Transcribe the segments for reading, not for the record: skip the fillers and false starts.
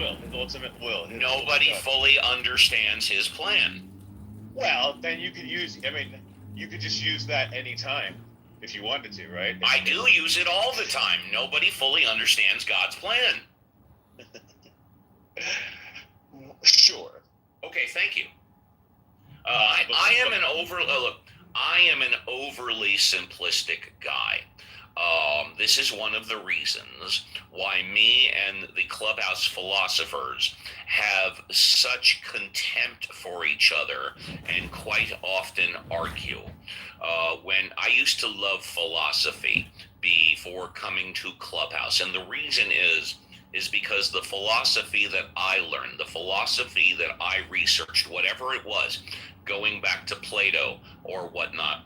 will, his ultimate will. Nobody fully understands his plan. Well, then you could use, you could just use that anytime if you wanted to, right? I do use it all the time. Nobody fully understands God's plan. Sure. Okay, thank you. I am an overly simplistic guy. This is one of the reasons why me and the clubhouse philosophers have such contempt for each other and quite often argue. When I used to love philosophy before coming to Clubhouse, and the reason is because the philosophy that I learned, the philosophy that I researched, whatever it was, going back to Plato or whatnot,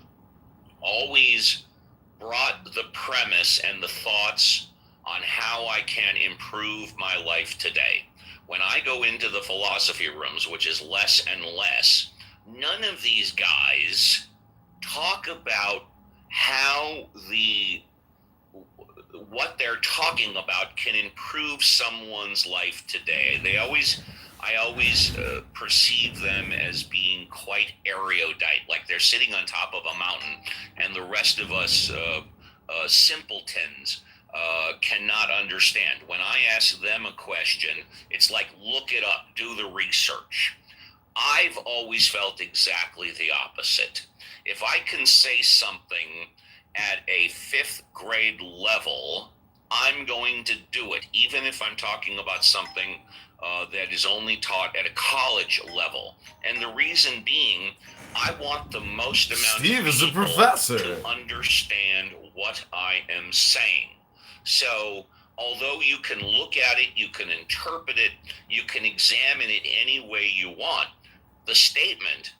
always brought the premise and the thoughts on how I can improve my life today. When I go into the philosophy rooms, which is less and less, none of these guys talk about how what they're talking about can improve someone's life today. I always perceive them as being quite erudite, like they're sitting on top of a mountain, and the rest of us simpletons cannot understand. When I ask them a question, it's like, look it up, do the research. I've always felt exactly the opposite. If I can say something at a 5th grade level, I'm going to do it, even if I'm talking about something that is only taught at a college level. And the reason being, I want the most amount Steve of is a people professor to understand what I am saying. So, although you can look at it, you can interpret it, you can examine it any way you want, the statement,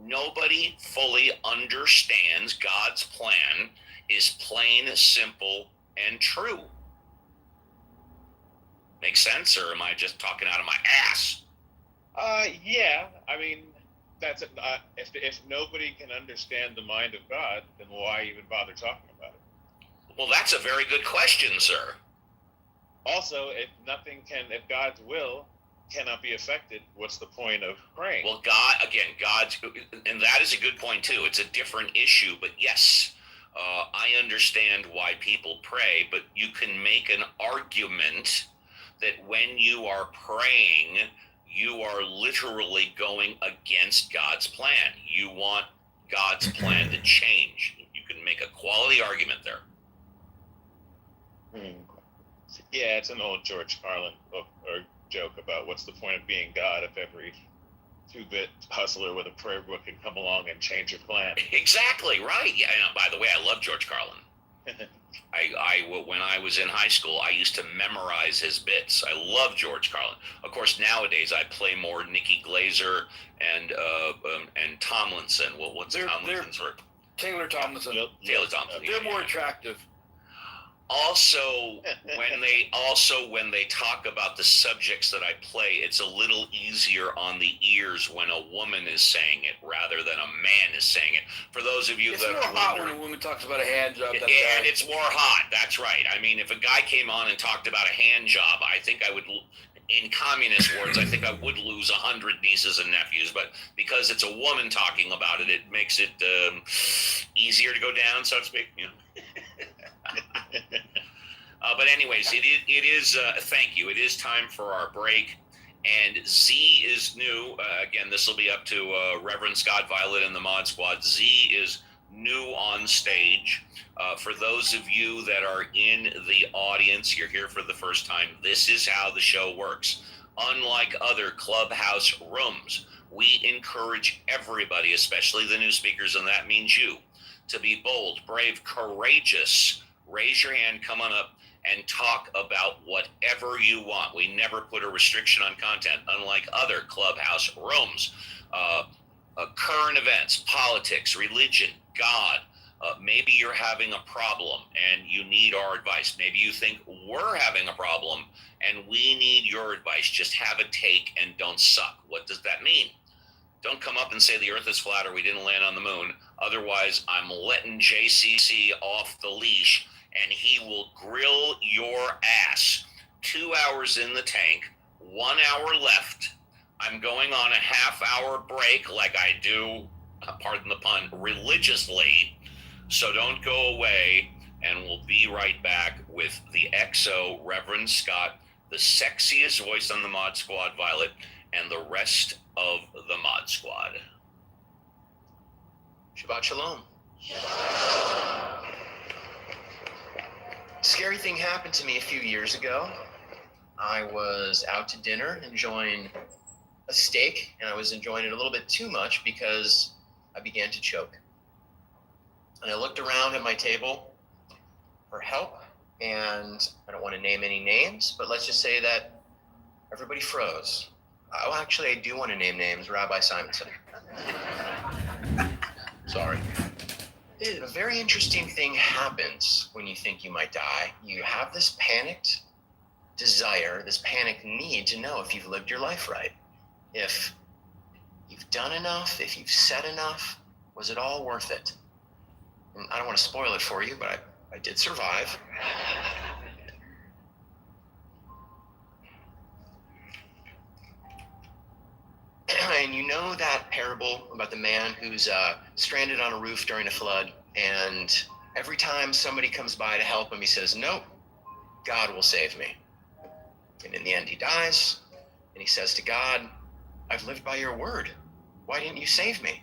nobody fully understands God's plan, is plain, simple, and true. Make sense, or am I just talking out of my ass? Yeah. I mean, that's if nobody can understand the mind of God, then why even bother talking about it? Well, that's a very good question, sir. Also, if God's will cannot be affected, what's the point of praying? Well, God's, and that is a good point too. It's a different issue, but yes, I understand why people pray, but you can make an argument that when you are praying, you are literally going against God's plan. You want God's plan to change. You can make a quality argument there. Yeah, it's an old George Carlin book or joke about what's the point of being God if every 2-bit hustler with a prayer book can come along and change your plan. Exactly, right. Yeah, by the way, I love George Carlin. When I was in high school, I used to memorize his bits. I love George Carlin. Of course, nowadays I play more Nikki Glaser and Tomlinson. What's Tomlinson's word? Taylor Tomlinson. Taylor Tomlinson. They're more attractive. Also, when they talk about the subjects that I play, it's a little easier on the ears when a woman is saying it rather than a man is saying it. For those of you It's that more are hot wondering, when a woman talks about a hand job. and it's more hot. That's right. I mean, if a guy came on and talked about a hand job, I think I would, in communist words, I think I would lose 100 nieces and nephews. But because it's a woman talking about it, it makes it easier to go down, so to speak. You know. But anyways, it is. Thank you. It is time for our break, and Z is new. Again, this will be up to Reverend Scott Violet and the Mod Squad. Z is new on stage. For those of you that are in the audience, you're here for the first time. This is how the show works. Unlike other clubhouse rooms, we encourage everybody, especially the new speakers, and that means you, to be bold, brave, courageous. Raise your hand, come on up, and talk about whatever you want. We never put a restriction on content, unlike other clubhouse rooms. Current events, politics, religion, God. Maybe you're having a problem and you need our advice. Maybe you think we're having a problem and we need your advice. Just have a take and don't suck. What does that mean? Don't come up and say the earth is flat or we didn't land on the moon. Otherwise, I'm letting JCC off the leash and he will grill your ass. 2 hours in the tank, 1 hour left. I'm going on a half-hour break like I do, pardon the pun, religiously. So don't go away, and we'll be right back with the XO Reverend Scott, the sexiest voice on the Mod Squad, Violet, and the rest of the Mod Squad. Shabbat Shalom. Scary thing happened to me a few years ago. I was out to dinner enjoying a steak, and I was enjoying it a little bit too much because I began to choke. And I looked around at my table for help, and I don't want to name any names, but let's just say that everybody froze. Oh, actually, I do want to name names. Rabbi Simonson. Sorry. A very interesting thing happens when you think you might die. You have this panicked desire, this panicked need to know if you've lived your life right. If you've done enough, if you've said enough, was it all worth it? And I don't want to spoil it for you, but I did survive. And you know that parable about the man who's stranded on a roof during a flood, and every time somebody comes by to help him, he says, nope, God will save me. And in the end, he dies, and he says to God, I've lived by your word. Why didn't you save me?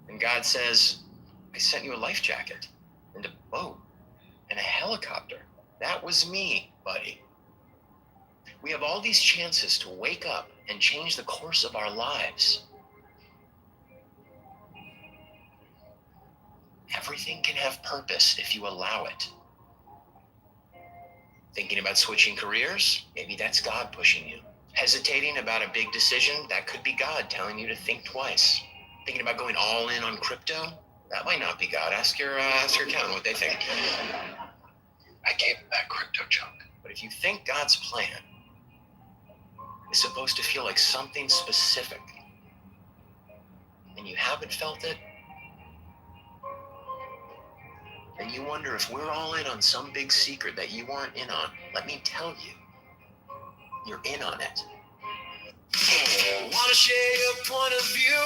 And God says, I sent you a life jacket and a boat and a helicopter. That was me, buddy. We have all these chances to wake up and change the course of our lives. Everything can have purpose if you allow it. Thinking about switching careers? Maybe that's God pushing you. Hesitating about a big decision? That could be God telling you to think twice. Thinking about going all in on crypto? That might not be God. Ask your accountant what they think. I gave him that crypto chunk. But if you think God's plan is supposed to feel like something specific, and you haven't felt it, and you wonder if we're all in on some big secret that you weren't in on, let me tell you, you're in on it. Wanna share your point of view,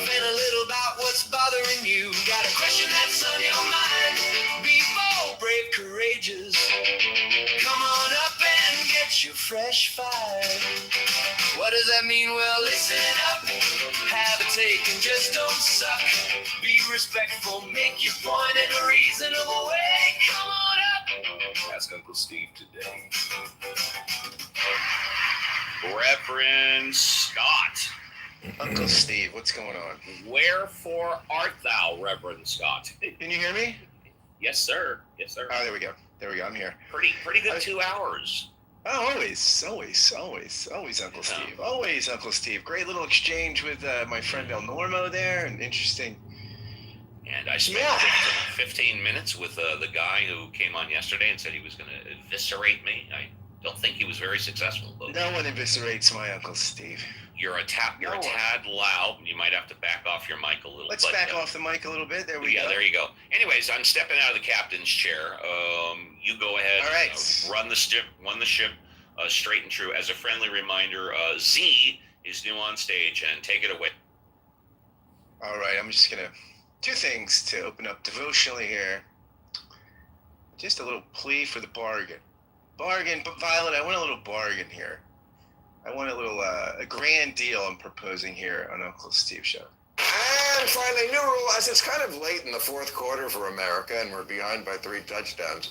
vent a little about what's bothering you. Got a question that's on your mind. Be bold, brave, courageous. Come on up and get your fresh fire. What does that mean? Well, listen up. Have a take and just don't suck. Be respectful, make your point in a reasonable way. Come on up. Ask Uncle Steve today. Reverend Scott. Uncle Steve, what's going on? Wherefore art thou, Reverend Scott? Can you hear me? Yes, sir. Yes, sir. Oh, there we go. I'm here. Pretty good 2 hours. Oh, always, Uncle Steve. Always, Uncle Steve. Great little exchange with my friend El Normo there, and interesting. And I spent 15 minutes with the guy who came on yesterday and said he was going to eviscerate me. I don't think he was very successful, though. No one eviscerates my Uncle Steve. You're a tad loud. You might have to back off your mic a little. Let's back off the mic a little bit. There we go. Yeah, there you go. Anyways, I'm stepping out of the captain's chair. You go ahead. All right. Run the ship straight and true. As a friendly reminder, Z is new on stage, and take it away. All right, I'm just gonna two things to open up devotionally here. Just a little plea for the bargain. Bargain, but Violet, I want a little bargain here. I want a little a grand deal I'm proposing here on Uncle Steve's show. And finally, new rule, as it's kind of late in the fourth quarter for America and we're behind by 3 touchdowns,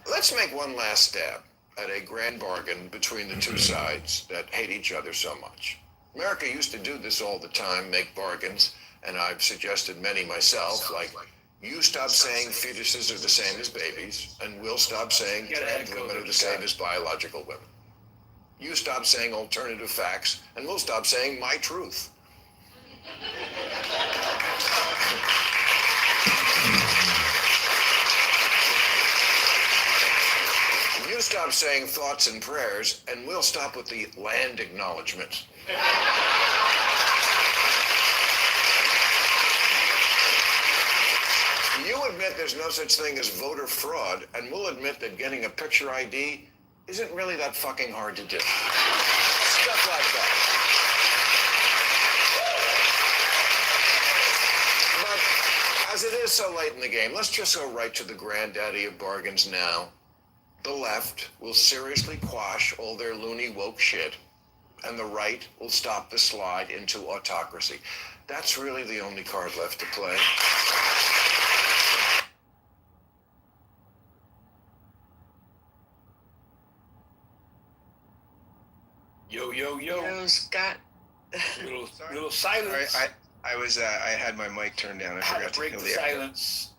let's make one last stab at a grand bargain between the two sides that hate each other so much. America used to do this all the time, make bargains, and I've suggested many myself, like you stop saying fetuses are the same as babies, and we'll stop saying trans women are the same as biological women. You stop saying alternative facts, and we'll stop saying my truth. You stop saying thoughts and prayers, and we'll stop with the land acknowledgement. You admit there's no such thing as voter fraud, and we'll admit that getting a picture ID isn't really that fucking hard to do. stuff like that. But as it is so late in the game, let's just go right to the granddaddy of bargains now. The left will seriously quash all their loony woke shit, and the right will stop the slide into autocracy. That's really the only card left to play. Yo, yo, yo. You know, Scott. Little, Sorry. little silence. Sorry, I had my mic turned down. I Had forgot to break kill the the echo. silence.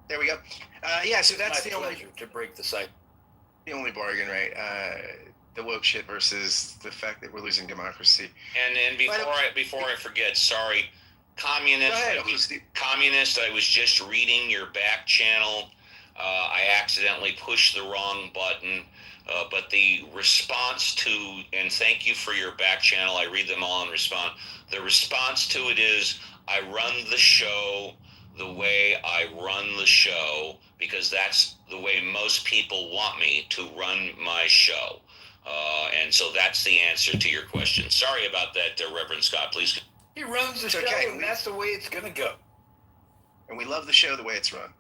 There we go. Yeah, so that's My the only pleasure to break the silence. bargain, right? The woke shit versus the fact that we're losing democracy. And before I forget, sorry, communist. Go ahead, I Uncle was, Steve. communist. I was just reading your back channel. I accidentally pushed the wrong button. But the response to, and thank you for your back channel. I read them all and respond. The response to it is, I run the show the way I run the show because that's the way most people want me to run my show. And so that's the answer to your question. Sorry about that, Reverend Scott. Please. He runs the show, okay. and that's the way it's going to go. And we love the show the way it's run.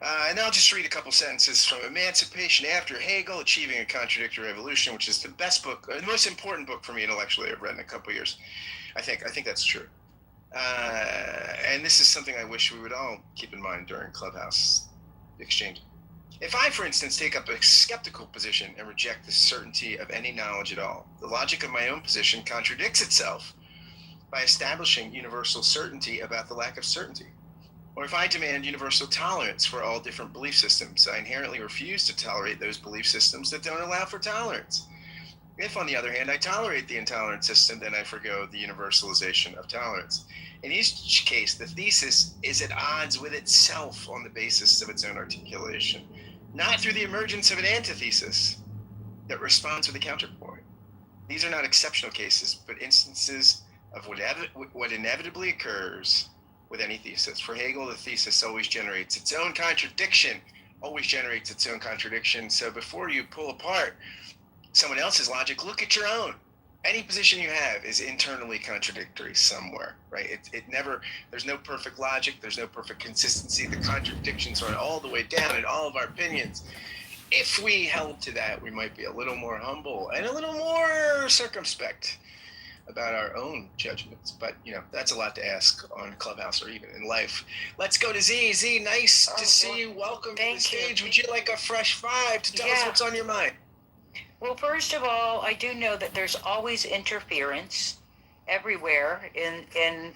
And I'll just read a couple sentences from Emancipation After Hegel, Achieving a Contradictory Revolution, which is the best book, the most important book for me intellectually I've read in a couple of years. I think that's true. And this is something I wish we would all keep in mind during Clubhouse exchange. If I, for instance, take up a skeptical position and reject the certainty of any knowledge at all, the logic of my own position contradicts itself by establishing universal certainty about the lack of certainty. Or if I demand universal tolerance for all different belief systems, I inherently refuse to tolerate those belief systems that don't allow for tolerance. If, on the other hand, I tolerate the intolerant system, then I forgo the universalization of tolerance. In each case, the thesis is at odds with itself on the basis of its own articulation, not through the emergence of an antithesis that responds with a counterpoint. These are not exceptional cases, but instances of what inevitably occurs with any thesis. For Hegel, the thesis always generates its own contradiction, So before you pull apart someone else's logic, look at your own. Any position you have is internally contradictory somewhere, right? It never, there's no perfect logic, there's no perfect consistency. The contradictions are all the way down in all of our opinions. If we held to that, we might be a little more humble and a little more circumspect about our own judgments. But, that's a lot to ask on Clubhouse or even in life. Let's go to Z. Z, nice to see you. Welcome to the stage. Would you like a fresh five to tell us what's on your mind? Well, first of all, I do know that there's always interference everywhere in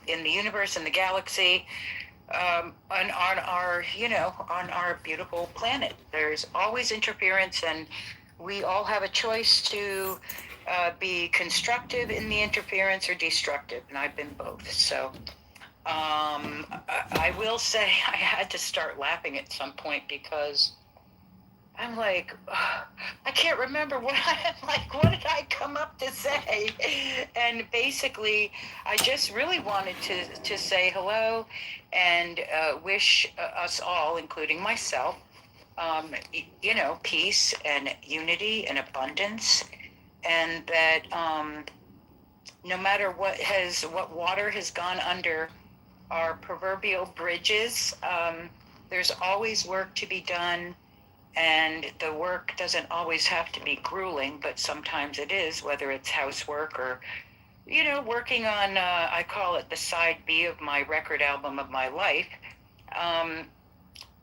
the universe, in the galaxy, on our beautiful planet. There's always interference, and we all have a choice to be constructive in the interference or destructive, and I've been both. So I will say I had to start laughing at some point because I'm like, I can't remember what what did I come up to say? And basically, I just really wanted to say hello and wish us all, including myself, peace and unity and abundance. And that no matter what water has gone under our proverbial bridges, there's always work to be done. And the work doesn't always have to be grueling, but sometimes it is, whether it's housework or, working on, I call it the side B of my record album of my life.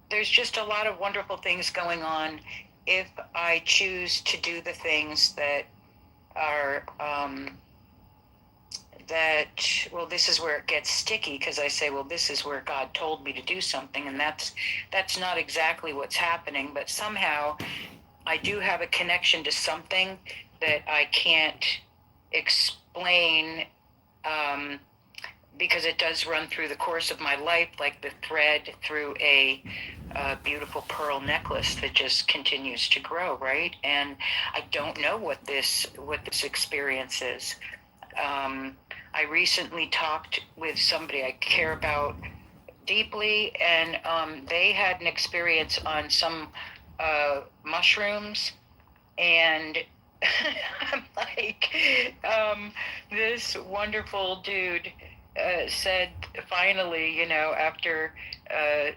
There's just a lot of wonderful things going on if I choose to do the things that are, this is where it gets sticky, because I say, well, this is where God told me to do something, and that's not exactly what's happening, but somehow I do have a connection to something that I can't explain, because it does run through the course of my life, like the thread through a beautiful pearl necklace that just continues to grow, right? And I don't know what this experience is. I recently talked with somebody I care about deeply, and they had an experience on some mushrooms, and I'm like, This wonderful dude said finally, after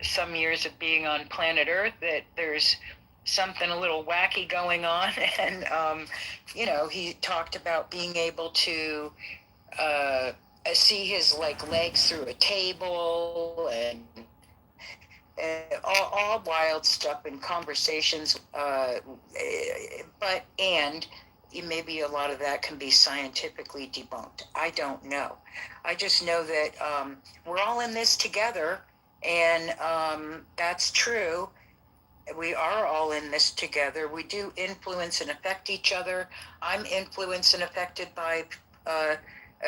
some years of being on planet Earth, that there's something a little wacky going on. And, he talked about being able to see his legs through a table and all wild stuff in conversations. And maybe a lot of that can be scientifically debunked. I don't know. I just know that we're all in this together, and that's true. We are all in this together. We do influence and affect each other. I'm influenced and affected by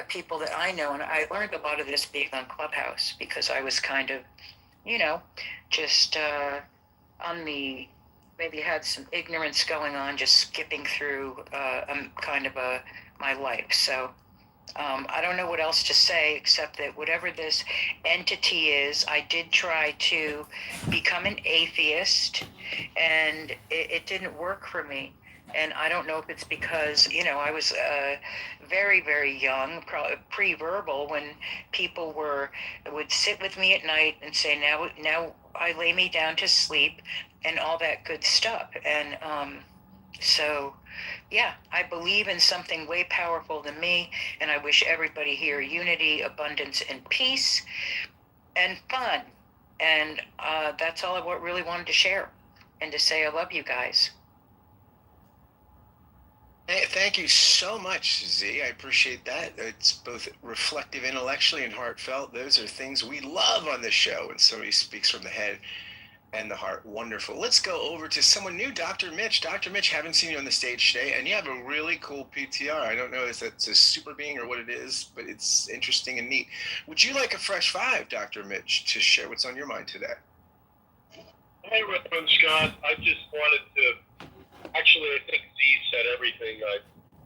people that I know, and I learned a lot of this being on Clubhouse because I was kind of, just on the, maybe had some ignorance going on, just skipping through my life. So I don't know what else to say except that whatever this entity is, I did try to become an atheist, and it didn't work for me. And I don't know if it's because, I was very, very young, pre-verbal, when people would sit with me at night and say, now I lay me down to sleep, and all that good stuff. And so, yeah, I believe in something way powerful than me, and I wish everybody here unity, abundance, and peace, and fun. And that's all I really wanted to share, and to say I love you guys. Hey, thank you so much, Z. I appreciate that. It's both reflective intellectually and heartfelt. Those are things we love on this show when somebody speaks from the head and the heart. Wonderful. Let's go over to someone new, Dr. Mitch. Dr. Mitch, haven't seen you on the stage today, and you have a really cool PTR. I don't know if that's a super being or what it is, but it's interesting and neat. Would you like a fresh five, Dr. Mitch, to share what's on your mind today? Hey, Reverend Scott. I just wanted to, actually, I think Z said everything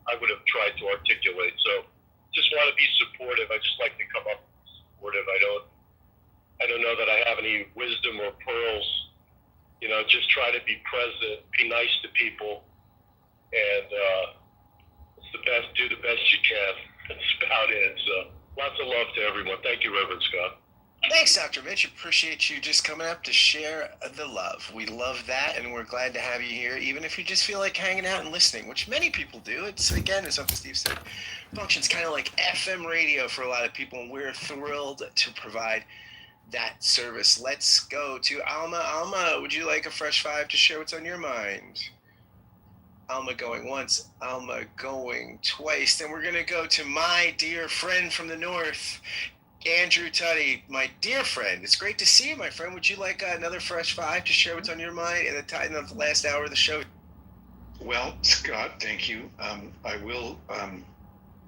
I would have tried to articulate. So just want to be supportive. I just like to come up supportive. I don't know that I have any wisdom or pearls. Just try to be present, be nice to people, and it's the best. Do the best you can. That's about it. So lots of love to everyone. Thank you, Reverend Scott. Thanks, Dr. Mitch. Appreciate you just coming up to share the love. We love that, and we're glad to have you here, even if you just feel like hanging out and listening, which many people do. It's, again, as Uncle Steve said, functions kind of like FM radio for a lot of people, and we're thrilled to provide that service. Let's go to Alma. Alma, would you like a fresh five to share what's on your mind? Alma going once, Alma going twice. Then we're going to go to my dear friend from the north, Andrew Tutty, my dear friend. It's great to see you, my friend. Would you like another fresh five to share what's on your mind at the time of the last hour of the show? Well, Scott, thank you. I will,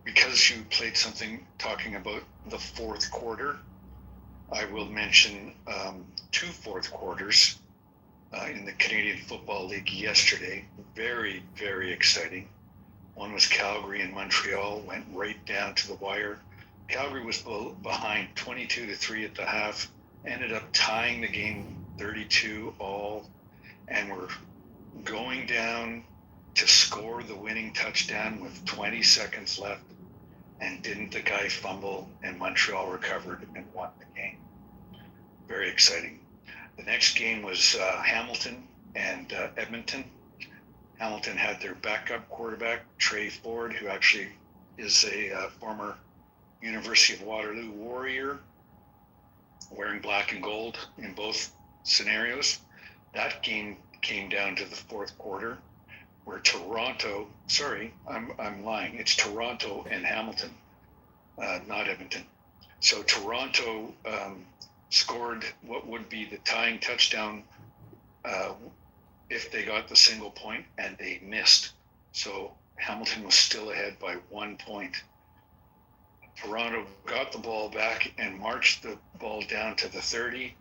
because you played something talking about the fourth quarter, I will mention two fourth quarters in the Canadian Football League yesterday. Very, very exciting. One was Calgary and Montreal, went right down to the wire. Calgary was behind 22-3 at the half, ended up tying the game 32-all, and were going down to score the winning touchdown with 20 seconds left. And didn't the guy fumble, and Montreal recovered and won the game. Very exciting. The next game was Hamilton and Edmonton. Hamilton had their backup quarterback, Trey Ford, who actually is a former University of Waterloo Warrior, wearing black and gold in both scenarios. That game came down to the fourth quarter, where Toronto, I'm lying, it's Toronto and Hamilton, not Edmonton. So Toronto scored what would be the tying touchdown if they got the single point, and they missed. So Hamilton was still ahead by 1 point. Toronto got the ball back and marched the ball down to the 30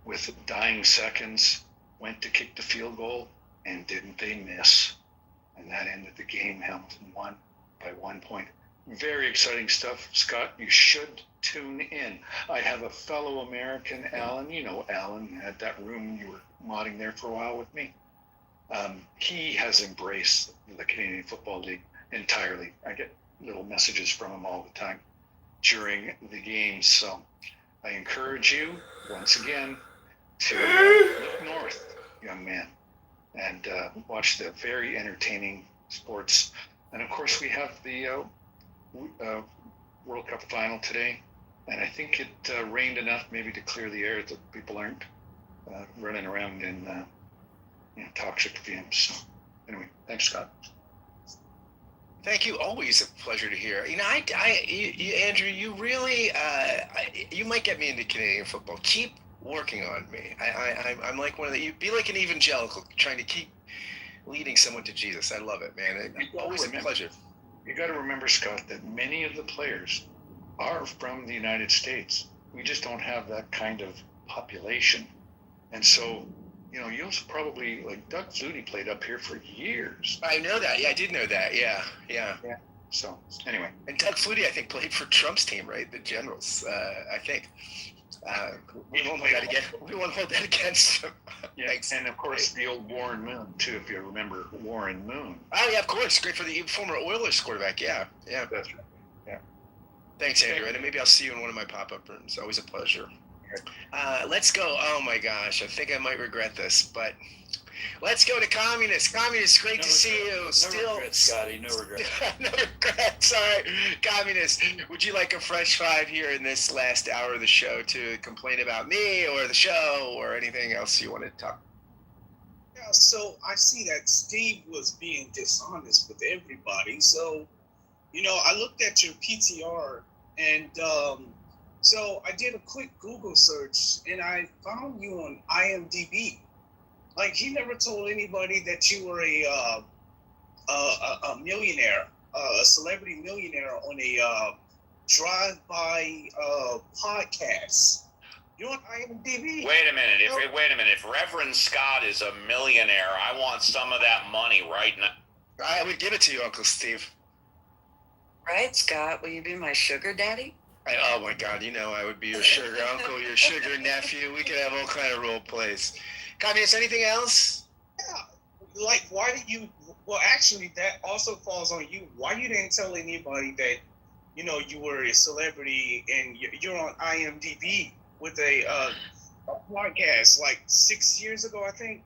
with dying seconds, went to kick the field goal, and didn't they miss? And that ended the game. Hamilton won by 1 point. Very exciting stuff, Scott. You should tune in. I have a fellow American, Alan. You know Alan, at that room you were modding there for a while with me. He has embraced the Canadian Football League entirely. I get little messages from him all the time during the games. So I encourage you once again to look north, young man, and watch the very entertaining sports. And of course, we have the World Cup final today, and I think it rained enough maybe to clear the air that people aren't running around in toxic fumes. So anyway, thanks, Scott. Thank you. Always a pleasure to hear. Andrew, you really, you might get me into Canadian football. Keep working on me. I'm like one of the. You be like an evangelical, trying to keep leading someone to Jesus. I love it, man. It's always a pleasure. You got to remember, Scott, that many of the players are from the United States. We just don't have that kind of population, and so. You'll probably, like, Doug Flutie played up here for years. I know that. Yeah, I did know that. Yeah. So, anyway. And Doug Flutie, I think, played for Trump's team, right? The Generals, I think. We won't hold that against him. Yeah, thanks. And, of course, the old Warren Moon, too, if you remember Warren Moon. Oh, yeah, of course. Great for the former Oilers quarterback. Yeah. That's right. Yeah. Thanks, Andrew. And maybe I'll see you in one of my pop-up rooms. Always a pleasure. Let's go. Oh my gosh, I think I might regret this, but let's go to Communist. Communist, great to see you. No regrets, Scotty. No regrets. No regrets. All right, Communist. Would you like a fresh five here in this last hour of the show to complain about me or the show or anything else you want to talk? Yeah. So I see that Steve was being dishonest with everybody. So, I looked at your PTR and. So I did a quick Google search and I found you on IMDb. Like, he never told anybody that you were a millionaire, a celebrity millionaire on a drive-by podcast. You're on IMDb. Wait a minute. If Reverend Scott is a millionaire, I want some of that money right now. I would give it to you, Uncle Steve. Right, Scott? Will you be my sugar daddy? Oh my God! I would be your sugar uncle, your sugar nephew. We could have all kind of role plays. Communist, anything else? Yeah. Like, why did you? Well, actually, that also falls on you. Why you didn't tell anybody that, you were a celebrity and you're on IMDb with a podcast like 6 years ago, I think.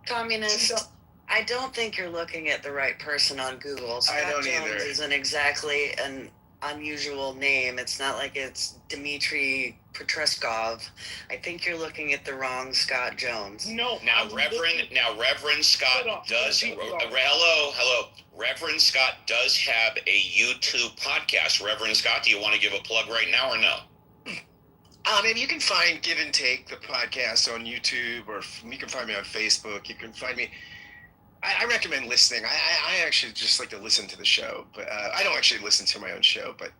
Communist. I don't think you're looking at the right person on Google. Scott I don't Jones either. Isn't exactly an unusual name. It's not like it's Dmitry Petreskov. I think you're looking at the wrong Scott Jones. No. Reverend Scott does. Hello. Reverend Scott does have a YouTube podcast. Reverend Scott, do you want to give a plug right now or no? And you can find Give and Take, the podcast, on YouTube, or you can find me on Facebook. You can find me. I recommend listening. I actually just like to listen to the show, but I don't actually listen to my own show. But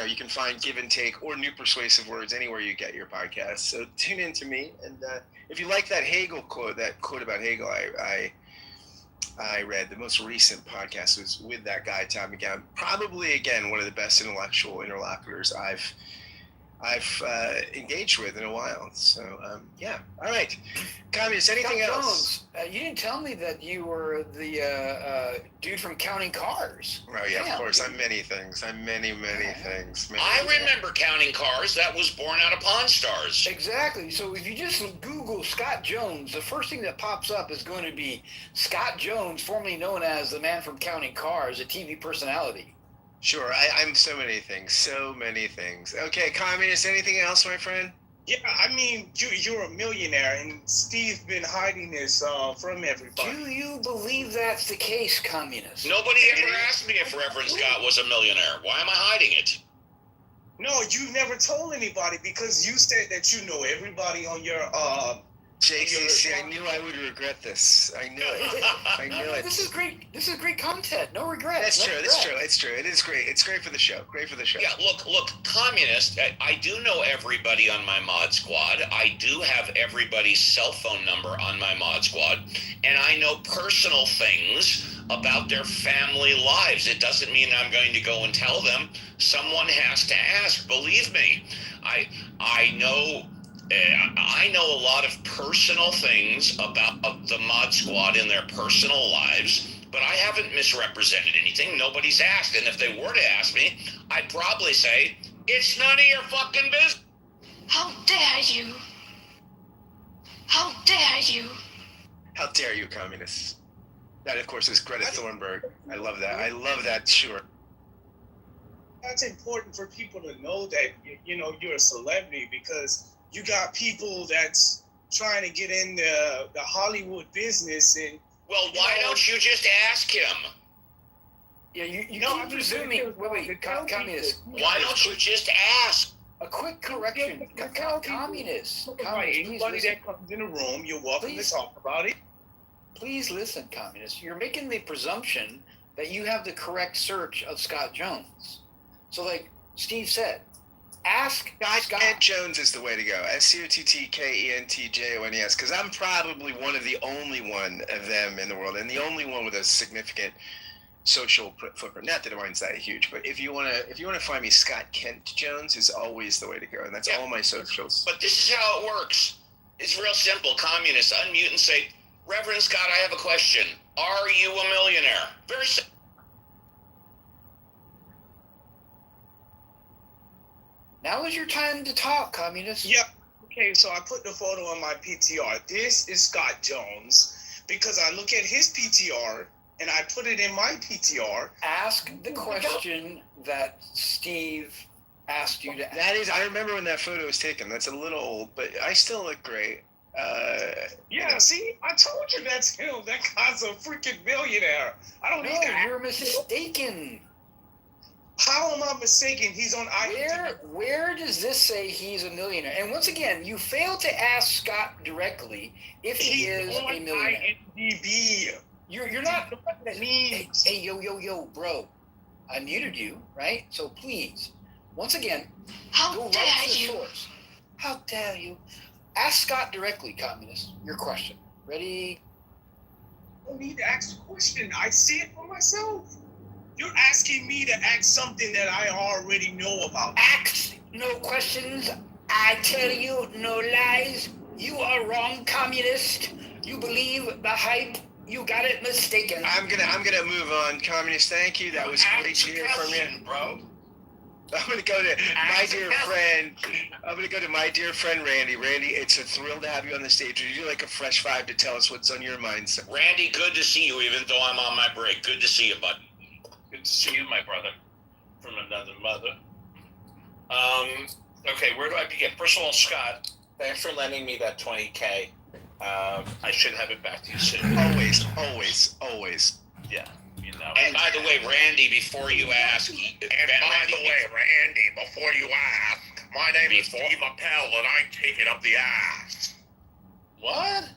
you can find Give and Take or New Persuasive Words anywhere you get your podcasts. So tune in to me, and if you like that Hegel quote, about Hegel, I read, the most recent podcast was with that guy Tom McGowan. Probably again one of the best intellectual interlocutors I've engaged with in a while. So yeah. All right, Communist. Anything Scott else? Jones, you didn't tell me that you were the dude from Counting Cars. Oh yeah, of course. I'm many things. I'm many things. I remember Counting Cars. That was Born Out of Pawn Stars. Exactly. So if you just Google Scott Jones, the first thing that pops up is going to be Scott Jones, formerly known as the man from Counting Cars, a TV personality. Sure, I'm so many things. Okay, Communist, anything else, my friend? Yeah, I mean, you're a millionaire, and Steve's been hiding this from everybody. Do you believe that's the case, Communist? Nobody ever asked me if Reverend Scott was a millionaire. Why am I hiding it? No, you never told anybody because you said that you know everybody on your JCC, I knew I would regret this. I knew it. I knew it. This is great. This is great content. No regrets. That's true. It is great. It's great for the show. Yeah, look, Communist, I do know everybody on my mod squad. I do have everybody's cell phone number on my mod squad. And I know personal things about their family lives. It doesn't mean I'm going to go and tell them. Someone has to ask. Believe me, I know a lot of personal things about the mod squad in their personal lives. but I haven't misrepresented anything. Nobody's asked. And if they were to ask me, I'd probably say, it's none of your fucking business. How dare you? How dare you? How dare you, communists? That, of course, is Greta Thunberg. I love that. I love that, sure. That's important for people to know that, you know, you're a celebrity, because you got people that's trying to get in the Hollywood business. And well, why don't you just ask him? Yeah, you keep presuming. Wait, communist. Why don't you just ask? A quick correction. Communist. Anybody that comes in the room, you're welcome to talk about it. Please listen, communist. You're making the presumption that you have the correct search of Scott Jones. So, like Steve said, ask Scott. Jones is the way to go. SCOTTKENTJONES, because I'm probably one of the only one of them in the world, and the only one with a significant social footprint. Not that mine's that huge, but if you wanna find me, Scott Kent Jones is always the way to go, and that's all my socials. But this is how it works. It's real simple. Communists, unmute and say, Reverend Scott, I have a question. Are you a millionaire? Very simple. Now is your time to talk, communist. Yep. Okay, so I put the photo on my PTR. This is Scott Jones, because I look at his PTR and I put it in my PTR. Ask the question that Steve asked you to ask. That is, I remember when that photo was taken. That's a little old, but I still look great. Yeah, see, I told you that's him. That guy's a freaking millionaire. I don't need that. You're mistaken. How am I mistaken? He's on IMDb. Where does this say he's a millionaire? And once again, you failed to ask Scott directly if he is a millionaire. IMDb. You're not. Hey, yo, bro. I muted you, right? So please, once again, How dare you? Source. How dare you? Ask Scott directly, communist. Your question. Ready? I don't need to ask the question. I see it for myself. You're asking me to ask something that I already know about. Ask no questions. I tell you no lies. You are wrong, communist. You believe the hype. You got it mistaken. I'm gonna move on, communist. Thank you. That was great to hear from you, bro. I'm gonna go to my dear friend. I'm gonna go to my dear friend Randy. Randy, it's a thrill to have you on the stage. Would you like a fresh five to tell us what's on your mind, sir? Randy, good to see you, even though I'm on my break. Good to see you, bud. Good to see you, my brother, from another mother. Okay, where do I begin? First of all, Scott, thanks for lending me that $20K. I should have it back to you soon. Always. Yeah, you know. And by the way, Randy, before you ask, Randy, before you ask, my name is Steve Appel, and I'm taking up the ass. What?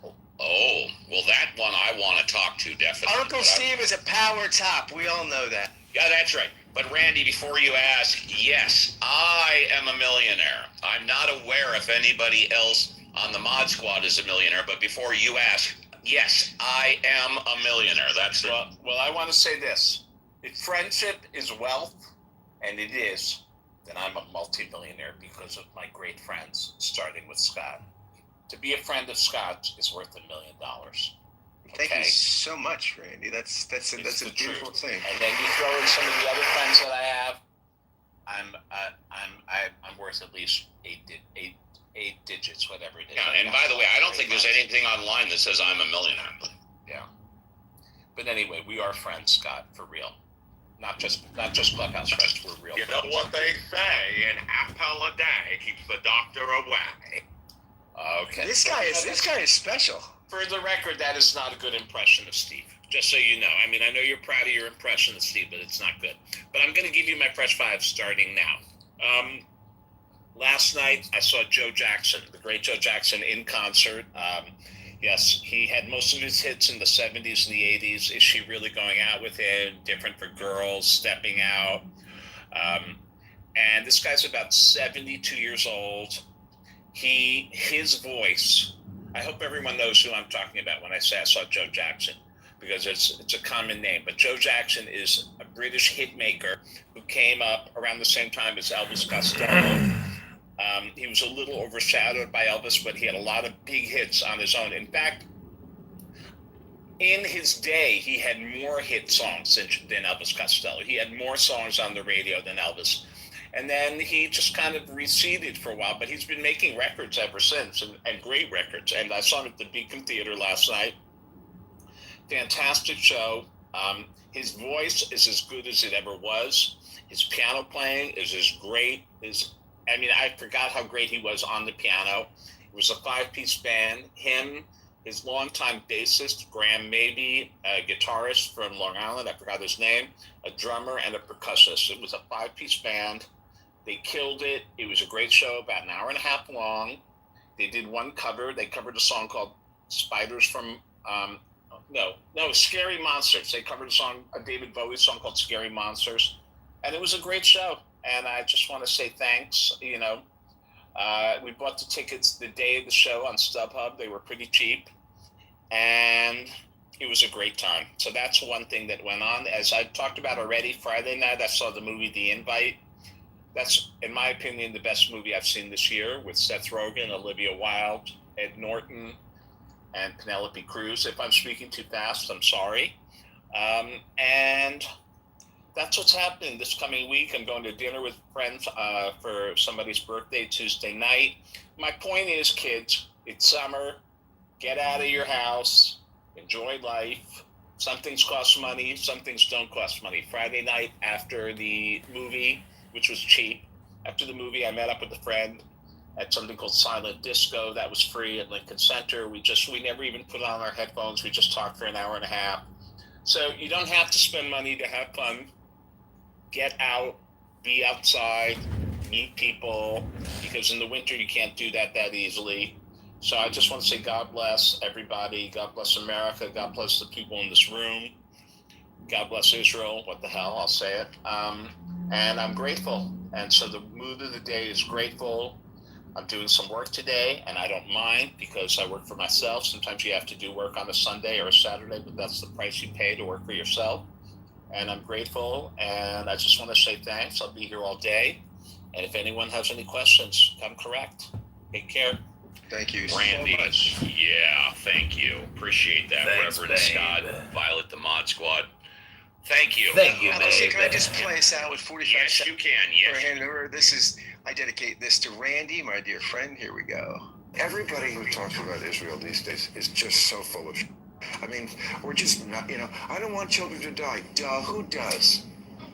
Oh, well, that one I want to talk to, definitely. Uncle Steve is a power top. We all know that. Yeah, that's right. But Randy, before you ask, yes, I am a millionaire. I'm not aware if anybody else on the Mod Squad is a millionaire, but before you ask, yes, I am a millionaire. That's it. Well, I want to say this. If friendship is wealth, and it is, then I'm a multimillionaire because of my great friends, starting with Scott. To be a friend of Scott is worth $1 million. Thank you so much, Randy. That's a beautiful thing. And then you throw in some of the other friends that I have. I'm worth at least eight digits, whatever it is. Yeah, and by the way, I don't think there's anything online that says I'm a millionaire. Yeah. But anyway, we are friends, Scott, for real. Not just clubhouse friends. We're real. You friends. know what they say? An apple a day keeps the doctor away. Okay. This guy is special. For the record, that is not a good impression of Steve. Just so you know. I mean, I know you're proud of your impression of Steve, but it's not good. But I'm going to give you my fresh five starting now. Last night, I saw Joe Jackson, the great Joe Jackson, in concert. Yes, he had most of his hits in the 70s and the 80s. Is She Really Going Out With Him? Different for Girls, Stepping Out. And this guy's about 72 years old. His voice, I hope everyone knows who I'm talking about when I say I saw Joe Jackson, because it's a common name. But Joe Jackson is a British hit maker who came up around the same time as Elvis Costello. He was a little overshadowed by Elvis, but he had a lot of big hits on his own. In fact, in his day, he had more hit songs than Elvis Costello. He had more songs on the radio than Elvis. And then he just kind of receded for a while, but he's been making records ever since, and great records. And I saw him at the Beacon Theater last night. Fantastic show. His voice is as good as it ever was. His piano playing is as great as, I forgot how great he was on the piano. It was a 5-piece band. Him, his longtime bassist, Graham Mabey, a guitarist from Long Island, I forgot his name, a drummer, and a percussionist. It was a 5-piece band. They killed it. It was a great show, about an hour and a half long. They did one cover. They covered a song called Spiders from, Scary Monsters. They covered a David Bowie song called Scary Monsters. And it was a great show. And I just want to say thanks. We bought the tickets the day of the show on StubHub. They were pretty cheap. And it was a great time. So that's one thing that went on. As I talked about already, Friday night I saw the movie The Invite. That's, in my opinion, the best movie I've seen this year, with Seth Rogen, Olivia Wilde, Ed Norton, and Penelope Cruz. If I'm speaking too fast, I'm sorry. And that's what's happening this coming week. I'm going to dinner with friends for somebody's birthday Tuesday night. My point is, kids, it's summer. Get out of your house. Enjoy life. Some things cost money. Some things don't cost money. Friday night after the movie, which was cheap, after the movie, I met up with a friend at something called Silent Disco. That was free at Lincoln Center. We never even put on our headphones. We just talked for an hour and a half. So you don't have to spend money to have fun. Get out, be outside, meet people, because in the winter you can't do that easily. So I just want to say God bless everybody. God bless America. God bless the people in this room. God bless Israel. What the hell, I'll say it. And I'm grateful. And so the mood of the day is grateful. I'm doing some work today, and I don't mind because I work for myself. Sometimes you have to do work on a Sunday or a Saturday, but that's the price you pay to work for yourself. And I'm grateful, and I just want to say thanks. I'll be here all day. And if anyone has any questions, come correct. Take care. Thank you Randy, so much. Yeah, thank you. Appreciate that, Thanks, Reverend Scott, Violet the Mod Squad. Thank you. Thank you, Honestly, babe. can I just play us out with 45 Yes, seconds? you can. Yes. Hand it over. I dedicate this to Randy, my dear friend. Here we go. Everybody who talks about Israel these days is just so full of shit. We're just not, I don't want children to die. Duh, who does?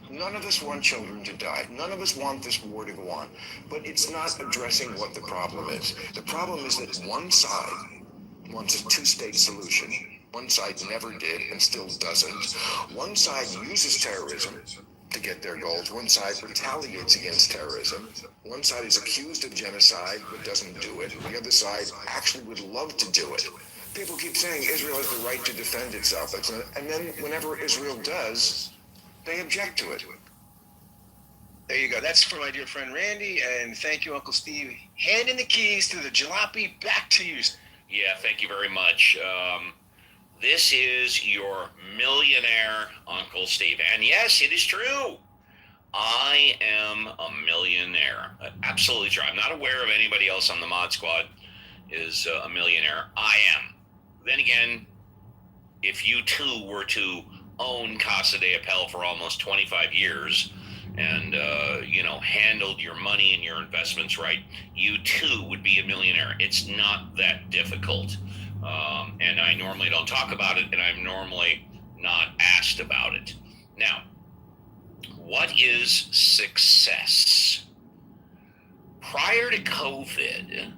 None of us want children to die. None of us want this war to go on. But it's not addressing what the problem is. The problem is that one side wants a two-state solution. One side never did and still doesn't. One side uses terrorism to get their goals. One side retaliates against terrorism. One side is accused of genocide but doesn't do it. The other side actually would love to do it. People keep saying Israel has the right to defend itself. And then whenever Israel does, they object to it. There you go. That's for my dear friend Randy, and thank you, Uncle Steve. Handing the keys to the jalopy back to you. Yeah, thank you very much. This is your millionaire Uncle Steve. And yes, it is true. I am a millionaire. Absolutely true. I'm not aware of anybody else on the Mod Squad is a millionaire. I am. Then again, if you too were to own Casa de Appel for almost 25 years and, handled your money and your investments right, you too would be a millionaire. It's not that difficult. And I normally don't talk about it, and I'm normally not asked about it. Now, what is success? Prior to COVID,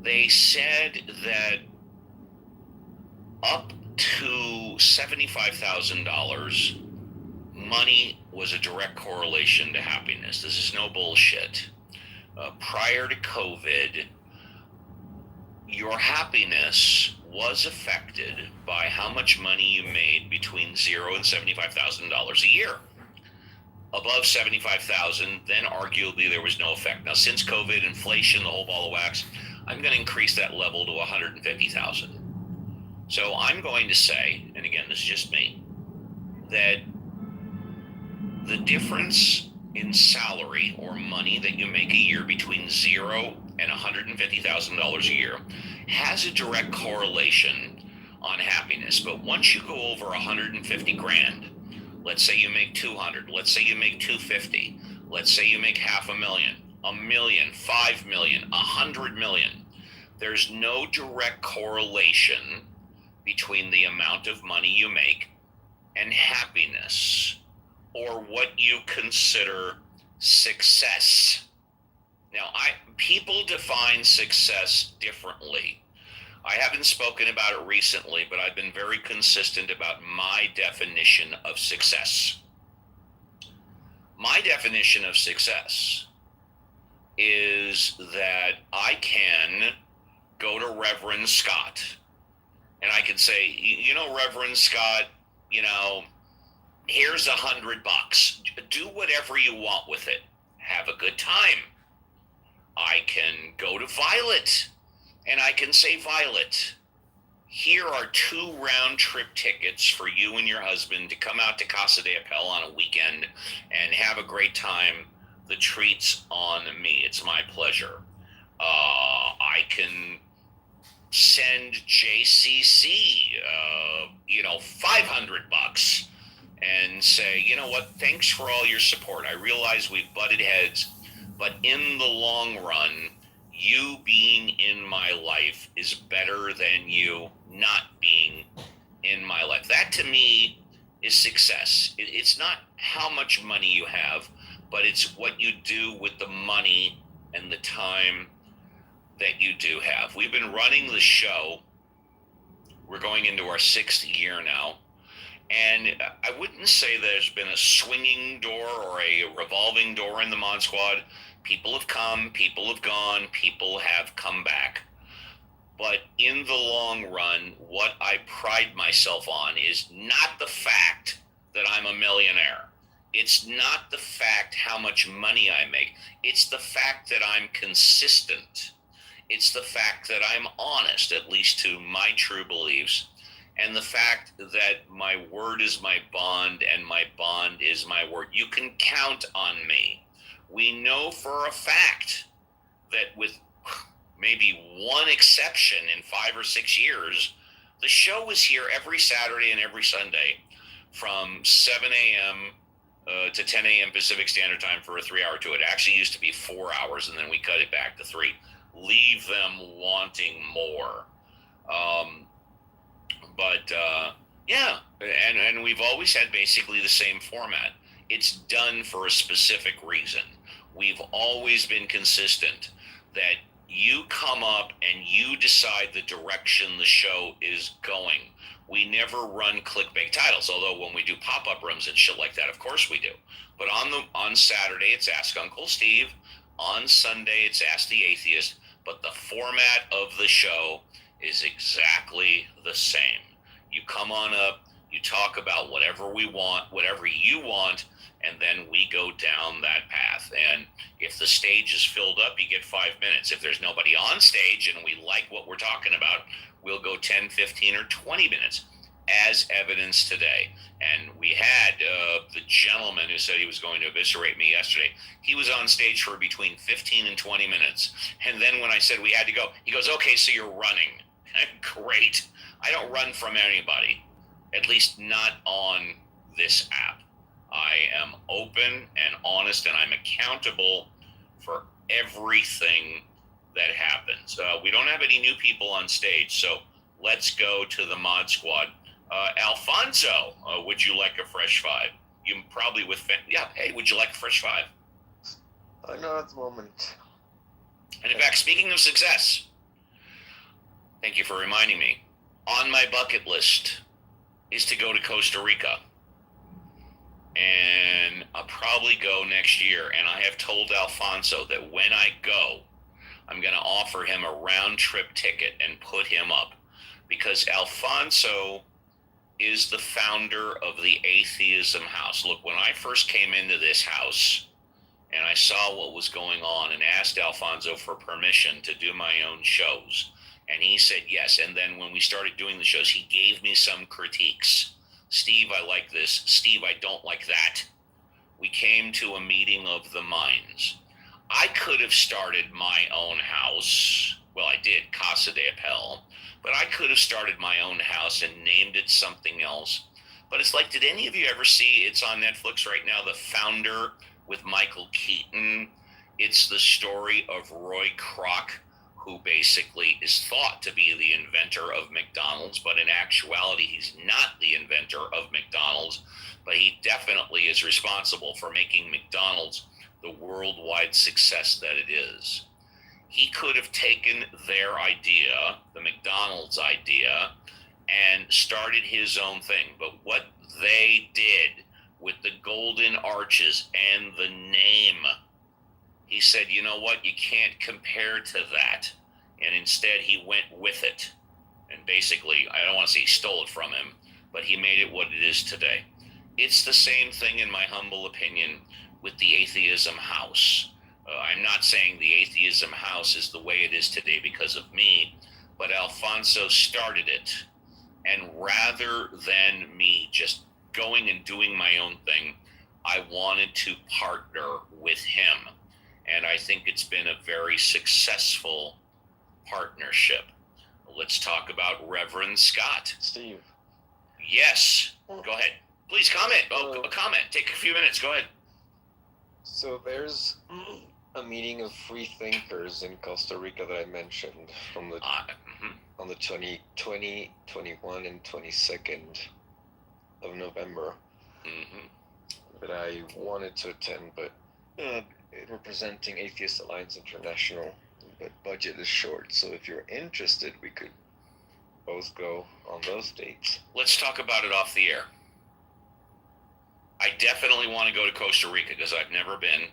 they said that up to $75,000, money was a direct correlation to happiness. This is no bullshit. Prior to COVID, your happiness was affected by how much money you made between $0 and $75,000 a year. Above $75,000, then arguably there was no effect. Now, since COVID, inflation, the whole ball of wax, I'm going to increase that level to $150,000. So I'm going to say, and again, this is just me, that the difference in salary or money that you make a year between $0 and $150,000 a year has a direct correlation on happiness. But once you go over 150 grand, let's say you make 200, let's say you make 250, let's say you make $500,000, $1 million, 5 million, 100 million. There's no direct correlation between the amount of money you make and happiness, or what you consider success. Now, people define success differently. I haven't spoken about it recently, but I've been very consistent about my definition of success. My definition of success is that I can go to Reverend Scott and I can say, you know, Reverend Scott, you know, here's $100. Do whatever you want with it. Have a good time. I can go to Violet and I can say, Violet, here are 2 round-trip tickets for you and your husband to come out to Casa de Appel on a weekend and have a great time. The treat's on me. It's my pleasure. I can send JCC, $500 and say, you know what, thanks for all your support. I realize we've butted heads, but in the long run, you being in my life is better than you not being in my life. That to me is success. It's not how much money you have, but it's what you do with the money and the time that you do have. We've been running the show. We're going into our 6th year now. And I wouldn't say there's been a swinging door or a revolving door in the Mod Squad. People have come, people have gone, people have come back. But in the long run, what I pride myself on is not the fact that I'm a millionaire. It's not the fact how much money I make. It's the fact that I'm consistent. It's the fact that I'm honest, at least to my true beliefs. And the fact that my word is my bond and my bond is my word. You can count on me. We know for a fact that with maybe one exception in 5 or 6 years, the show is here every Saturday and every Sunday from 7 a.m. To 10 a.m. Pacific Standard Time for a 3-hour tour. It actually used to be 4 hours, and then we cut it back to 3. Leave them wanting more. And we've always had basically the same format. It's done for a specific reason. We've always been consistent that you come up and you decide the direction the show is going. We never run clickbait titles, although when we do pop-up rooms and shit like that, of course we do. But on Saturday, it's Ask Uncle Steve. On Sunday, it's Ask the Atheist. But the format of the show is exactly the same. You come on up, you talk about whatever we want, whatever you want, and then we go down that path. And if the stage is filled up, you get 5 minutes. If there's nobody on stage and we like what we're talking about, we'll go 10, 15, or 20 minutes, as evidenced today. And we had the gentleman who said he was going to eviscerate me yesterday. He was on stage for between 15 and 20 minutes. And then when I said we had to go, he goes, okay, so you're running. Great. I don't run from anybody, at least not on this app. I am open and honest, and I'm accountable for everything that happens. We don't have any new people on stage, so let's go to the Mod Squad. Alfonso, would you like a fresh 5? You probably hey, would you like a fresh 5? Not at the moment. And in fact, speaking of success, thank you for reminding me, on my bucket list is to go to Costa Rica. And I'll probably go next year. And I have told Alfonso that when I go, I'm going to offer him a round-trip ticket and put him up. Because Alfonso is the founder of the Atheism House. Look, when I first came into this house and I saw what was going on and asked Alfonso for permission to do my own shows, and he said yes. And then when we started doing the shows, he gave me some critiques. Steve, I like this. Steve, I don't like that. We came to a meeting of the minds. I could have started my own house well, I did, Casa de Papel, but I could have started my own house and named it something else. But it's like, did any of you ever see, it's on Netflix right now, The Founder with Michael Keaton? It's the story of Roy Kroc, who basically is thought to be the inventor of McDonald's, but in actuality, he's not the inventor of McDonald's, but he definitely is responsible for making McDonald's the worldwide success that it is. He could have taken their idea, the McDonald's idea, and started his own thing. But what they did with the golden arches and the name, he said, you know what, you can't compare to that. And instead he went with it. And basically, I don't want to say he stole it from him, but he made it what it is today. It's the same thing, in my humble opinion, with the Atheism House. I'm not saying the Atheism House is the way it is today because of me, but Alfonso started it. And rather than me just going and doing my own thing, I wanted to partner with him. And I think it's been a very successful partnership. Let's talk about Reverend Scott. Steve. Yes. Go ahead. Please comment. Comment. Take a few minutes. Go ahead. So there's a meeting of free thinkers in Costa Rica that I mentioned from the on the 20, 21, and 22nd of November that I wanted to attend, but representing Atheist Alliance International, but budget is short. So if you're interested, we could both go on those dates. Let's talk about it off the air. I definitely want to go to Costa Rica because I've never been.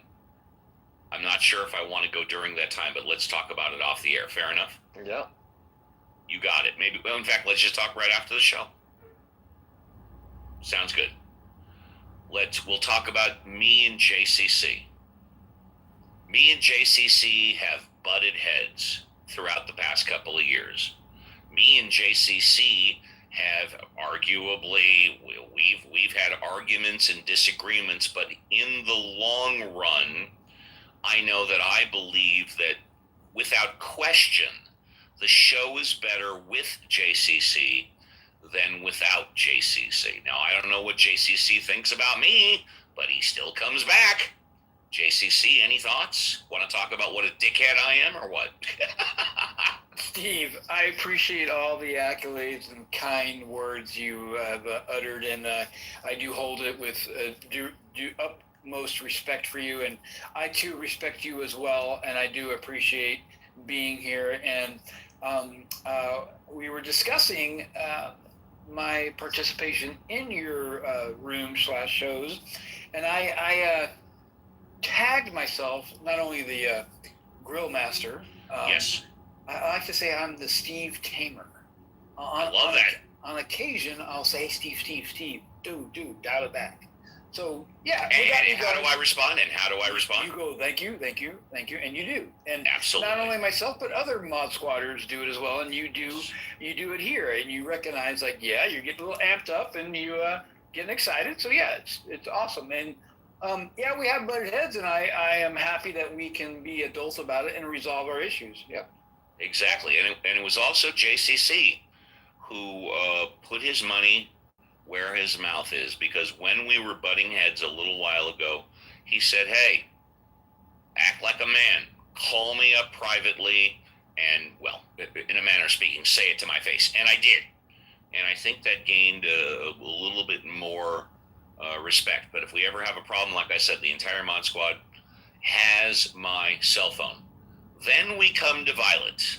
I'm not sure if I want to go during that time, but let's talk about it off the air. Fair enough? Yeah. You got it. Maybe. Well, in fact, let's just talk right after the show. Sounds good. We'll talk about me and JCC. Me and JCC have butted heads throughout the past couple of years. Me and JCC have arguably, we've had arguments and disagreements, but in the long run, I know that I believe that without question, the show is better with JCC than without JCC. Now, I don't know what JCC thinks about me, but he still comes back. JCC, any thoughts? Want to talk about what a dickhead I am or what? Steve, I appreciate all the accolades and kind words you have uttered, and I do hold it with due utmost respect for you, and I too respect you as well, and I do appreciate being here. And we were discussing my participation in your room/shows, and I tagged myself, not only the grill master. Yes. I like to say I'm the Steve Tamer. I love that. On occasion, I'll say, Steve, dude, dial it back. So, yeah. And how do I respond? You go, thank you, and you do. And absolutely. Not only myself, but other mod squatters do it as well, and you do it here, and you recognize, like, yeah, you're getting a little amped up, and you getting excited. So, yeah, it's awesome. And, yeah, we have butted heads, and I am happy that we can be adults about it and resolve our issues. Yep. Exactly. And it was also JCC who put his money where his mouth is, because when we were butting heads a little while ago, he said, hey, act like a man, call me up privately, and, well, in a manner of speaking, say it to my face. And I did. And I think that gained a little bit more respect. But if we ever have a problem, like I said, the entire Mod Squad has my cell phone. Then we come to Violet.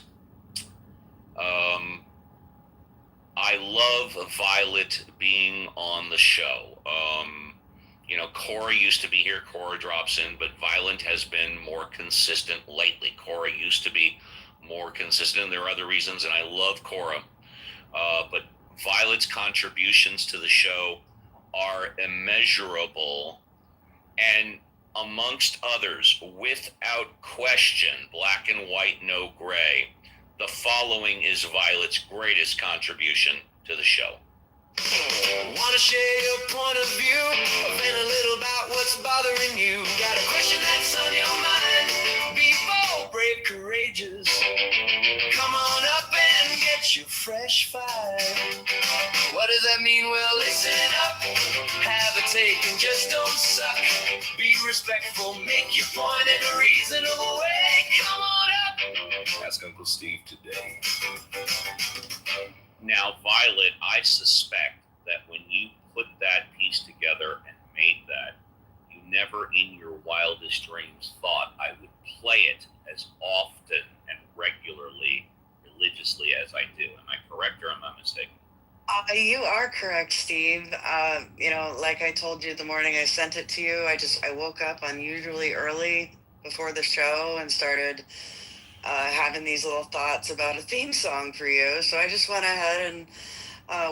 I love Violet being on the show. Cora used to be here. Cora drops in, but Violet has been more consistent lately. Cora used to be more consistent, and there are other reasons, and I love Cora. But Violet's contributions to the show are immeasurable, and amongst others, without question, black and white, no gray, the following is Violet's greatest contribution to the show. Wanna share your point of view, vent a little about what's bothering you. Got a question that's on your mind. Be bold, brave, courageous. your fresh five. What does that mean? Well, listen up, have a take and just don't suck. Be respectful, make your point in a reasonable way. Come on up. Ask Uncle Steve today. Now, Violet, I suspect that when you put that piece together and made that, you never in your wildest dreams thought I would play it as often and regularly, religiously as I do. Am I correct or am I mistaken? You are correct, Steve. Like I told you the morning I sent it to you, I woke up unusually early before the show and started having these little thoughts about a theme song for you. So I just went ahead and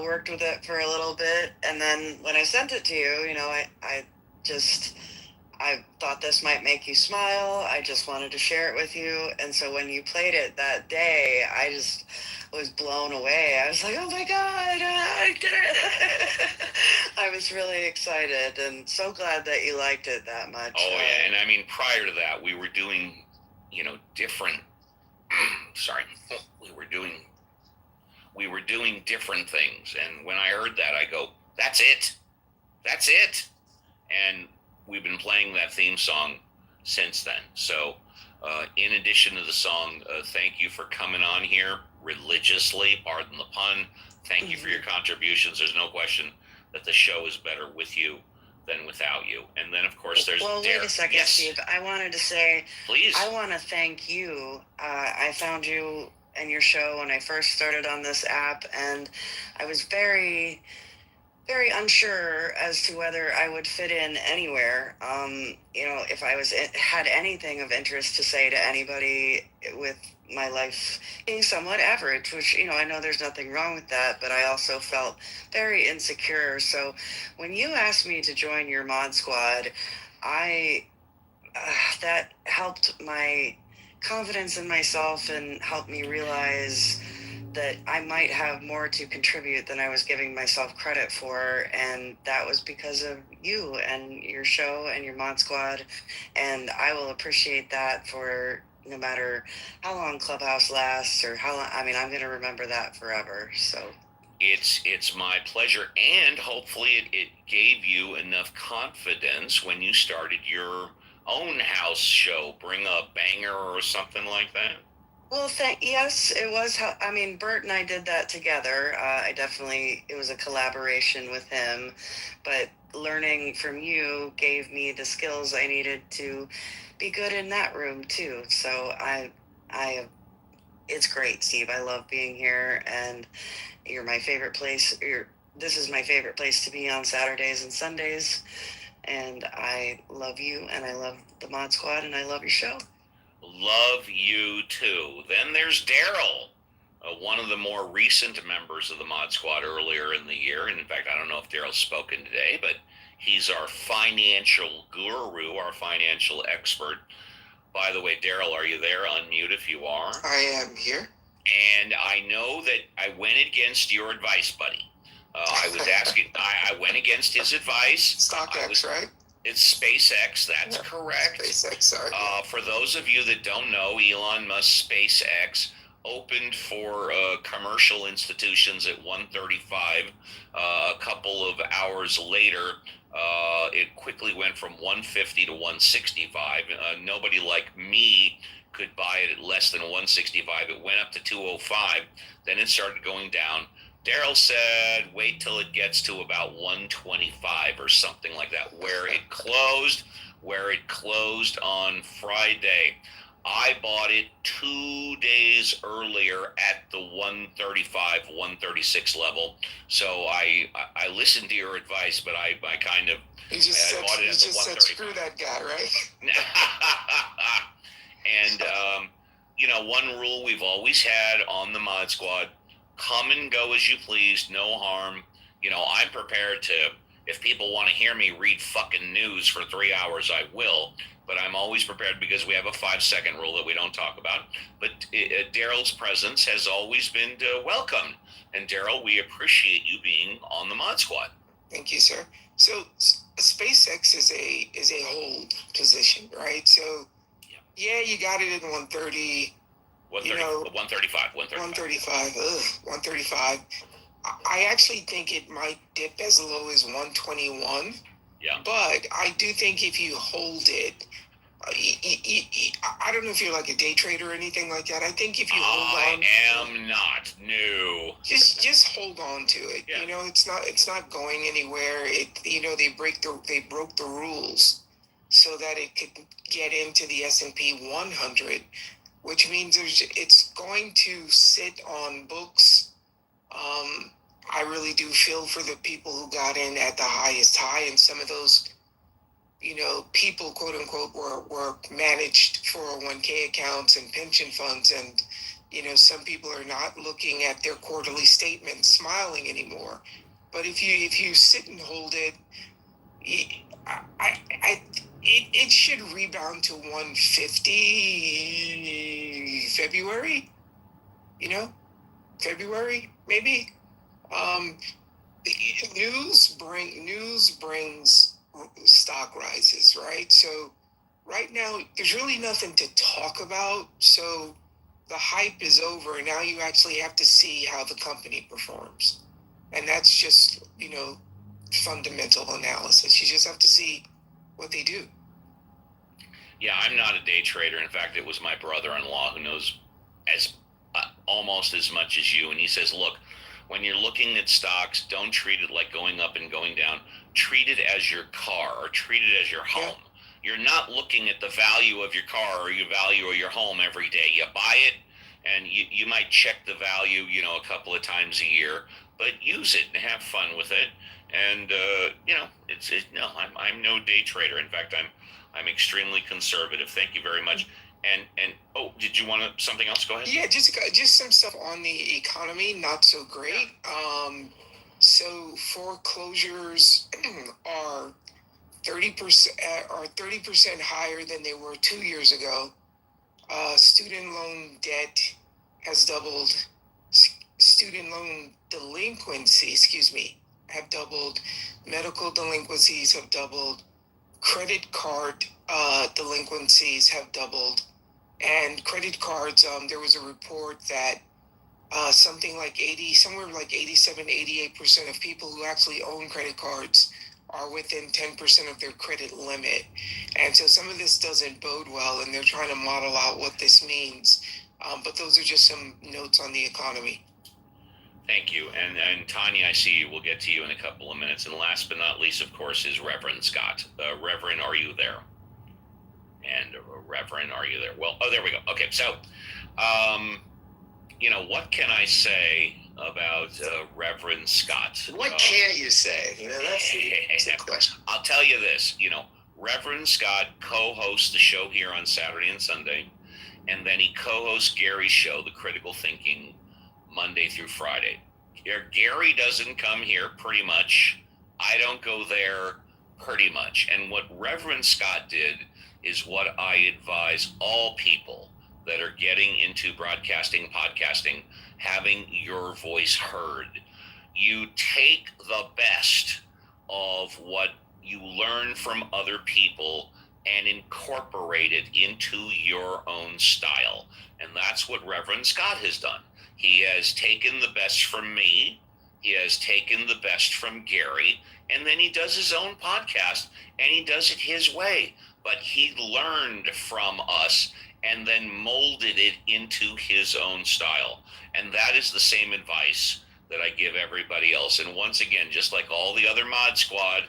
worked with it for a little bit. And then when I sent it to you, I thought this might make you smile. I just wanted to share it with you. And so when you played it that day, I just was blown away. I was like, oh my God, I did it. I was really excited and so glad that you liked it that much. Oh, yeah. And I mean, prior to that, we were doing, different, we were doing different things. And when I heard that, I go, that's it. And we've been playing that theme song since then. So in addition to the song, thank you for coming on here religiously, pardon the pun. Thank you for your contributions. There's no question that the show is better with you than without you. And then, of course, there's Well, wait a second, yes. Steve. I wanted to say, Please. I want to thank you. I found you and your show when I first started on this app, and I was very, very unsure as to whether I would fit in anywhere. If I had anything of interest to say to anybody with my life being somewhat average, which, I know there's nothing wrong with that, but I also felt very insecure. So when you asked me to join your mod squad, that helped my confidence in myself and helped me realize that I might have more to contribute than I was giving myself credit for. And that was because of you and your show and your mod squad. And I will appreciate that for no matter how long Clubhouse lasts or how long. I mean, I'm going to remember that forever. So it's my pleasure. And hopefully it gave you enough confidence when you started your own house show. Bring a banger or something like that. Well, yes, it was. Bert and I did that together. It was a collaboration with him, but learning from you gave me the skills I needed to be good in that room too. So it's great, Steve. I love being here, and you're my favorite place. This is my favorite place to be on Saturdays and Sundays, and I love you, and I love the Mod Squad, and I love your show. Love you too. Then there's Daryl, one of the more recent members of the Mod Squad earlier in the year. And in fact, I don't know if Daryl's spoken today, but he's our financial guru, our financial expert. By the way, Daryl, are you there? Unmute if you are. I am here. And I know that I went against your advice, buddy. I was asking, I went against his advice. StockX, right? It's SpaceX, that's correct. SpaceX, sorry. For those of you that don't know, Elon Musk SpaceX opened for commercial institutions at 135. A couple of hours later, it quickly went from 150 to 165. Nobody like me could buy it at less than 165. It went up to 205. Then it started going down. Daryl said, wait till it gets to about 125 or something like that, where it closed on Friday. I bought it 2 days earlier at the 135, 136 level. So I listened to your advice, but I kind of bought it at the 135. Screw that guy, right? And, one rule we've always had on the Mod Squad, come and go as you please, no harm. I'm prepared to, if people want to hear me read fucking news for 3 hours, I will. But I'm always prepared because we have a 5-second rule that we don't talk about. But Daryl's presence has always been welcomed. And Daryl, we appreciate you being on the Mod Squad. Thank you, sir. So SpaceX is a hold position, right? So yeah, you got it in 130. 135. 135. I actually think it might dip as low as 121. Yeah. But I do think if you hold it, I don't know if you're like a day trader or anything like that. I think if you hold on, I am not. No. Just hold on to it. Yeah. You know, it's not going anywhere. They broke the rules so that it could get into the S&P 100, which means it's going to sit on books. I really do feel for the people who got in at the highest high, and some of those, people, quote unquote, were managed 401k accounts and pension funds, and some people are not looking at their quarterly statements smiling anymore. But if you sit and hold it, it should rebound to 150 February. February maybe. News brings stock rises, right? So right now there's really nothing to talk about. So the hype is over. Now you actually have to see how the company performs, and that's just fundamental analysis. You just have to see what they do. Yeah, I'm not a day trader. In fact, it was my brother-in-law who knows almost as much as you, and he says, look, when you're looking at stocks, don't treat it like going up and going down. Treat it as your car, or treat it as your home. Yeah. You're not looking at the value of your car or your value of your home every day. You buy it, and you might check the value, a couple of times a year, but use it and have fun with it. And I'm no day trader. In fact, I'm extremely conservative. Thank you very much. And did you want something else? Go ahead. Yeah, just some stuff on the economy, not so great. So foreclosures are 30% higher than they were 2 years ago. Student loan debt has doubled. Student loan delinquency, have doubled. Medical delinquencies have doubled. Credit card delinquencies have doubled. And credit cards, there was a report that somewhere like 87-88% of people who actually own credit cards are within 10% of their credit limit. And so some of this doesn't bode well, and they're trying to model out what this means. But those are just some notes on the economy. Thank you. And Tanya, I see you. We'll get to you in a couple of minutes. And last but not least, of course, is Reverend Scott. Reverend, are you there? And Reverend, are you there? Well, there we go. Okay, so, what can I say about Reverend Scott? What can't you say? That's the question. I'll tell you this. Reverend Scott co-hosts the show here on Saturday and Sunday, and then he co-hosts Gary's show, The Critical Thinking, Monday through Friday. Gary doesn't come here pretty much. I don't go there pretty much. And what Reverend Scott did is what I advise all people that are getting into broadcasting, podcasting, having your voice heard. You take the best of what you learn from other people and incorporate it into your own style. And that's what Reverend Scott has done. He has taken the best from me. He has taken the best from Gary. And then he does his own podcast, and he does it his way. But he learned from us and then molded it into his own style. And that is the same advice that I give everybody else. And once again, just like all the other Mod Squad,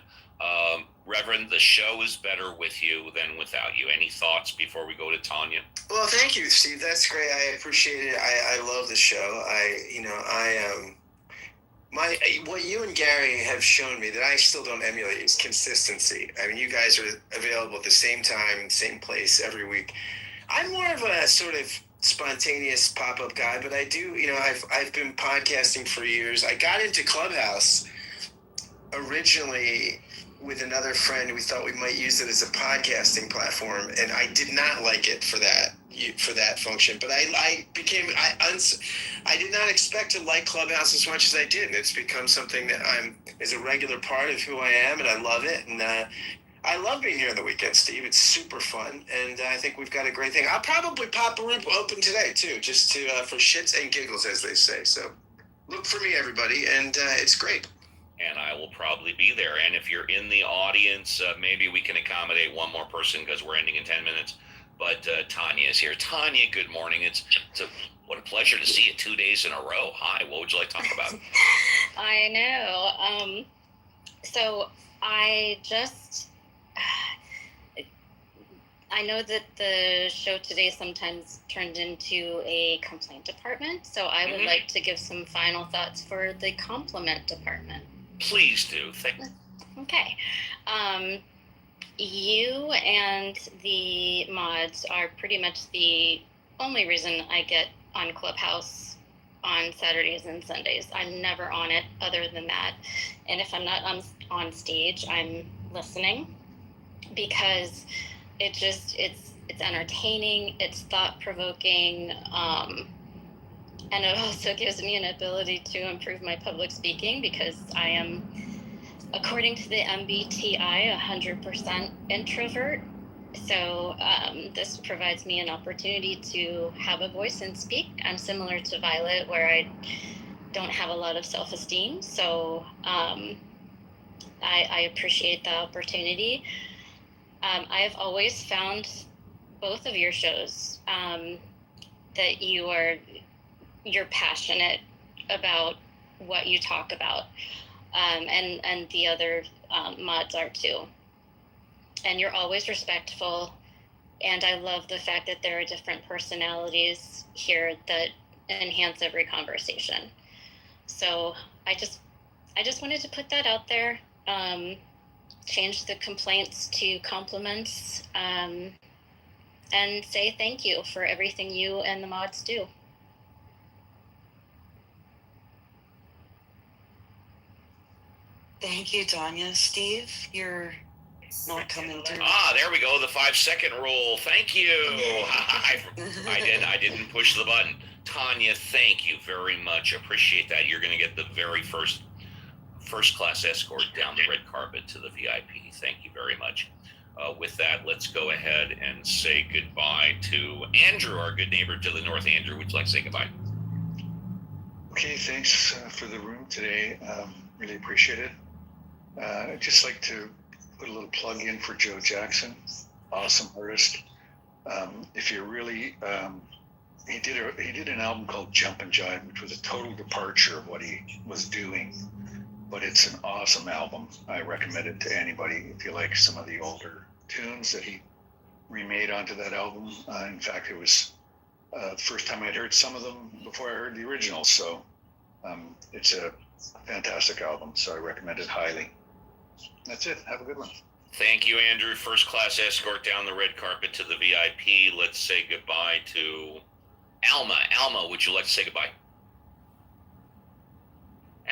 Reverend, the show is better with you than without you. Any thoughts before we go to Tanya? Well, thank you, Steve. That's great. I appreciate it. I love the show. What you and Gary have shown me that I still don't emulate is consistency. I mean, you guys are available at the same time, same place every week. I'm more of a sort of spontaneous pop-up guy, but I do, I've been podcasting for years. I got into Clubhouse originally with another friend. We thought we might use it as a podcasting platform, and I did not like it for that function. But I did not expect to like Clubhouse as much as I did. And it's become something that is a regular part of who I am, and I love it. And I love being here on the weekend, Steve. It's super fun, and I think we've got a great thing. I'll probably pop a room open today too, just to for shits and giggles, as they say. So look for me, everybody, and it's great. And I will probably be there. And if you're in the audience, maybe we can accommodate one more person because we're ending in 10 minutes. But Tanya is here. Tanya, good morning. What a pleasure to see you 2 days in a row. Hi, what would you like to talk about? I know. So I know that the show today sometimes turned into a complaint department, so I would like to give some final thoughts for the compliment department. Please do. Okay. You and the mods are pretty much the only reason I get on Clubhouse on Saturdays and Sundays. I'm never on it other than that. And if I'm not on stage, I'm listening because it's entertaining, it's thought-provoking, and it also gives me an ability to improve my public speaking because I am, according to the MBTI, 100% introvert. So this provides me an opportunity to have a voice and speak. I'm similar to Violet, where I don't have a lot of self-esteem. So I appreciate the opportunity. I have always found both of your shows that you're passionate about what you talk about, and the other mods are too. And you're always respectful, and I love the fact that there are different personalities here that enhance every conversation. So I just wanted to put that out there. Change the complaints to compliments, and say thank you for everything you and the mods do. Thank you, Tanya. Steve, you're not coming through. There we go. The 5-second rule. Thank you. I didn't push the button. Tanya, thank you very much. Appreciate that. You're going to get the very first class escort down the red carpet to the VIP. Thank you very much. With that, let's go ahead and say goodbye to Andrew, our good neighbor to the north. Andrew, would you like to say goodbye? Okay, thanks for the room today. Really appreciate it. I'd just like to put a little plug in for Joe Jackson, awesome artist. If you're really, he did an album called Jump and Jive, which was a total departure of what he was doing. But it's an awesome album. I recommend it to anybody if you like some of the older tunes that he remade onto that album. In fact, it was the first time I'd heard some of them before I heard the original. So it's a fantastic album. So I recommend it highly. That's it. Have a good one. Thank you, Andrew. First class escort down the red carpet to the VIP. Let's say goodbye to Alma. Alma, would you like to say goodbye?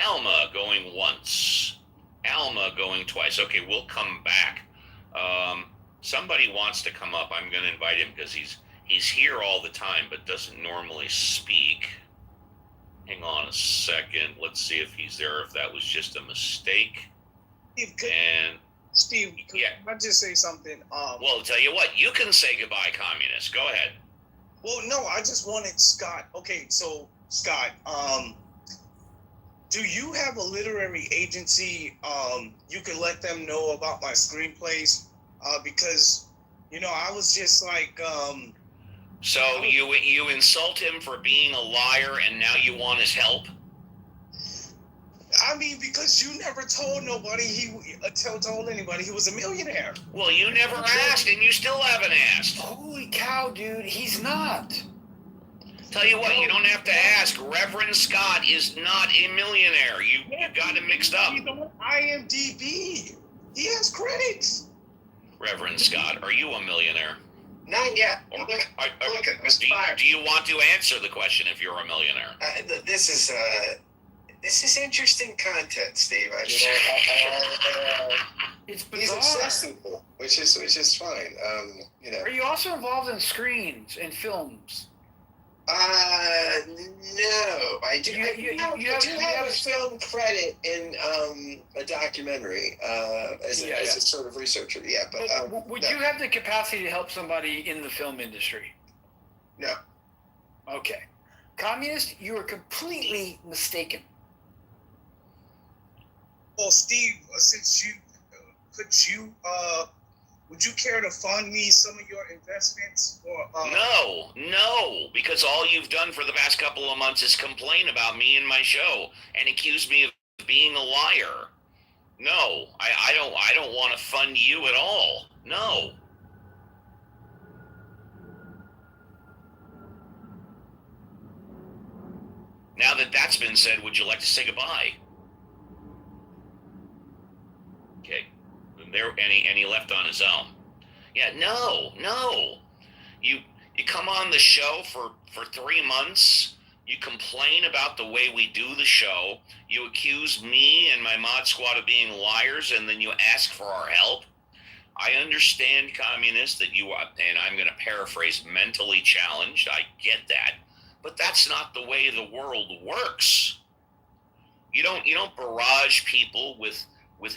Alma going once. Alma going twice. Okay, we'll come back. Somebody wants to come up. I'm going to invite him because he's here all the time but doesn't normally speak. Hang on a second. Let's see if he's there, if that was just a mistake. Steve, could I just say something? Well, I'll tell you what. You can say goodbye, communist. Go ahead. Well, no, I just wanted Scott. Okay, so Scott, do you have a literary agency? You can let them know about my screenplays, because I was just like. So you insult him for being a liar, and now you want his help? I mean, because you never told anybody he was a millionaire. Well, you never asked, and you still haven't asked. Holy cow, dude, he's not. Tell you what, you don't have to ask. Reverend Scott is not a millionaire. You got him mixed up. He's on IMDb. He has credits. Reverend Scott, are you a millionaire? Not yet. Or, do you want to answer the question if you're a millionaire? This is interesting content, Steve. I mean, it's bizarre. He's accessible, which is fine. Are you also involved in screens and films? No, I do. You have a film credit in a documentary as a sort of researcher. Yeah, but would no. you have the capacity to help somebody in the film industry? No. Okay. Communist, you are completely mistaken. Well, Steve, since would you care to fund me some of your investments? Or No, because all you've done for the past couple of months is complain about me and my show and accuse me of being a liar. No, I don't want to fund you at all. No. Now that that's been said, would you like to say goodbye? Okay. There any left on his own. Yeah, no. You come on the show for 3 months, you complain about the way we do the show, you accuse me and my mod squad of being liars, and then you ask for our help. I understand, Communist, that you are, and I'm going to paraphrase, mentally challenged. I get that. But that's not the way the world works. You don't barrage people with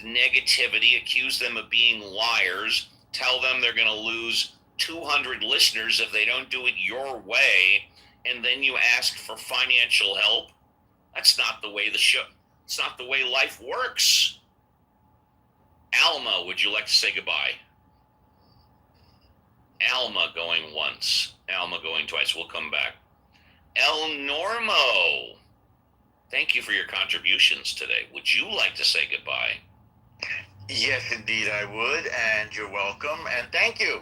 negativity, accuse them of being liars, tell them they're going to lose 200 listeners if they don't do it your way, and then you ask for financial help. That's not the way it's not the way life works. Alma, would you like to say goodbye? Alma going once, Alma going twice. We'll come back. El Normo, thank you for your contributions today. Would you like to say goodbye? Yes, indeed I would, and you're welcome, and thank you.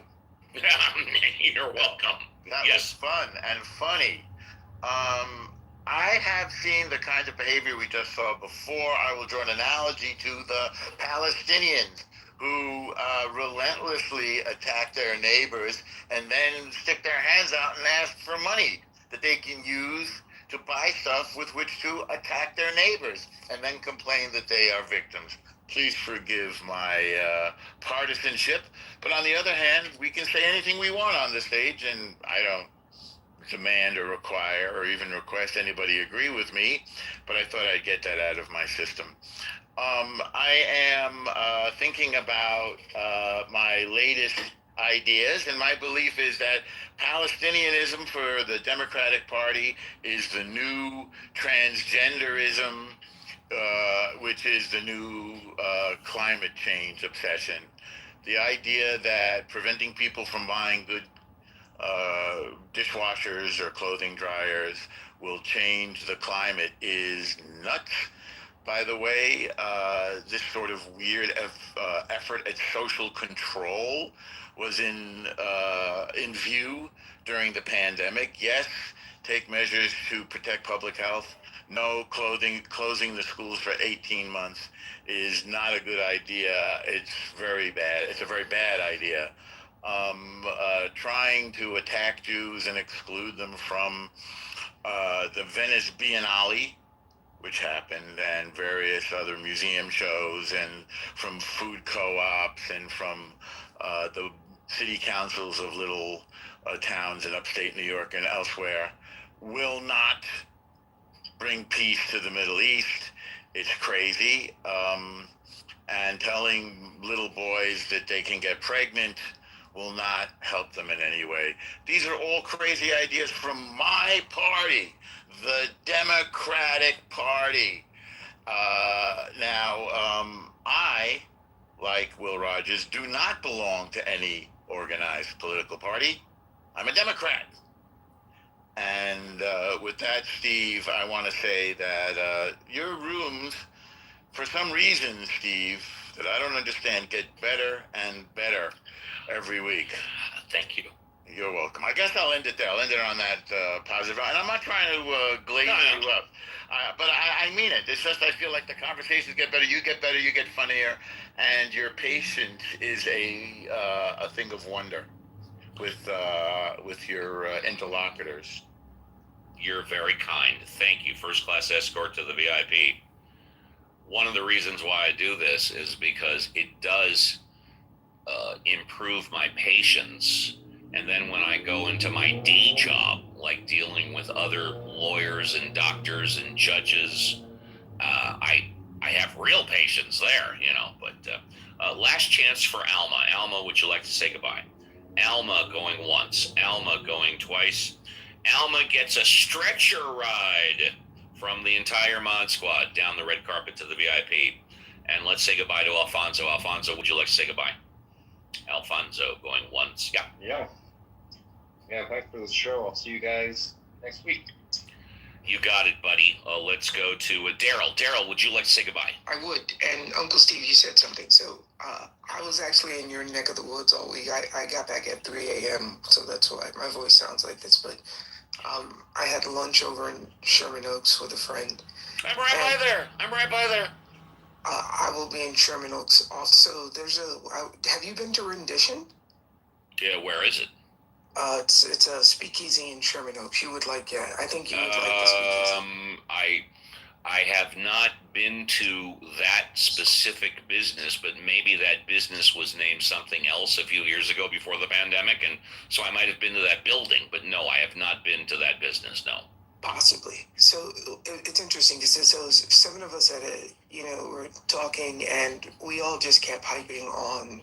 You're welcome. That was fun and funny. I have seen the kind of behavior we just saw before. I will draw an analogy to the Palestinians who relentlessly attack their neighbors and then stick their hands out and ask for money that they can use to buy stuff with which to attack their neighbors and then complain that they are victims. Please forgive my partisanship, but on the other hand, we can say anything we want on the stage, and I don't demand or require or even request anybody agree with me, but I thought I'd get that out of my system. I am thinking about my latest ideas, and my belief is that Palestinianism for the Democratic Party is the new transgenderism, which is the new climate change obsession. The idea that preventing people from buying good dishwashers or clothing dryers will change the climate is nuts. By the way, this sort of weird effort at social control was in view during the pandemic. Yes, take measures to protect public health. No, closing the schools for 18 months is not a good idea. It's very bad. It's a very bad idea. Trying to attack Jews and exclude them from the Venice Biennale, which happened, and various other museum shows, and from food co-ops, and from the city councils of little towns in upstate New York and elsewhere, will not bring peace to the Middle East. It's crazy. And telling little boys that they can get pregnant will not help them in any way. These are all crazy ideas from my party, the Democratic Party. I, like Will Rogers, do not belong to any organized political party. I'm a Democrat. And with that, Steve, I want to say that your rooms, for some reason, Steve, that I don't understand, get better and better every week. Thank you. You're welcome. I guess I'll end it there. I'll end it on that positive. And I'm not trying to glaze you up, but I mean it. It's just I feel like the conversations get better, you get funnier, and your patience is a thing of wonder with your interlocutors. You're very kind. Thank you. First class escort to the VIP. One of the reasons why I do this is because it does improve my patience. And then when I go into my day job, like dealing with other lawyers and doctors and judges. I have real patience there, you know. But last chance for Alma. Alma, would you like to say goodbye? Alma going once. Alma going twice. Alma gets a stretcher ride from the entire Mod Squad down the red carpet to the VIP. And let's say goodbye to Alfonso. Alfonso, would you like to say goodbye? Alfonso going once. Yeah. Yeah, thanks for the show. I'll see you guys next week. You got it, buddy. Let's go to Daryl. Daryl, would you like to say goodbye? I would. And Uncle Steve, you said something. So I was actually in your neck of the woods all week. I got back at 3 a.m., so that's why my voice sounds like this. But I had lunch over in Sherman Oaks with a friend. I'm right by there. I will be in Sherman Oaks. Also, have you been to Rendition? Yeah, where is it? It's a speakeasy in Sherman Oaks. You would like, I think you would like the speakeasy. I have not been to that specific business, but maybe that business was named something else a few years ago before the pandemic, and so I might have been to that building, but no, I have not been to that business, no. Possibly. So it's interesting because so 7 of us we're talking, and we all just kept hyping on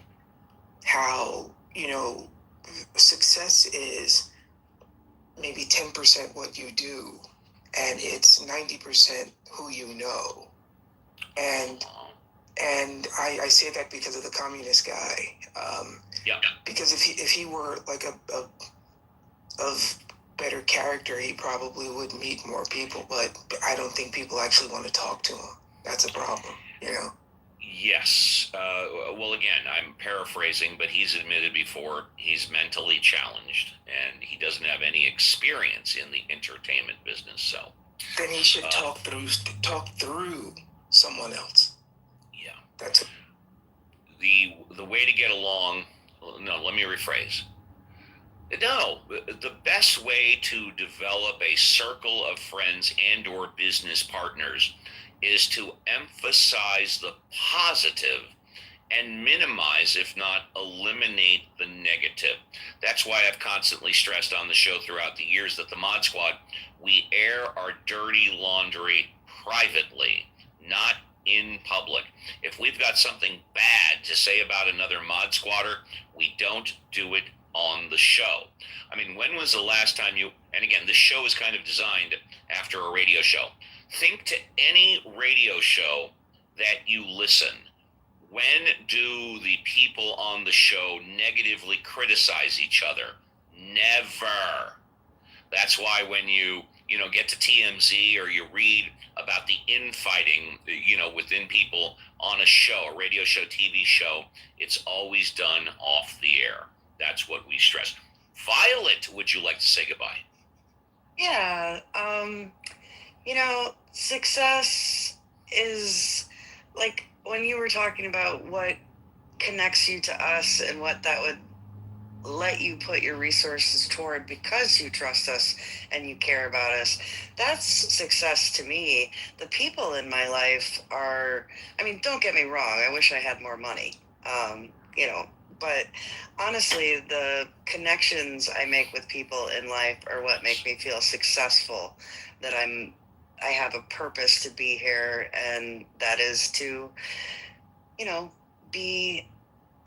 how, success is maybe 10% what you do, and it's 90% who you know. And I say that because of the communist guy. Because if he were like of better character, he probably would meet more people, but I don't think people actually want to talk to him. That's a problem, Yes. Well, again, I'm paraphrasing, but he's admitted before he's mentally challenged and he doesn't have any experience in the entertainment business. So then he should talk through someone else. Yeah. That's it. The way to get along. No, let me rephrase. No, the best way to develop a circle of friends and or business partners is to emphasize the positive and minimize, if not eliminate, the negative. That's why I've constantly stressed on the show throughout the years that the Mod Squad, we air our dirty laundry privately, not in public. If we've got something bad to say about another Mod Squatter, we don't do it on the show. I mean, when was the last time and again, this show is kind of designed after a radio show. Think to any radio show that you listen. When do the people on the show negatively criticize each other? Never. That's why when you get to TMZ or you read about the infighting, within people on a show, a radio show, TV show, it's always done off the air. That's what we stress. Violet, would you like to say goodbye? Yeah. Success is like when you were talking about what connects you to us and what that would let you put your resources toward because you trust us and you care about us. That's success to me. The people in my life don't get me wrong. I wish I had more money, but honestly, the connections I make with people in life are what make me feel successful, that I have a purpose to be here, and that is to, be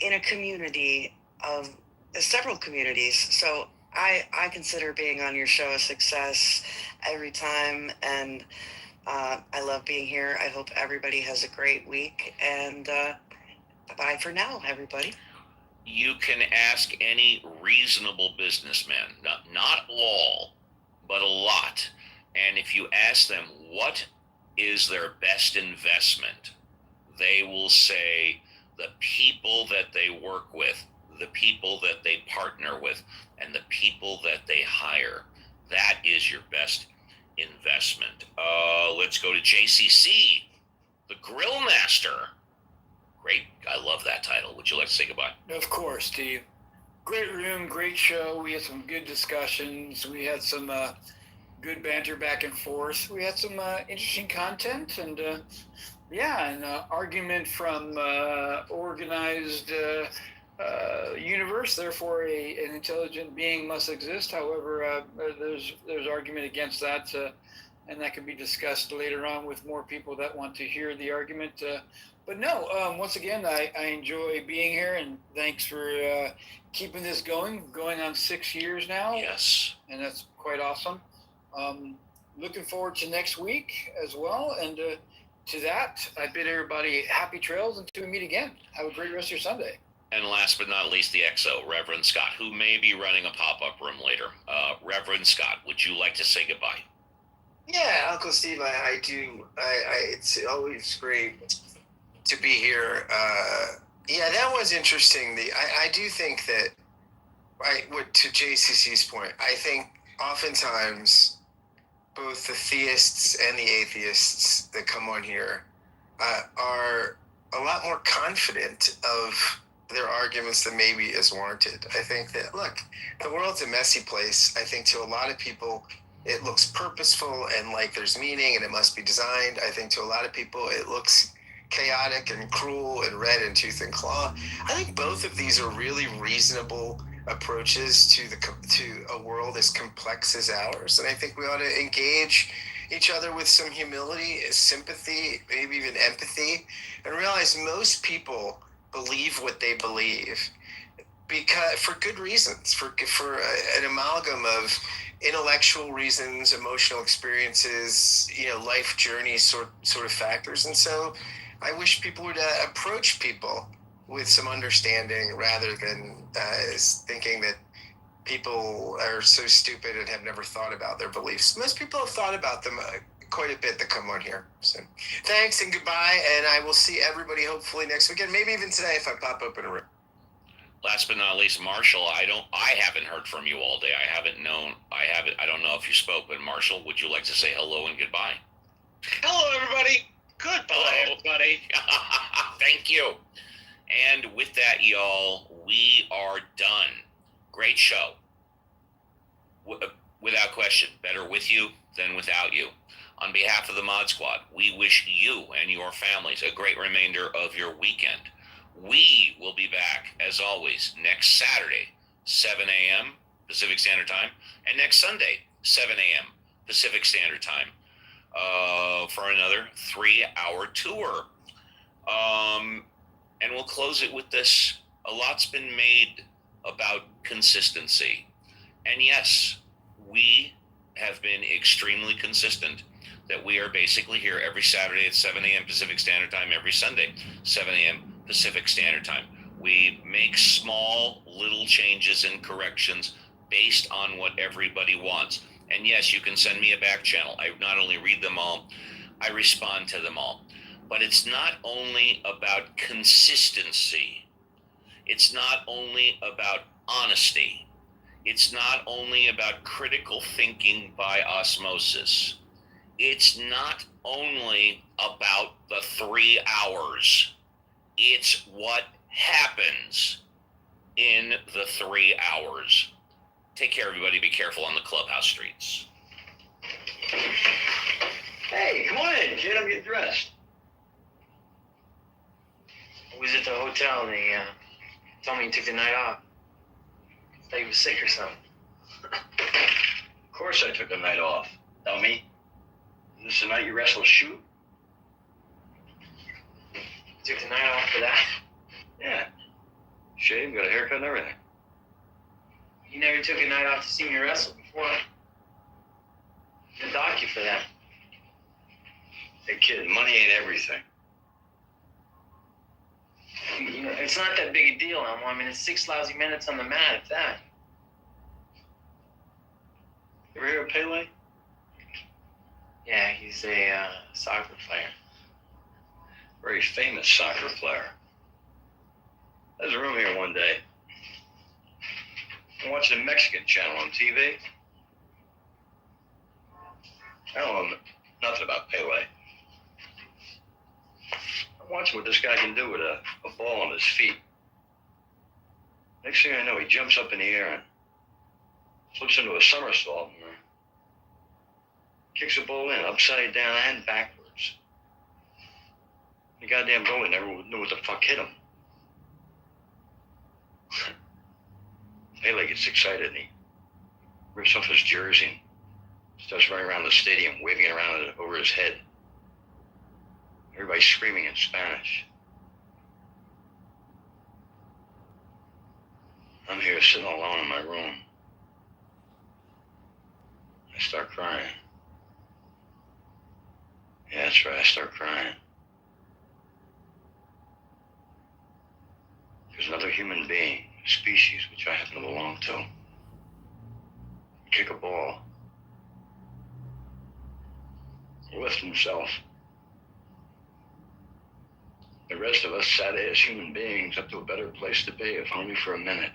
in a community of several communities. So I consider being on your show a success every time, and I love being here. I hope everybody has a great week, and bye for now, everybody. You can ask any reasonable businessman, not all, but a lot. And if you ask them what is their best investment, they will say the people that they work with, the people that they partner with, and the people that they hire. That is your best investment. Let's go to JCC, the Grill Master. Great. I love that title. Would you like to say goodbye? Of course, Steve. Great room, great show. We had some good discussions. We had some good banter back and forth. We had some interesting content, and an argument from organized universe, therefore an intelligent being must exist. However, there's argument against that, and that can be discussed later on with more people that want to hear the argument. But no, once again, I enjoy being here, and thanks for keeping this going on 6 years now. Yes. And that's quite awesome. Looking forward to next week as well. And to that, I bid everybody happy trails until we meet again. Have a great rest of your Sunday. And last but not least, the XO, Reverend Scott, who may be running a pop-up room later. Reverend Scott, would you like to say goodbye? Yeah, Uncle Steve, I do. It's always great to be here. Yeah, that was interesting. I do think that, to JCC's point, I think oftentimes both the theists and the atheists that come on here are a lot more confident of their arguments than maybe is warranted. I think that, look, the world's a messy place. I think to a lot of people, it looks purposeful and like there's meaning and it must be designed. I think to a lot of people, it looks chaotic and cruel and red in tooth and claw. I think both of these are really reasonable approaches to a world as complex as ours. And I think we ought to engage each other with some humility, sympathy, maybe even empathy, and realize most people believe what they believe because for good reasons, for an amalgam of intellectual reasons, emotional experiences, life journey sort of factors. And so I wish people would approach people with some understanding rather than thinking that people are so stupid and have never thought about their beliefs. Most people have thought about them quite a bit that come on here. So thanks and goodbye, and I will see everybody hopefully next weekend, maybe even today if I pop up in a room. Last but not least, Marshall, I haven't heard from you all day. I don't know if you spoke, but Marshall, would you like to say hello and goodbye? Hello, everybody. Goodbye, everybody. Thank you. And with that, y'all, we are done. Great show. Without question, better with you than without you. On behalf of the Mod Squad, we wish you and your families a great remainder of your weekend. We will be back, as always, next Saturday, 7 a.m. Pacific Standard Time, and next Sunday, 7 a.m. Pacific Standard Time, for another 3-hour tour. And we'll close it with this. A lot's been made about consistency. And yes, we have been extremely consistent that we are basically here every Saturday at 7 a.m. Pacific Standard Time, every Sunday, 7 a.m. Pacific Standard Time. We make small little changes and corrections based on what everybody wants. And yes, you can send me a back channel. I not only read them all, I respond to them all. But it's not only about consistency. It's not only about honesty. It's not only about critical thinking by osmosis. It's not only about the 3 hours. It's what happens in the 3 hours. Take care, everybody. Be careful on the clubhouse streets. Hey, come on in, kid. I'm getting dressed. I was at the hotel and they told me you took the night off. I thought you was sick or something. Of course I took the night off. Dummy. Is this the night you wrestle a shoot? You took the night off for that? Yeah. Shaved, got a haircut and everything. You never took a night off to see me wrestle before. I'll dock you for that. Hey kid, money ain't everything. You know, it's not that big a deal, Elmo. I mean, it's 6 lousy minutes on the mat, if that. You ever hear of Pele? Yeah, he's a soccer player. Very famous soccer player. There's a room here one day. I'm watching a Mexican channel on TV. I don't know nothing about Pele. I'm watching what this guy can do with a ball on his feet. Next thing I know, he jumps up in the air and flips into a somersault and kicks the ball in upside down and backwards. The goddamn goalie never knew what the fuck hit him. Haley gets excited and he rips off his jersey and starts running around the stadium, waving it around over his head. Everybody's screaming in Spanish. I'm here sitting alone in my room. I start crying. Yeah, that's right, I start crying. There's another human being, a species which I happen to belong to. Kick a ball. Lift himself. The rest of us sat as human beings up to a better place to be, if only for a minute.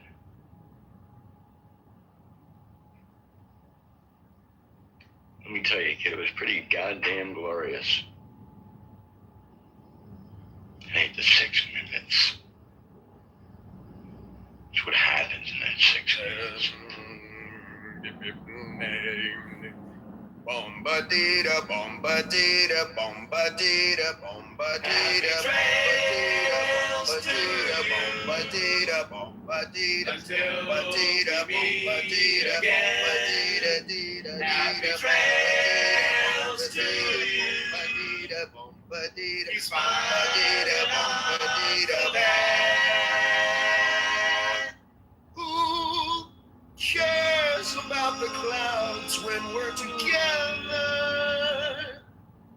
Let me tell you, kid, it was pretty goddamn glorious. It ain't the 6 minutes. It's what happens in that 6 minutes. Bomba-dee-da, bomba-dee-da, bomba-dee-da, bomba-dee-da, bomba-dee-da, bomba-dee-da, bomba-dee-da, bomba-dee-da, bomba-dee-da, bomba-dee-da, happy trails to you. Bomba-dee-da, bomba-dee-da, bomba-dee-da, bomba-dee-da. Who cares about the clouds when we're together?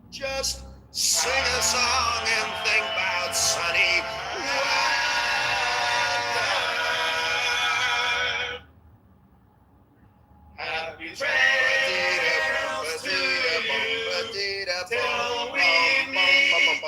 Just sing a song and think about sunny weather. Happy trails to you till we meet again.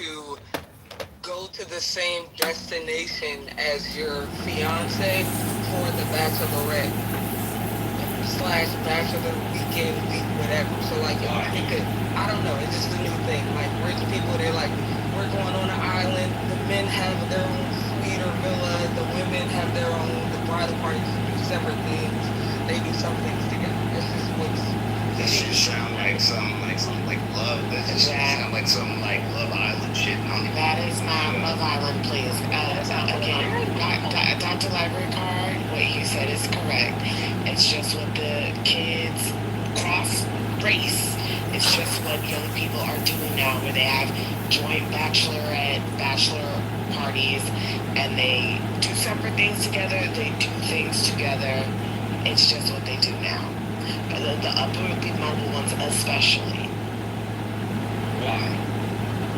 to go to the same destination as your fiance for the bachelorette / bachelor weekend week, whatever. So like, you could, I don't know, it's just a new thing. Like rich people, they're like, we're going on an island. The men have their own suite or villa. The women have their own. The bridal parties do separate things. They do some things together. That's just what's. That shit sound like something like love. That just sound like some like Love Island shit. That is not Love Island, please. Again, Dr. Library Card, what you said is correct. It's just what the kids cross race. It's just what young people are doing now, where they have joint bachelor parties, and they do separate things together. They do things together. It's just what they do now. The upwardly mobile ones especially. Why?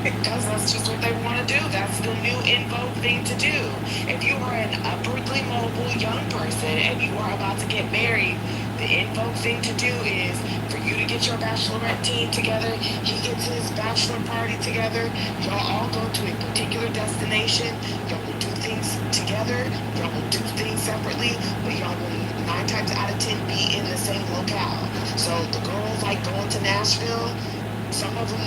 Because that's just what they want to do. That's the new in vogue thing to do. If you are an upwardly mobile young person and you are about to get married, the in vogue thing to do is for you to get your bachelorette team together. He gets his bachelor party together. Y'all all go to a particular destination. Y'all will do things together. Y'all will do things separately, but y'all will 9 times out of 10 be in the same locale. So the girls like going to Nashville. Some of them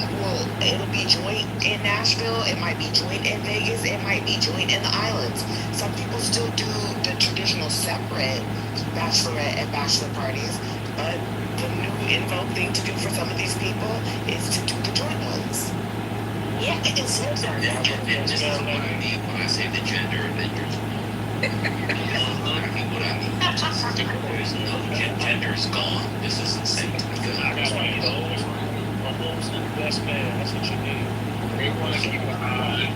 it'll be joint in Nashville. It might be joint in Vegas. It might be joint in the islands. Some people still do the traditional separate bachelorette and bachelor parties, but the new in vogue thing to do for some of these people is to do the joint ones. Yeah, it seems like that. And this is what I mean when I say the gender avengers. What I mean, there's no gender's gone. This is insane because I got one of those. The best man, that's what you need. They want to keep an eye.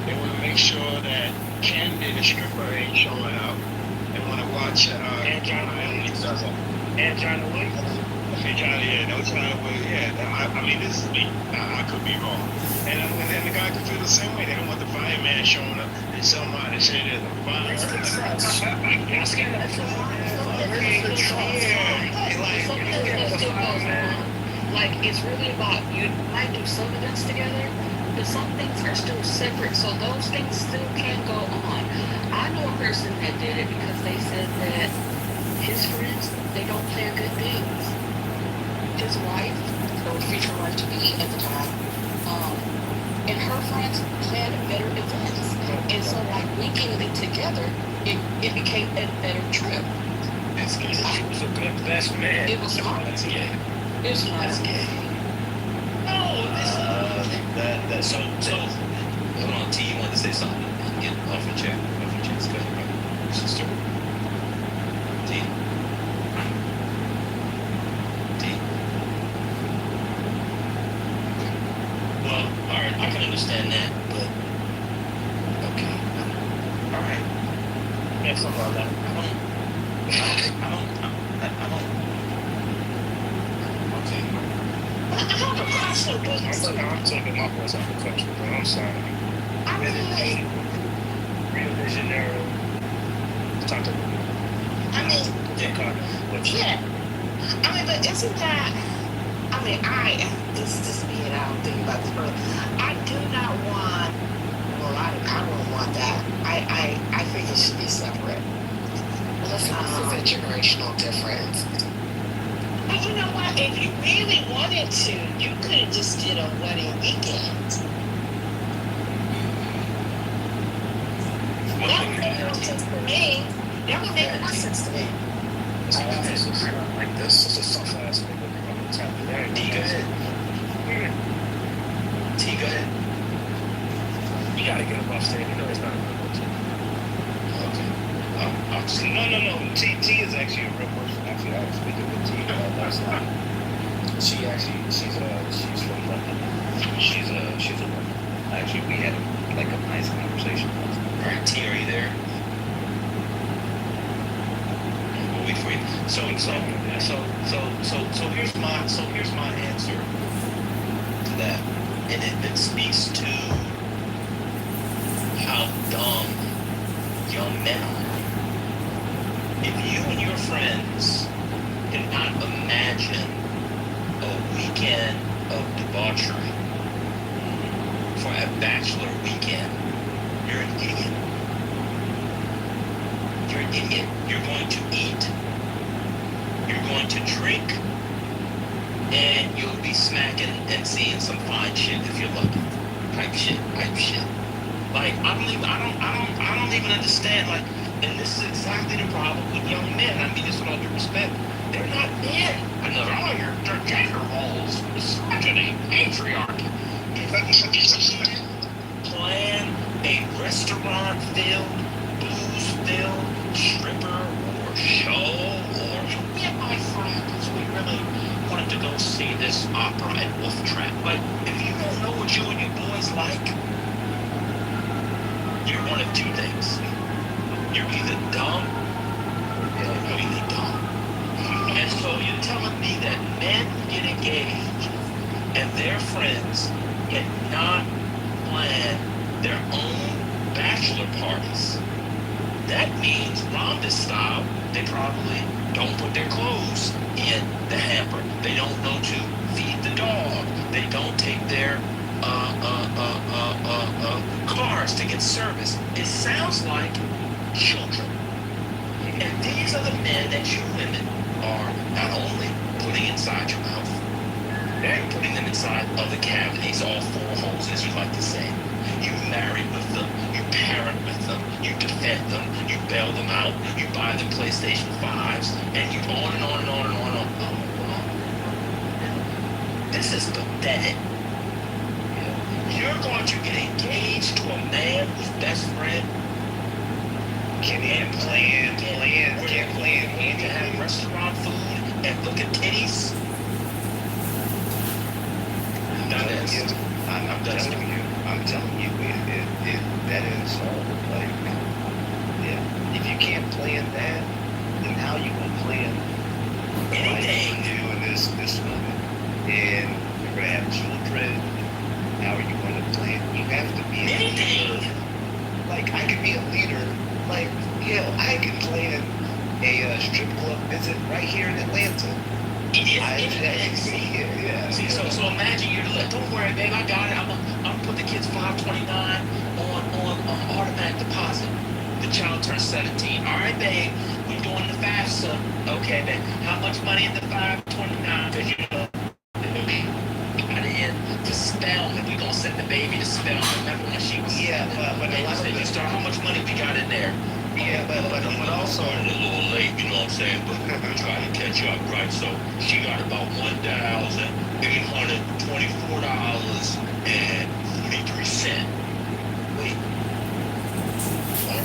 They want to make sure that Candy, the stripper, ain't showing up. They want to watch and Johnny Williams. And Johnny Williams. Okay, Johnny, yeah, no Johnny Williams. Yeah, I mean, this is me. I could be wrong. And the guy could feel the same way. They don't want the fireman showing up and somebody say there's a fire. Like, it's really about, you might do some events together, but some things are still separate, so those things still can go on. I know a person that did it because they said that his friends, they don't plan good things. His wife, or future wife to be at the time, and her friends planned better events. And so, like, linking it together, it became a better trip. That's good. He was a good best man. It was smart. It's not gay. No, so hold on, T, you wanted to say something? Get off the chair. Go ahead, brother. Sister. T. Well, alright, I can understand that, but okay. Alright. Yeah, something like that. I don't I'm taking my voice off the country, but I'm sorry. Rio de Janeiro. Talk to me. I mean, yeah. I mean, but isn't that? I mean, this being I don't think about this, but I do not want. Well, I don't want that. I think it should be separate. This is a generational difference. But you know what? If you really wanted to, you could have just did a wedding weekend. That would make more sense to me. That would make more sense to me. Like this is a soft ass nigga. T, go ahead. T, go ahead. You gotta get him off stage. You know it's not a real person. Okay. No. T is actually a real person. Actually, I was speaking with T last night. She's from London. She's a woman. Actually, we had like a nice conversation. All right, T, are you there? We'll wait for you. So here's my answer to that, and it speaks to how dumb young men are. If you and your friends cannot imagine a weekend of debauchery for a bachelor weekend, you're an idiot. You're an idiot. You're going to eat, you're going to drink, and you'll be smacking and seeing some fine shit if you're lucky. Type shit. Like, I don't even understand, like, and this is exactly the problem with young men. I mean this with all due respect. They're not men. Another, oh, your gender roles, misogyny, patriarchy. Plan a restaurant-filled, booze-filled stripper or show, or me and my friends, we really wanted to go see this opera at Wolf Trap. But if you don't know what you and your boys like, you're one of two things. You're either dumb or you're really dumb. And so you're telling me that men get engaged and their friends cannot plan their own bachelor parties. That means Rhonda style, they probably don't put their clothes in the hamper. They don't know to feed the dog. They don't take their cars to get service. It sounds like children. And these are the men that you women are not only putting inside your mouth, they're putting them inside other cavities, all four holes, as you like to say. You marry with them, you parent with them, you defend them, you bail them out, you buy them PlayStation 5s, and you on and on and on and on and on. This is pathetic. You're going to get engaged to a man whose best friend can't plan, and to have restaurant food and look at titties. I'm telling you, that is like, yeah. If you can't plan that, then how you gonna plan anything you and this woman, and you're gonna have children? How are you going to plan? You have to be a leader. Like, I can be a leader. Like, yeah, I can plan a strip club visit right here in Atlanta. See, so imagine you're like, don't worry, babe, I got it. I'm gonna put the kids $529 on automatic deposit. The child turns 17. All right, babe, we're doing the FAFSA. Okay, babe, how much money in the $529? Because you know, got it in to Spelman. We're gonna send the baby to Spelman. Remember when she was? Yeah, but a lot of you start, how much money we got in there? Yeah, but also a little late, you know what I'm saying? But we try to catch up, right? So she got about $1,824.43. Wait. What?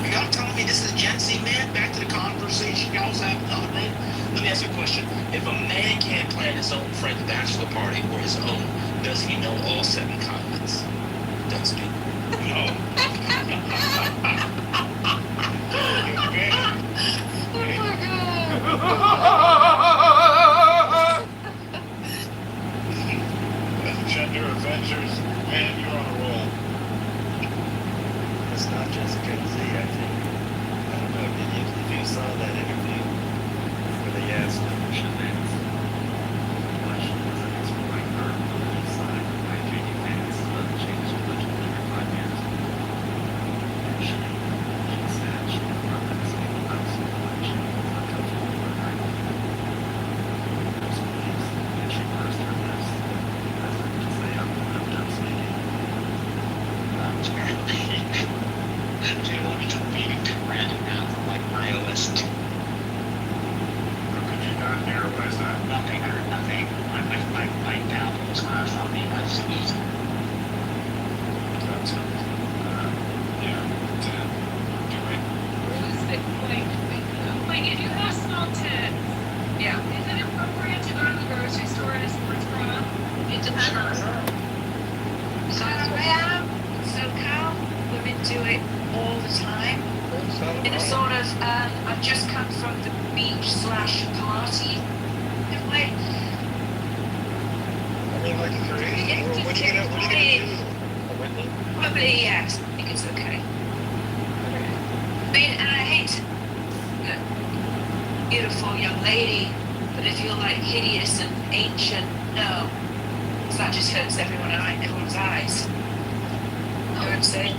Y'all telling me this is Gen Z, man? Back to the conversation y'all was having the other day. Let me ask you a question. If a man can't plan his own friend's bachelor party or his own, does he know all 7 continents? Does he? No. Gender Avengers, man, you're on a roll. It's not just Gen Z, I think. I don't know, if you saw that interview where they asked him, should they question was it it's for like her religious side, like do you think this doesn't change religion every 5 years? And she said she would rather say about some religion not comfortable with her. Those beliefs, and she pursed her lips as if to say, I'm done speaking. Do you want me to read it random now from like iOS 2? Or could you not narrow that? Nothing. I download this class on the easy. That's yeah, 10. Do it. Like, if you have small tits, yeah, is it appropriate to go to the grocery store in a sports bra? It depends. So I have SoCal, women do it all the time. In a sort of, I've just come from the beach/party. Way. I mean, like, if you're in the world, what are you gonna do? Probably, yes. I think it's okay. I mean, and I hate to, beautiful young lady, but if you're like hideous and ancient, no. Because that just hurts everyone's eyes. You know what I'm saying?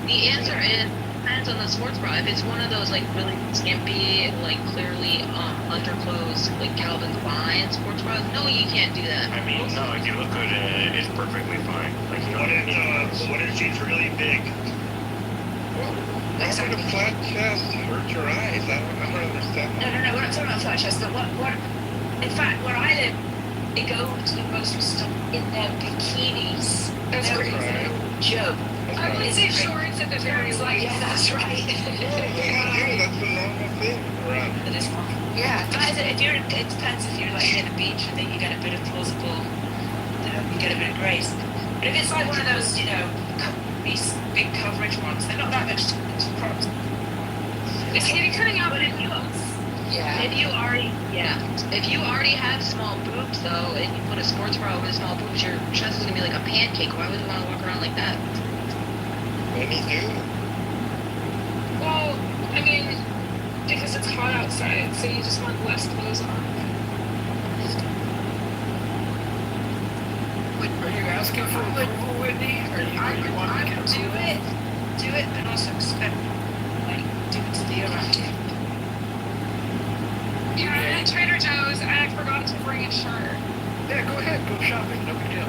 The answer is depends on the sports bra. If it's one of those like really skimpy, like clearly underclothes, like Calvin Klein sports bras, no, you can't do that. I mean, no, if you look good in it, it's perfectly fine. Like, you know, What if she's really big? How would a flat chest hurt your eyes? I don't understand. No, we're not talking about flat chest, but what, in fact, where I live, they go to the grocery store in their bikinis. That's They're crazy. a joke. Is it shorts at the very least? Yeah, that's right. That's the normal thing around. It is normal. Yeah, but it depends if you're like near the beach. I think you get a bit of plausible, you get a bit of grace. But if it's like one of those, these big coverage ones, they're not that much crops. It's gonna be cutting out videos. Yeah. If you already have small boobs though, and you put a sports bra over the small boobs, your chest is gonna be like a pancake. Why would you want to walk around like that? Many do. Well, I mean, because it's hot outside, so you just want less clothes on. Are you asking for approval, Whitney? Or you want to get do it, and also expect, do it to the around you. Yeah, I'm at Trader Joe's and I forgot to bring a shirt. Yeah, go ahead, go shopping, no big deal.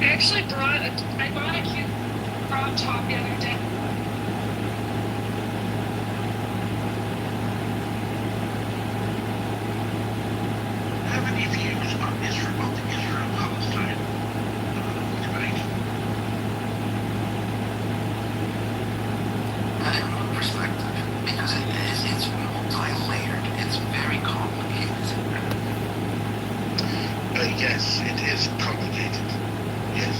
I actually bought a cute crop top the other day. Have any views on Israel-Palestine debate? Not in one perspective, because it's multi-layered. It's very complicated. Yes, it is complicated. Yes.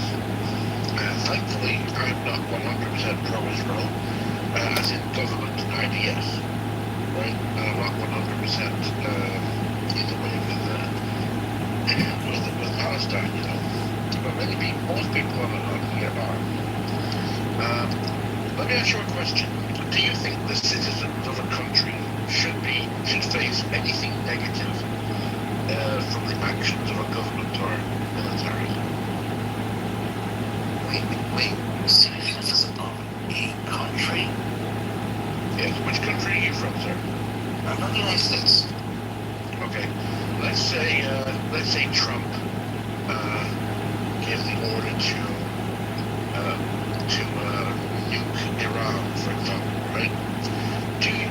Thankfully, I'm not 100% pro-Israel, as in government ideas, right? And I'm not 100% either way with Palestine, But many people, most people on here are. Let me ask you a question. Do you think the citizens of a country should face anything negative from the actions of a government or military? Wait, citizens of a country? Yes, which country are you from, sir? I'm from the United States. Okay, let's say Trump gives the order to nuke Iran, for example, right? Do you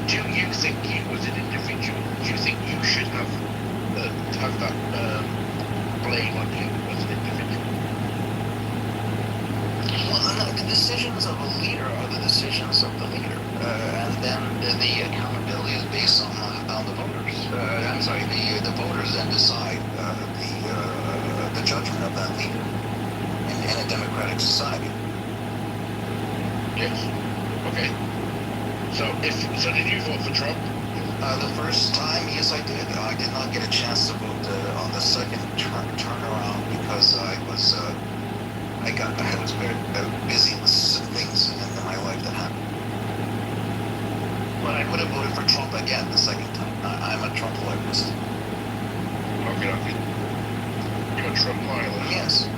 think you, as an individual, do you think you should have that blame on you as an individual? Well, the decisions of a leader are the decisions of the leader, and then the accountability is based on how the voters, the voters then decide the judgment of that leader in a democratic society. Yes. Okay. So did you vote for Trump? The first time, yes, I did. I did not get a chance to vote on the second turnaround because I was very busy with things in my life that happened. But I would have voted for Trump again the second time. I'm a Trump loyalist. Okay. You're a Trump loyalist? Yes.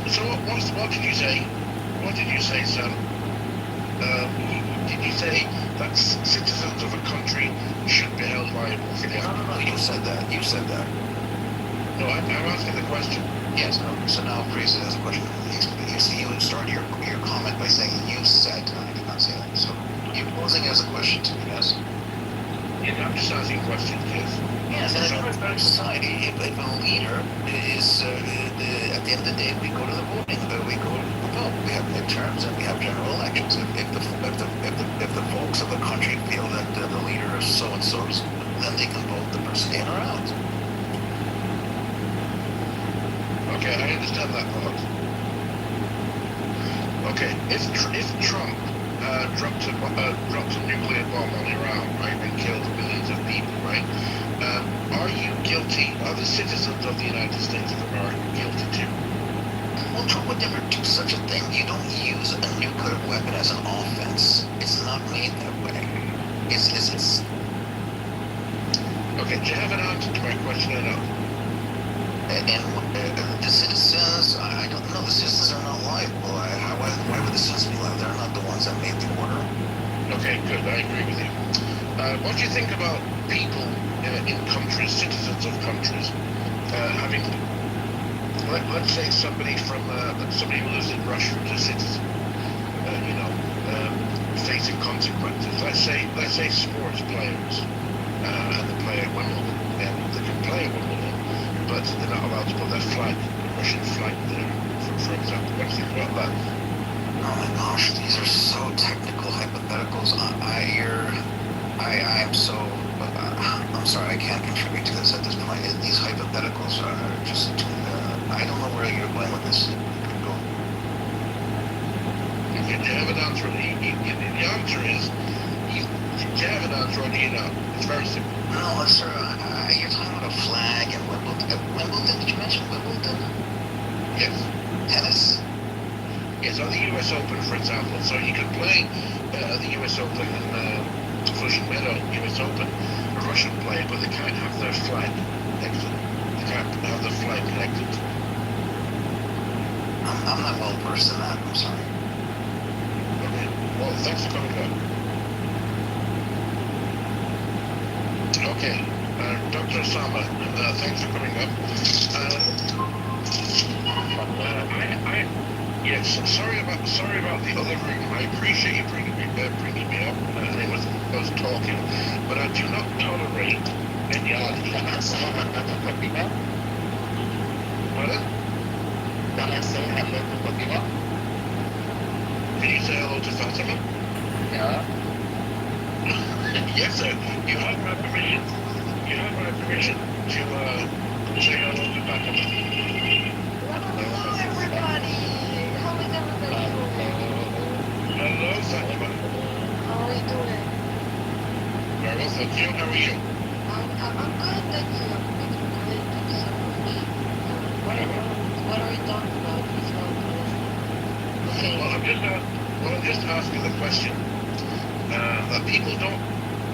So what did you say? What did you say, Sam? Did you say that citizens of a country should be held liable for the act? No, you said that. No, I'm asking the question. Yes, so now phrase it as a question. You would start your comment by saying you said, I did not say that. So you're posing it as a question to me, yes? Yeah, I'm just asking questions, yes. Yes, in a democratic society, if a leader is, at the end of the day, we go to the voting, we go to the vote. We have midterms and we have general elections. If the folks of the country feel that the leader is so-and-so, then they can vote the person in or out. Okay, I understand that part. Okay, if Trump dropped a nuclear bomb on Iran, right, and killed millions of people, right? Are you guilty? Are the citizens of the United States of America guilty too? Well, Trump would never do such a thing. You don't use a nuclear weapon as an offense. It's not made that way. It's. Okay, do you have an answer to my question or not? And the citizens, I don't know. The citizens are not liable. Why would the citizens be liable? They're not the ones that made the order. Okay, good. I agree with you. What do you think about people in countries, citizens of countries, having, let's say somebody who lives in Russia is a citizen, facing consequences. Let's say sports players, and they play at Wimbledon, and they can play at Wimbledon, but they're not allowed to put their flag, the Russian flag there, for example. What do you think about that? Oh my gosh, these are so technical hypotheticals. I'm so. I'm sorry, I can't contribute to this at this point. These hypotheticals are just. I don't know where you're going with this. Go. Okay, do you have an answer? The answer is, do you have an answer or do you not? It's very simple. No, sir. You're talking about a flag and Wimbledon. Wimbledon? Did you mention Wimbledon? Yes. Tennis? Yes, on the U.S. Open, for example. So you can play the U.S. Open in Flushing Meadow, U.S. Open, a Russian player, but they can't have their flag next to them. They can't have their flag connected to them. I'm not well versed in that. I'm sorry. Okay. Well, thanks for coming up. Okay. Dr. Osama, thanks for coming up. Yes, sorry about the other room. I appreciate you bringing me up, and I was talking, but I do not tolerate any Pardon? Can you say hello to Fatima? Yeah. Yes, sir. You have my permission. You have my permission to say hello to Fatima. Hello, everybody. How is everybody doing? Hello, Fatima. How are you doing? Very well, thank you. How are you? I'm good, thank you. I'm doing great. Thank you so much. What are we talking about? Please help me. Okay. Well, I'm just asking the question that people don't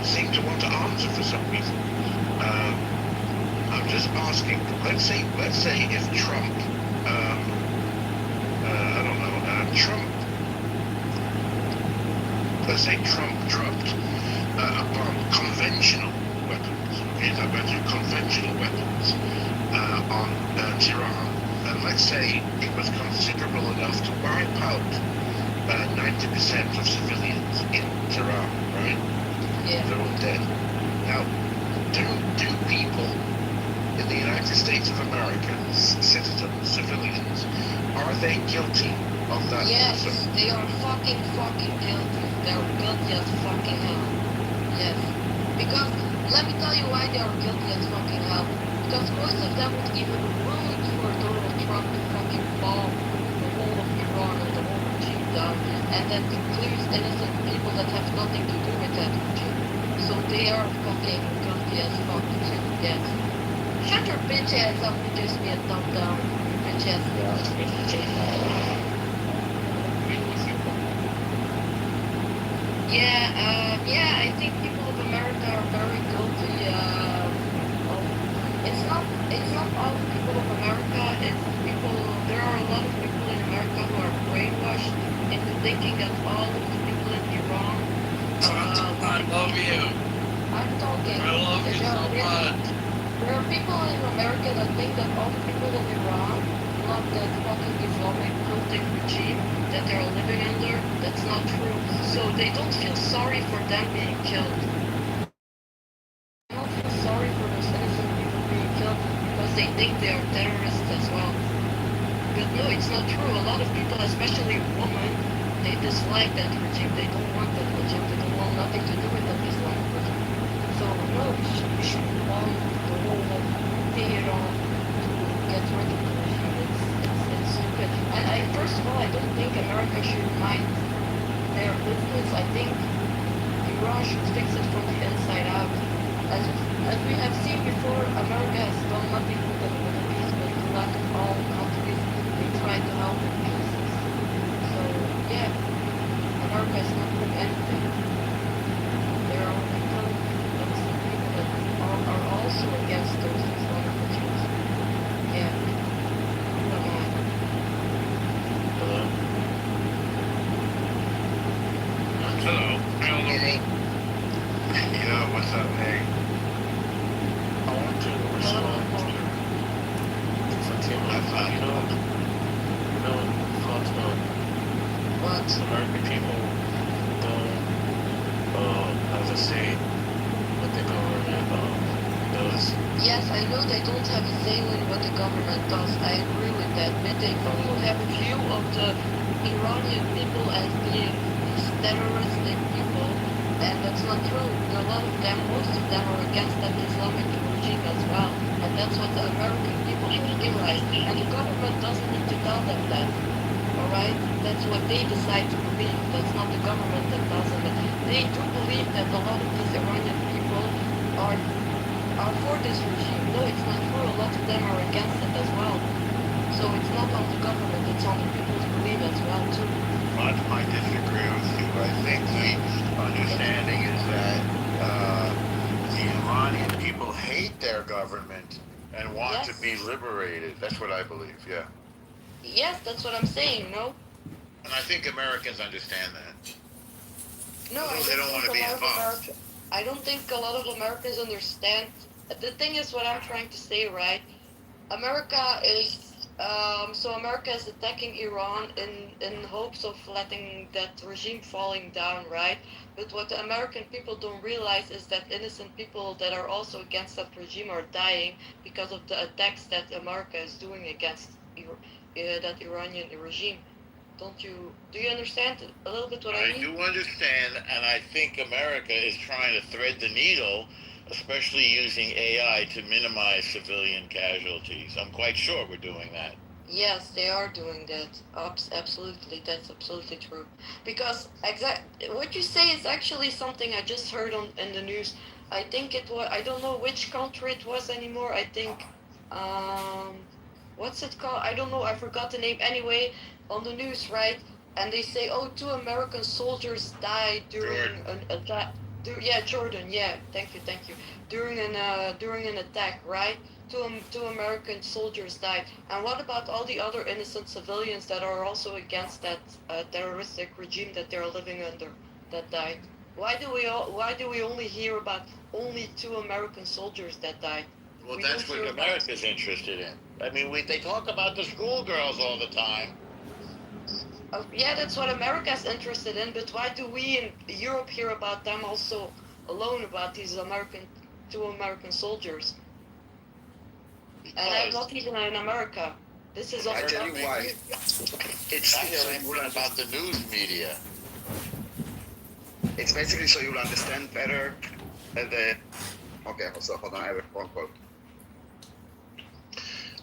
seem to want to answer for some reason. I'm just asking. Let's say if Trump, I don't know, Trump. Let's say Trump dropped a bomb, conventional weapons. Okay, that went through conventional weapons on Tehran, and let's say it was considerable enough to wipe out 90% of civilians in Tehran, right? Yeah. They're all dead. Now, do people in the United States of America, citizens, civilians, are they guilty of that? Yes, they are fucking guilty. They're guilty as fucking hell. Yes. Because, let me tell you why they are guilty as fucking hell. Because most of them would even root for Donald Trump to fucking bomb the whole of Iran and the whole regime down, and then includes innocent people that have nothing to do with that regime. So they are fucking guilty as fuck too. Yes. Shut your bitch ass up and just be a thumb down. Bitch ass. Yeah, I think people of America are very guilty it's not all people of America, it's people, there are a lot of people in America who are brainwashed into thinking that all of the people in Iran I love you. I'm talking. I love you so much. There are people in America that think that all the people in Iran love that fucking Islamic cultic regime that they're living under. That's not true. So they don't feel sorry for them being killed. They don't feel sorry for those innocent people being killed because they think they are terrorists as well. But no, it's not true. A lot of people, especially women, they dislike that regime. They don't want that regime. They don't want nothing to do with that Islamic regime. So no, we should bomb the whole of Tehran to get rid of the regime. It's stupid. And first of all, I don't think America should mind their business because I think Iran should fix it from the inside out. As we have seen before, America has done nothing with the Middle East, but like all countries, they try to help in pieces. So yeah, America is not doing anything. There are people, innocent people that are also against those Islamic regimes. Yeah. Come on. Hello? Hello. Hello. Yo, what's up, Nate? I want to respond to Fatima. Fatima, What? American people don't have a say what the government does. Yes, I know they don't have a say in what the government does. I agree with that. But they also have a view of the Iranian people as being these terroristic people, and that's not true. A lot of them, most of them are against that Islamic regime as well. And that's what the American people don't realize. And the government doesn't need to tell them that. Alright? That's what they decide to believe. That's not the government that does it. They do believe that a lot of these Iranian people are for this regime. No, it's not true. A lot of them are against it as well. So it's not on the government, it's on the people's belief as well too. I disagree with you. I think the understanding is that the Iranian people hate their government and want to be liberated. That's what I believe, yeah. Yes, that's what I'm saying, no? And I think Americans understand that. No, They don't want to be involved. I don't think a lot of Americans understand. The thing is what I'm trying to say, right? America is America is attacking Iran in hopes of letting that regime falling down, right? But what the American people don't realize is that innocent people that are also against that regime are dying because of the attacks that America is doing against that Iranian regime. Do you understand a little bit what I mean? I do understand, and I think America is trying to thread the needle, especially using AI to minimize civilian casualties. I'm quite sure we're doing that. Yes, they are doing that. Absolutely, that's absolutely true. Because what you say is actually something I just heard in the news. I think it was, I don't know which country it was anymore. I think, what's it called? I don't know. I forgot the name. Anyway, on the news, right? And they say, 2 American soldiers died during an attack. Yeah, Jordan. Yeah, thank you. During an attack, right? Two American soldiers died. And what about all the other innocent civilians that are also against that terroristic regime that they're living under that died? Why do we only hear about only 2 American soldiers that died? Well, that's what America's interested in. I mean, they talk about the schoolgirls all the time. Yeah, that's what America's interested in, but why do we in Europe hear about them also alone, about these 2 American soldiers? And I'm not even in America. This is all I tell you why. It's about the news media. It's basically so you'll understand better Okay, so hold on, I have a phone call.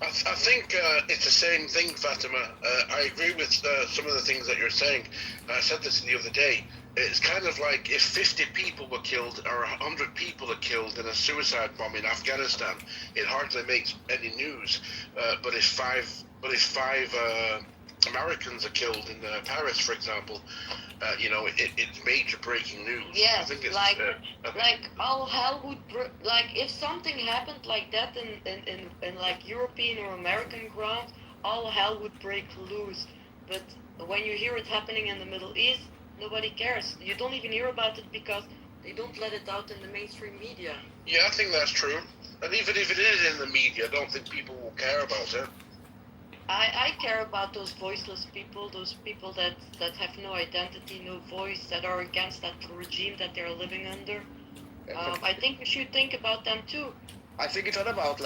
I think it's the same thing, Fatima. I agree with some of the things that you're saying. I said this the other day. It's kind of like if 50 people were killed or 100 people are killed in a suicide bomb in Afghanistan, it hardly makes any news. But if five Americans are killed in Paris, for example, it's major breaking news. Yes, I think it's, like all hell would like if something happened like that in like European or American ground, all hell would break loose. But when you hear it happening in the Middle East, nobody cares. You don't even hear about it because they don't let it out in the mainstream media. Yeah, I think that's true. And even if it is in the media, I don't think people will care about it. I care about those voiceless people, those people that have no identity, no voice, that are against that regime that they're living under. I think we should think about them too. I think it's not about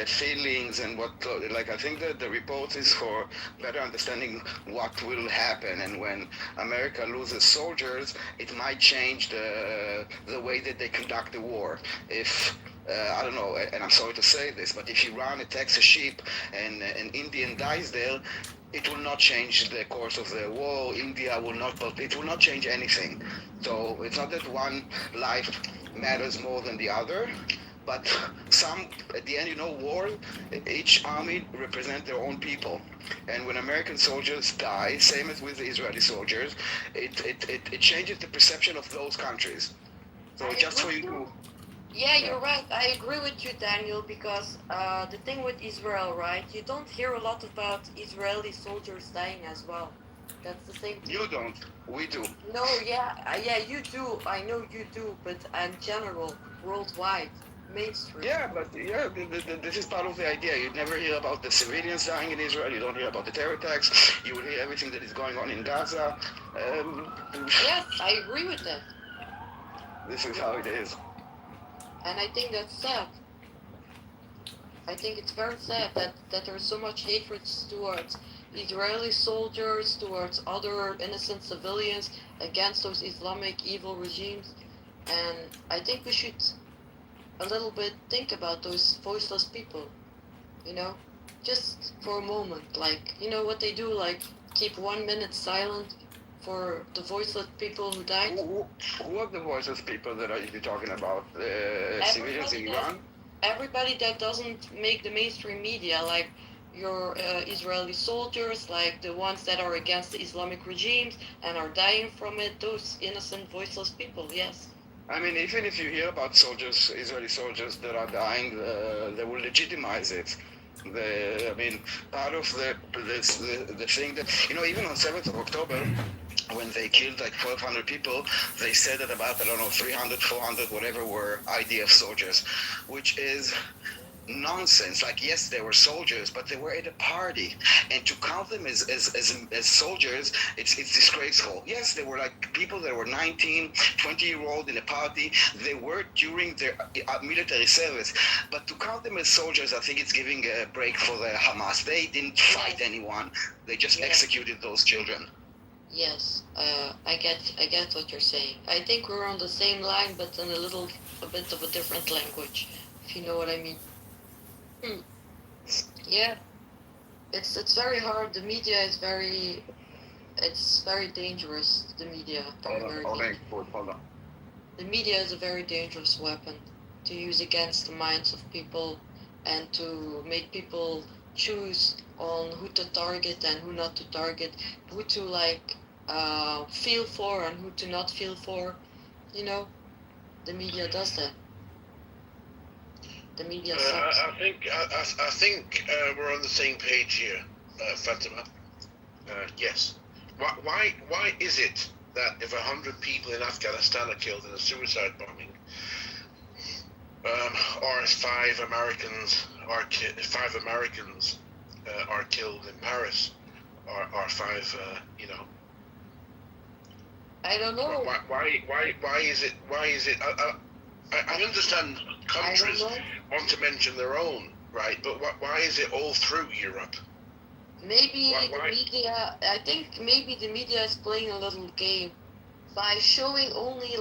feelings and what, I think that the report is for better understanding what will happen, and when America loses soldiers, it might change the way that they conduct the war. If I don't know, and I'm sorry to say this, but if Iran attacks a ship and an Indian dies there, it will not change the course of the war. India will not, it will not change anything. So it's not that one life matters more than the other, but at the end, war, each army represents their own people. And when American soldiers die, same as with the Israeli soldiers, it changes the perception of those countries. So just for you to... Yeah, you're right. I agree with you, Daniel, because the thing with Israel, right? You don't hear a lot about Israeli soldiers dying as well. That's the same thing. You don't. We do. No, yeah, you do. I know you do, but in general, worldwide, mainstream. Yeah, but this is part of the idea. You never hear about the civilians dying in Israel. You don't hear about the terror attacks. You will hear everything that is going on in Gaza. Yes, I agree with that. This is how it is. And I think that's sad. I think it's very sad that there's so much hatred towards Israeli soldiers, towards other innocent civilians, against those Islamic evil regimes. And I think we should a little bit think about those voiceless people, just for a moment. Like, what they do, like keep 1 minute silent for the voiceless people who died. Who are the voiceless people that you're talking about? Civilians in Iran? Everybody that doesn't make the mainstream media, like your Israeli soldiers, like the ones that are against the Islamic regimes and are dying from it, those innocent, voiceless people, yes. I mean, even if you hear about soldiers, Israeli soldiers that are dying, they will legitimize it. Part of the thing that, even on 7th of October, when they killed like 1,200 people, they said that about, 300, 400, whatever, were IDF soldiers, which is nonsense. Like, yes, they were soldiers, but they were at a party, and to count them as soldiers, it's disgraceful. Yes, they were like people that were 19, 20-year-old in a party. They were during their military service, but to count them as soldiers, I think it's giving a break for the Hamas. They didn't fight anyone. They just executed those children. Yes, I get what you're saying. I think we're on the same line, but in a bit of a different language, if you know what I mean. Yeah, it's very hard. The media is very dangerous. The media, Hold on. The media is a very dangerous weapon to use against the minds of people and to make people choose on who to target and who not to target, who to feel for and who to not feel for. The media does that. The media sucks. I think we're on the same page here, Fatima. Yes. Why is it that if 100 people in Afghanistan are killed in a suicide bombing, or 5 Americans are killed in Paris, or 5, I don't know. Why is it? I understand countries want to mention their own, right? But why is it all through Europe? Maybe the media. I think maybe the media is playing a little game by showing only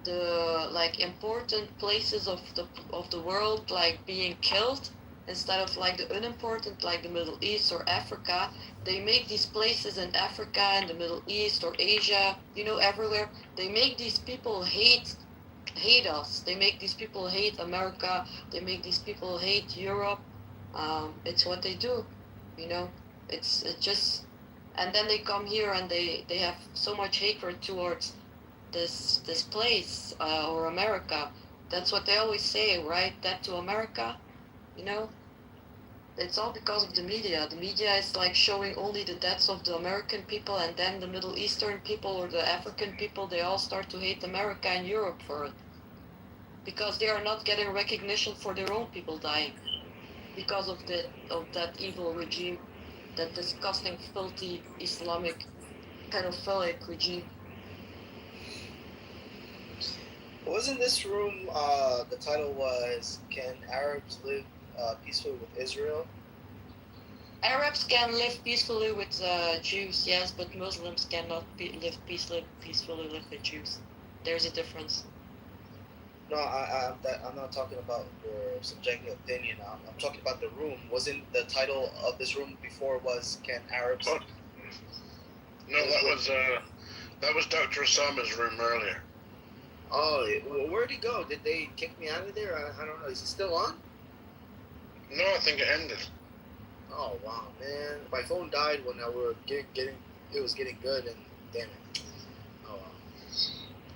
the important places of the world being killed, instead of the unimportant, like the Middle East or Africa. They make these places in Africa and the Middle East or Asia, everywhere. They make these people hate us. They make these people hate America. They make these people hate Europe. It's what they do, It's just, and then they come here and they have so much hatred towards this place or America. That's what they always say, right? That to America, It's all because of the media. The media is showing only the deaths of the American people, and then the Middle Eastern people or the African people, they all start to hate America and Europe for it. Because they are not getting recognition for their own people dying. Because of that evil regime, that disgusting, filthy, Islamic, pedophilic regime. Wasn't this room, the title was, Can Arabs Live Peacefully with Israel? Arabs can live peacefully with Jews, yes, but Muslims cannot live peacefully with Jews. There's a difference. No, I'm not talking about your subjective opinion. I'm talking about the room. Wasn't the title of this room before was Can Arabs? What? No, that was Dr. Osama's room earlier. Oh, where'd he go? Did they kick me out of there? I don't know. Is it still on? No, I think it ended. Oh wow, man! My phone died when I were getting it was getting good, and damn it. Oh well.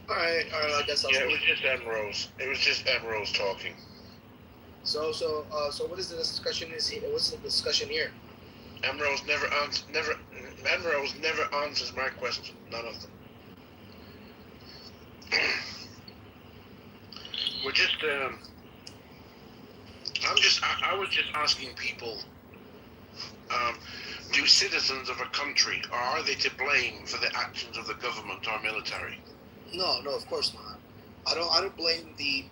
All right. I guess I'll. Yeah, it was just M Rose. It was just M Rose talking. So what is the discussion? What's the discussion here? M Rose never answers my question. None of them. We're just. I was just asking people. Do citizens of a country, or are they to blame for the actions of the government or military? No, of course not. I don't blame the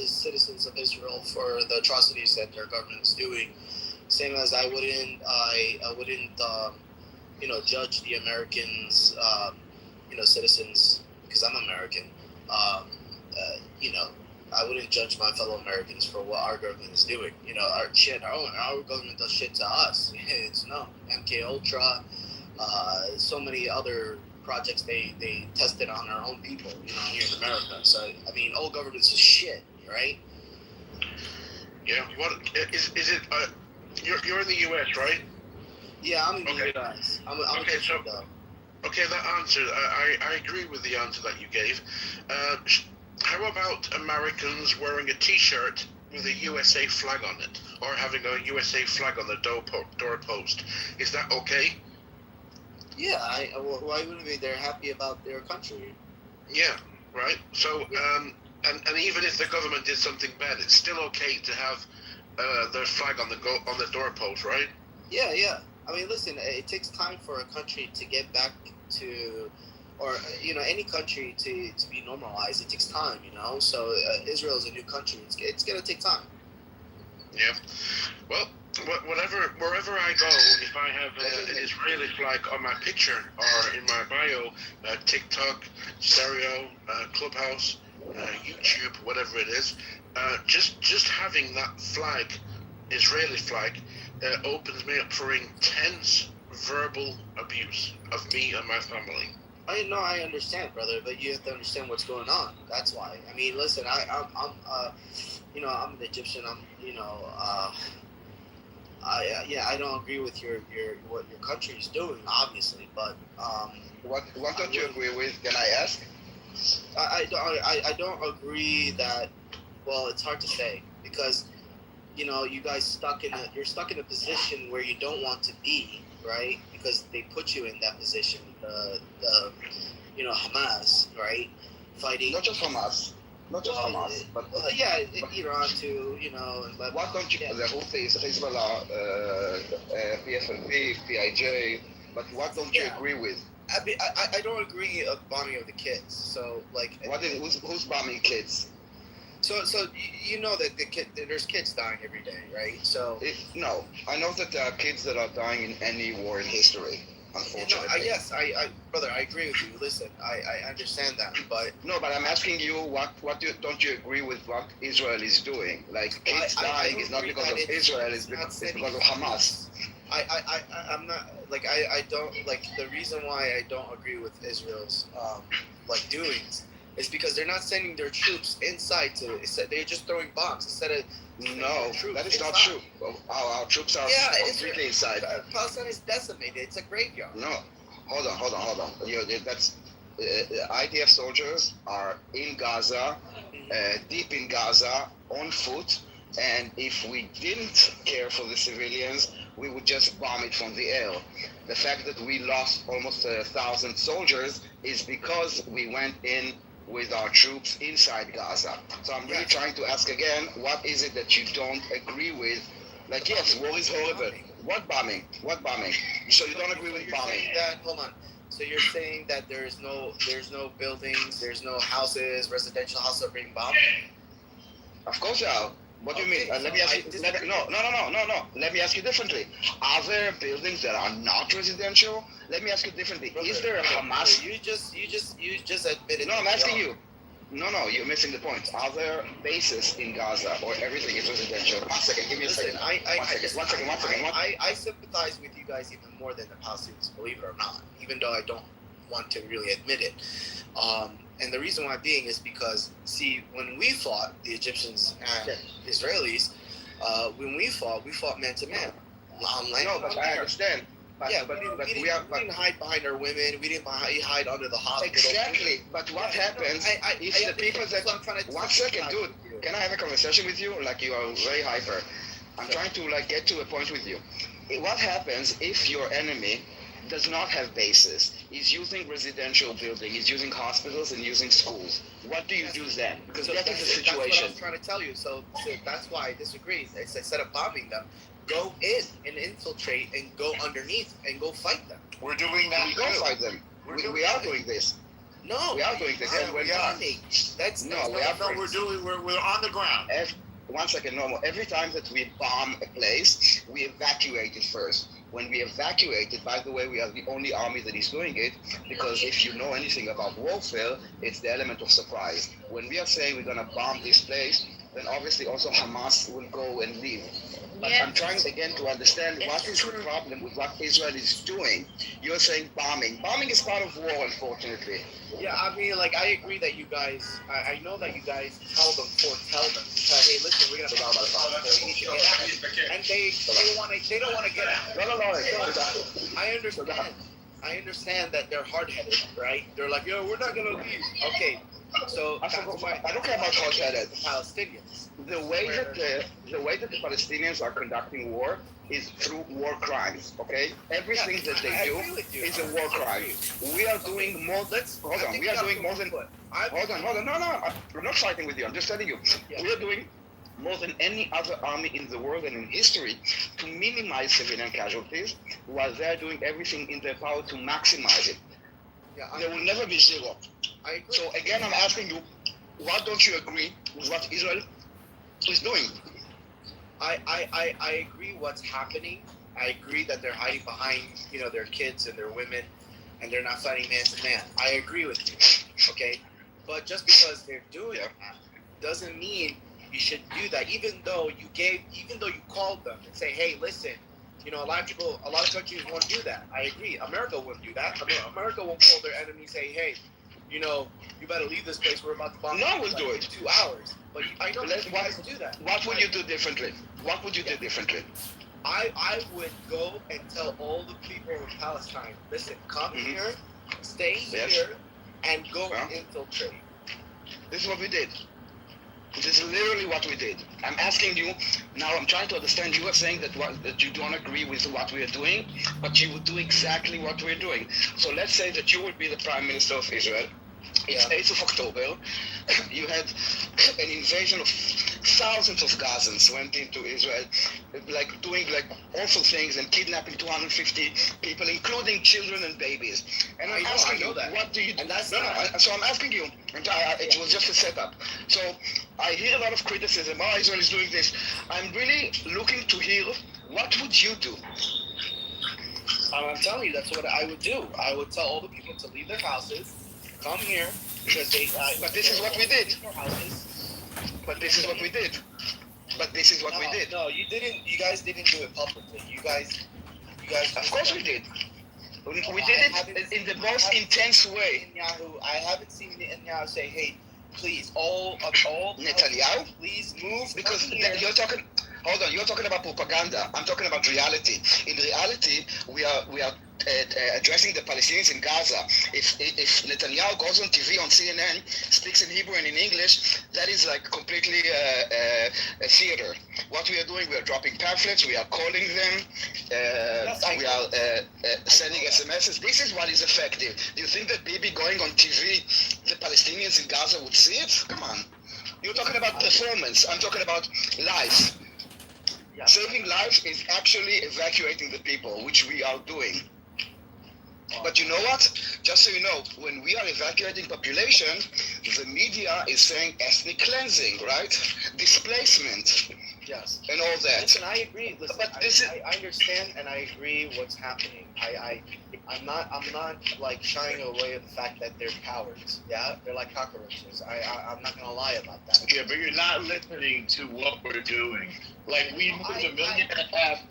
citizens of Israel for the atrocities that their government is doing. Same as I wouldn't judge the Americans, citizens, because I'm American. I wouldn't judge my fellow Americans for what our government is doing. Our government does shit to us. It's MK Ultra, so many other projects they tested on our own people, here in America. So I mean, all governments is shit, right? Yeah. What is it? You're in the U.S., right? Yeah, I'm in the U.S. Okay, that answer, I agree with the answer that you gave. How about Americans wearing a T-shirt with a USA flag on it, or having a USA flag on the doorpost? Is that okay? Yeah, why wouldn't they? They're happy about their country. Yeah, right. So, and even if the government did something bad, it's still okay to have their flag on the doorpost, right? Yeah. I mean, listen, it takes time for a country to get back to, or any country to be normalized. It takes time, So Israel is a new country. It's gonna take time. Yeah. Well, wherever I go, if I have an Israeli flag on my picture or in my bio, TikTok, Stereo, Clubhouse, YouTube, whatever it is, just having that flag, Israeli flag, opens me up for intense verbal abuse of me and my family. I understand, brother, but you have to understand what's going on. That's why. I mean, listen, I'm an Egyptian. I don't agree with what your country is doing, obviously, but what don't you agree with? Can I ask? I don't agree that. Well, it's hard to say because you guys you're stuck in a position where you don't want to be, right? Because they put you in that position. The Hamas, right? Fighting. Not just Hamas, but Iran too. What don't you? The Houthis, Hezbollah, PFLP, PIJ. But what don't you agree with? I don't agree of bombing of the kids. So who's bombing kids? So that there's kids dying every day, right? So no, I know that there are kids that are dying in any war in history. Unfortunately. Brother, I agree with you. Listen, I understand that, but but I'm asking you, don't you agree with what Israel is doing? Like kids dying is not because of Israel, it's because of Hamas. I'm not I don't the reason why I don't agree with Israel's doings is because they're not sending their troops inside they're just throwing bombs instead of that is not true. Our troops are completely inside. Palestine is decimated. It's a graveyard. No, hold on. That's IDF soldiers are in Gaza, deep in Gaza, on foot, and if we didn't care for the civilians, we would just bomb it from the air. The fact that we lost almost 1,000 soldiers is because we went in with our troops inside Gaza. So I'm really trying to ask again, what is it that you don't agree with? Yes, war is horrible. What bombing? So you don't agree with bombing? Hold on. So you're saying that there's no buildings, there's no houses, residential houses are being bombed? Of course there are. What do you mean? Let me ask you. No. Let me ask you differently. Are there buildings that are not residential? Let me ask you differently. Is there a Hamas? You just admitted. No, I'm asking you. No, you're missing the point. Are there bases in Gaza or everything is residential? 1 second, give me a second. I sympathize with you guys even more than the Palestinians, believe it or not, even though I don't want to really admit it. And the reason why being is because, see, when we fought, the Egyptians and Israelis, when we fought man to man. On land. No, but I understand. But, yeah, but we we are. didn't hide behind our women. We didn't hide under the hospital. Exactly. But what happens if the people that? 1 second, dude. Can I have a conversation with you? Like you are very hyper. I'm trying to like get to a point with you. What happens if your enemy does not have bases? Is using residential building, is using hospitals and using schools. What do you do then? Because that is the situation. That's what I was trying to tell you. So that's why I disagree. Instead of bombing them, go in and infiltrate and go underneath and go fight them. We're doing that. We don't fight them. We are doing this. No, we are doing this. And we are. We're on the ground. 1 second, normal. Every time that we bomb a place, we evacuate it first. When we evacuate it, by the way, we are the only army that is doing it, because if you know anything about warfare, it's the element of surprise. When we are saying we're going to bomb this place, then obviously also Hamas will go and leave. But I'm trying again to understand what is the problem with what Israel is doing. You're saying bombing. Bombing is part of war, unfortunately. Yeah, I mean, like, I agree that you guys, I know that you guys foretell them, hey, listen, we're going to bomb out of you need to get out. And they don't want to get out. No. I understand that they're hard-headed, right? They're like, yo, we're not going to leave. Okay, so I don't care about hard-headed. Palestinians. The way that the Palestinians are conducting war is through war crimes. Okay, everything that they do is a war crime. We are doing more. Hold on. We are doing more than. Hold on. No. I'm not fighting with you. I'm just telling you. We are doing more than any other army in the world and in history to minimize civilian casualties, while they are doing everything in their power to maximize it. There will never be zero. I agree. So again, I'm asking you, what don't you agree with what Israel is doing? I agree what's happening. I agree that they're hiding behind, their kids and their women, and they're not fighting man to man. I agree with you, okay? But just because they're doing that doesn't mean you should do that. Even though you called them and say, hey, listen, a lot of countries won't do that. I agree. America wouldn't do that. America won't call their enemy and say, hey, you better leave this place. We're about to bomb. No, we'll do it. 2 hours. But I know that you guys do that. What would you do differently? What would you do differently? I would go and tell all the people in Palestine, listen, come here, stay here, and go infiltrate. This is what we did. This is literally what we did. I'm asking you, now I'm trying to understand, you are saying that you don't agree with what we are doing, but you would do exactly what we're doing. So let's say that you would be the Prime Minister of Israel. It's 8th of October. You had an invasion of thousands of Gazans went into Israel, doing awful things and kidnapping 250 people, including children and babies. And I'm asking you, what do you do? So I'm asking you, it was just a setup. So I hear a lot of criticism, Israel is doing this. I'm really looking to hear, what would you do? I'm telling you, that's what I would do. I would tell all the people to leave their houses, come here, because but this is what we did. But this is what we did. We did. No, you didn't. You guys didn't do it publicly. You guys. Of course we did. We did it in the most intense way. I haven't seen Netanyahu say, "Hey, please, all Netanyahu, please move." Because you're talking. Hold on, you're talking about propaganda. I'm talking about reality. In reality, we are addressing the Palestinians in Gaza. If Netanyahu goes on TV on CNN, speaks in Hebrew and in English, that is completely a theater. What we are doing, we are dropping pamphlets, we are calling them, we are sending SMSs. This is what is effective. Do you think that Bibi going on TV, the Palestinians in Gaza would see it? Come on. You're talking about performance. I'm talking about life. Saving lives is actually evacuating the people, which we are doing. But you know what? Just so you know, when we are evacuating population, the media is saying ethnic cleansing, right? Displacement. Yes. and all that. Listen, I agree. Listen, But this is- I understand and I agree what's happening. I'm not like shying away at the fact that they're cowards. Yeah, they're like cockroaches. I'm not gonna lie about that. Yeah, but you're not listening to what we're doing. Like, we moved 1.5 million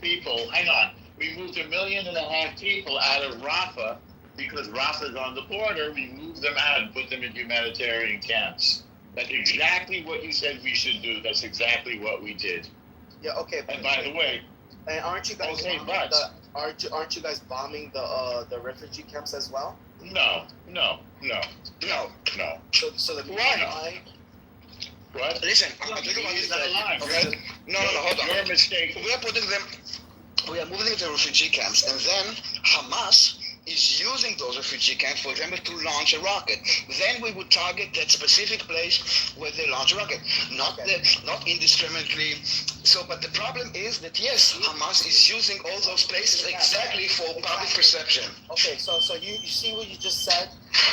people. Hang on. We moved 1.5 million people out of Rafah because Rafah's on the border. We moved them out and put them in humanitarian camps. That's exactly what you said we should do. That's exactly what we did. Yeah. Okay. And by the way, and aren't you guys okay, bombing aren't you guys bombing the refugee camps as well? No. So the Why? What? Listen, I'm talking about this. No, hold on. You're mistaken. We are moving them to refugee camps, and then Hamas is using those refugee camps, for example, to launch a rocket. Then we would target that specific place where they launch a rocket, not indiscriminately. So, but the problem is that yes, Hamas is using all those places exactly for public perception. Okay, so you see what you just said?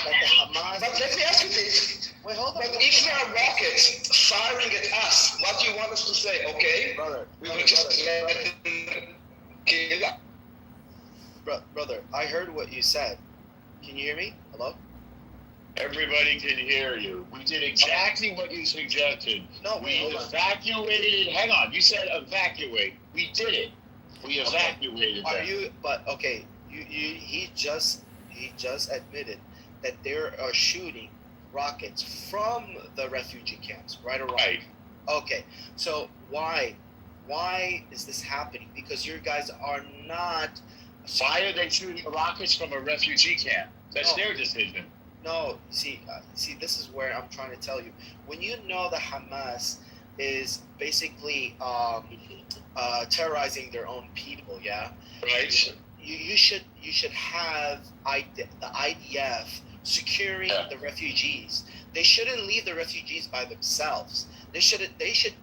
That the Hamas. But let me ask you this. Wait, hold on. But if there are rockets firing at us, what do you want us to say? Okay, we will just let them kill us. Brother, I heard what you said. Can you hear me? Hello? Everybody can hear you. We did exactly what you suggested. No, we evacuated. Hang on, you said evacuate. We did it. We evacuated them. Are you? But okay, he just admitted that they are shooting rockets from the refugee camps, right or wrong? Right. Okay, so why is this happening? Because your guys are not. Why are they shooting rockets from a refugee camp? That's their decision. No, see, this is where I'm trying to tell you. When you know the Hamas is basically terrorizing their own people, yeah. Right. You should have the IDF securing the refugees. They shouldn't leave the refugees by themselves. They should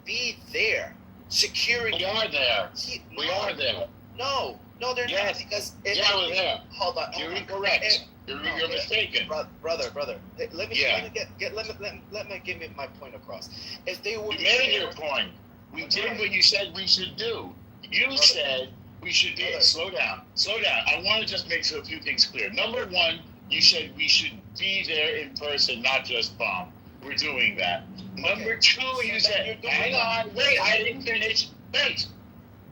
be there securing. We are there. We are there. No, they're not, because we're there. Hold on. You're incorrect. You're mistaken. Brother. Let me give me my point across. If they were, you made your point. We did what you said we should do. You said we should be. Slow down. I want to just make a few things clear. Number one, you said we should be there in person, not just bomb. We're doing that. Number two, you said, hang on, wait, I didn't finish. Wait.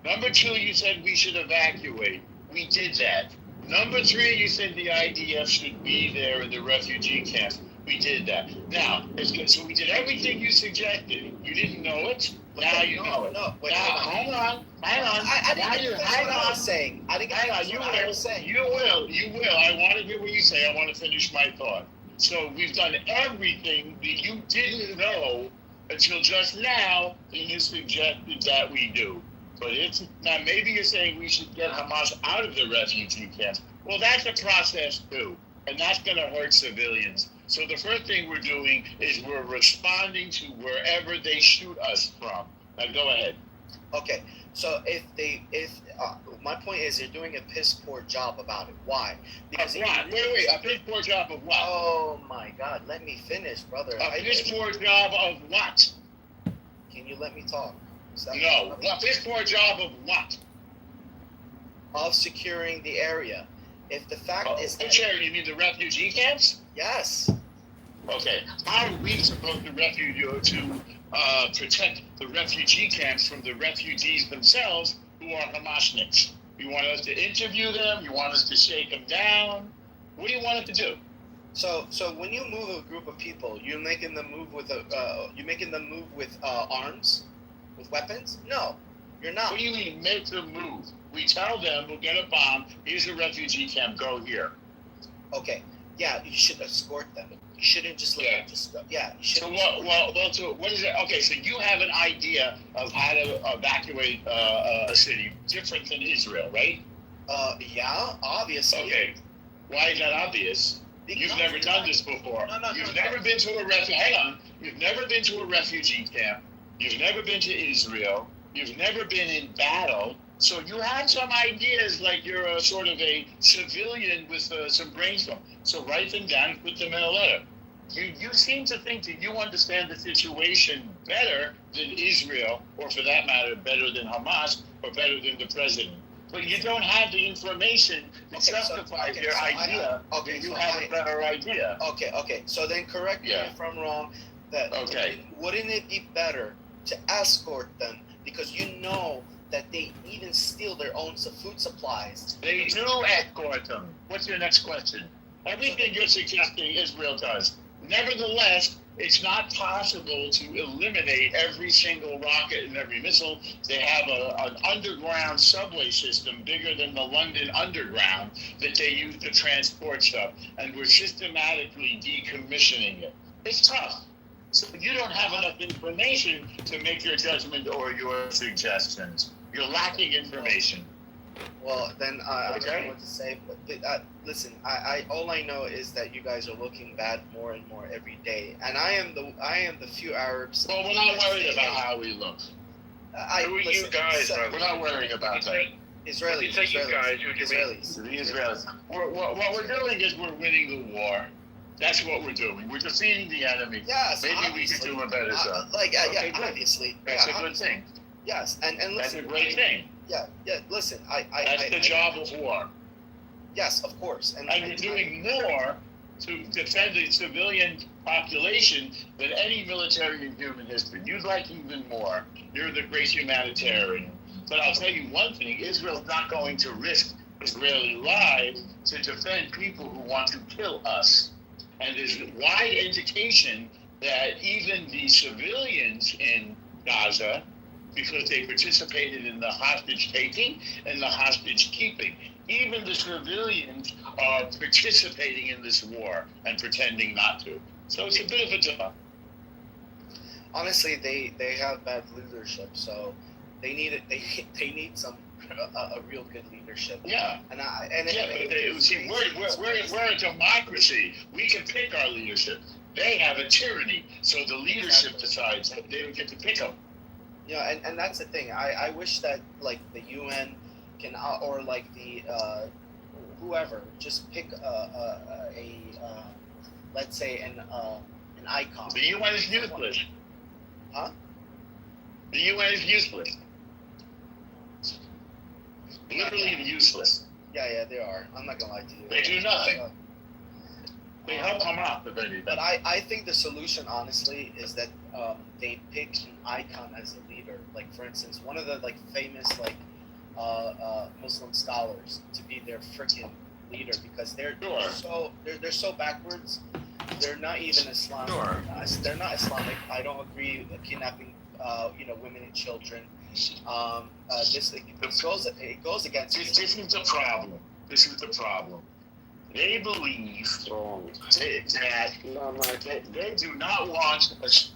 Number two, you said we should evacuate. We did that. Number three, you said the IDF should be there in the refugee camps. We did that. Now, it's good. So we did everything you suggested. You didn't know it. Now you know it. No, wait, now, hang on. I didn't finish what I was saying. I didn't hang on. You will. I want to hear what you say. I want to finish my thought. So we've done everything that you didn't know until just now, and you suggested that we do. But it's now maybe you're saying we should get Hamas out of the refugee camps. Well, that's a process too, and that's going to hurt civilians. So the first thing we're doing is we're responding to wherever they shoot us from. Now go ahead. Okay, so if my point is they're doing a piss poor job about it. Why? Because wait, a piss poor job of what? Oh my God, let me finish, brother. A piss poor job of what? Can you let me talk? No, a piss poor job of what? Of securing the area. If the fact is that... Which area? You mean the refugee camps? Yes. Okay. How are we supposed to protect the refugee camps from the refugees themselves who are Hamasniks? You want us to interview them? You want us to shake them down? What do you want us to do? So when you move a group of people, you're making them move with arms? With weapons? No, you're not. What do you mean make them move? We tell them we'll get a bomb. Here's a refugee camp. Go here. Okay. Yeah, you should escort them. You shouldn't just let them just go. Yeah. You so what is it? Okay, so you have an idea of how to evacuate a city different than Israel, right? Yeah, obviously. Okay. Why is that obvious? You've never done this before. You've never been to a refugee. Hang on. You've never been to a refugee camp. You've never been to Israel. You've never been in battle. So you have some ideas like you're a sort of a civilian with some brainstorm. So write them down and put them in a letter. You seem to think that you understand the situation better than Israel, or for that matter, better than Hamas, or better than the president. But you don't have the information that justifies your idea. You have a better idea. Okay. So then correct me if I'm wrong. Wouldn't it be better to escort them, because you know that they even steal their own food supplies? They do escort them. What's your next question? Everything you're suggesting Israel does. Nevertheless, it's not possible to eliminate every single rocket and every missile. They have an underground subway system bigger than the London Underground that they use to transport stuff, and we're systematically decommissioning it. It's tough. So you don't have enough information to make your judgment or your suggestions. You're lacking information. Well, then I don't know what to say. But listen, I all I know is that you guys are looking bad more and more every day, and I am the few Arabs. Well, we're not worried about how we look. You guys? We're not worrying about that. Israelis. The Israelis. What we're doing is we're winning the war. That's what we're doing. We're defeating the enemy. Yes, maybe we could do a better job. Obviously. That's a good thing. Yes, and listen. That's a great thing. Yeah. Listen, That's the job of war. Yes, of course. And we're doing more to defend the civilian population than any military in human history. You'd like even more. You're the great humanitarian. But I'll tell you one thing: Israel's not going to risk Israeli lives to defend people who want to kill us. And there's wide indication that even the civilians in Gaza, because they participated in the hostage taking and the hostage keeping, even the civilians are participating in this war and pretending not to. So it's a bit of a job. Honestly, they have bad leadership, so they need some a real good leadership. Yeah. We're a democracy. We can pick our leadership. They have a tyranny, so the leadership decides. They don't get to pick them. Yeah, and that's the thing. I wish that like the UN can or like the whoever just pick let's say an icon. The UN is useless. Huh? The UN is useless. Literally useless. Yeah, they are. I'm not gonna lie to you. They do nothing. They help come out of anything. But I think the solution, honestly, is that they pick an icon as a leader. Like, for instance, one of the like famous like Muslim scholars to be their freaking leader, because they're so backwards. They're not even Islamic. They're not Islamic. I don't agree with kidnapping women and children. It goes against. This is the problem. This is the problem. They believe that they do not want us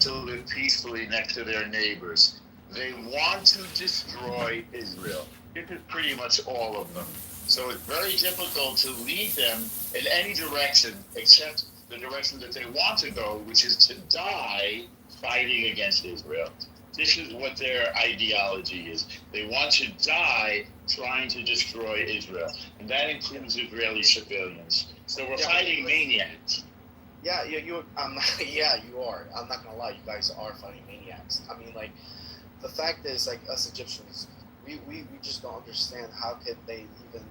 to live peacefully next to their neighbors. They want to destroy Israel. This is pretty much all of them. So it's very difficult to lead them in any direction except the direction that they want to go, which is to die fighting against Israel. This is what their ideology is. They want to die trying to destroy Israel. And that includes Israeli civilians. So we're fighting maniacs. Yeah, you are. I'm not gonna lie, you guys are fighting maniacs. I mean, like, the fact is, like, us Egyptians, we just don't understand how could they even,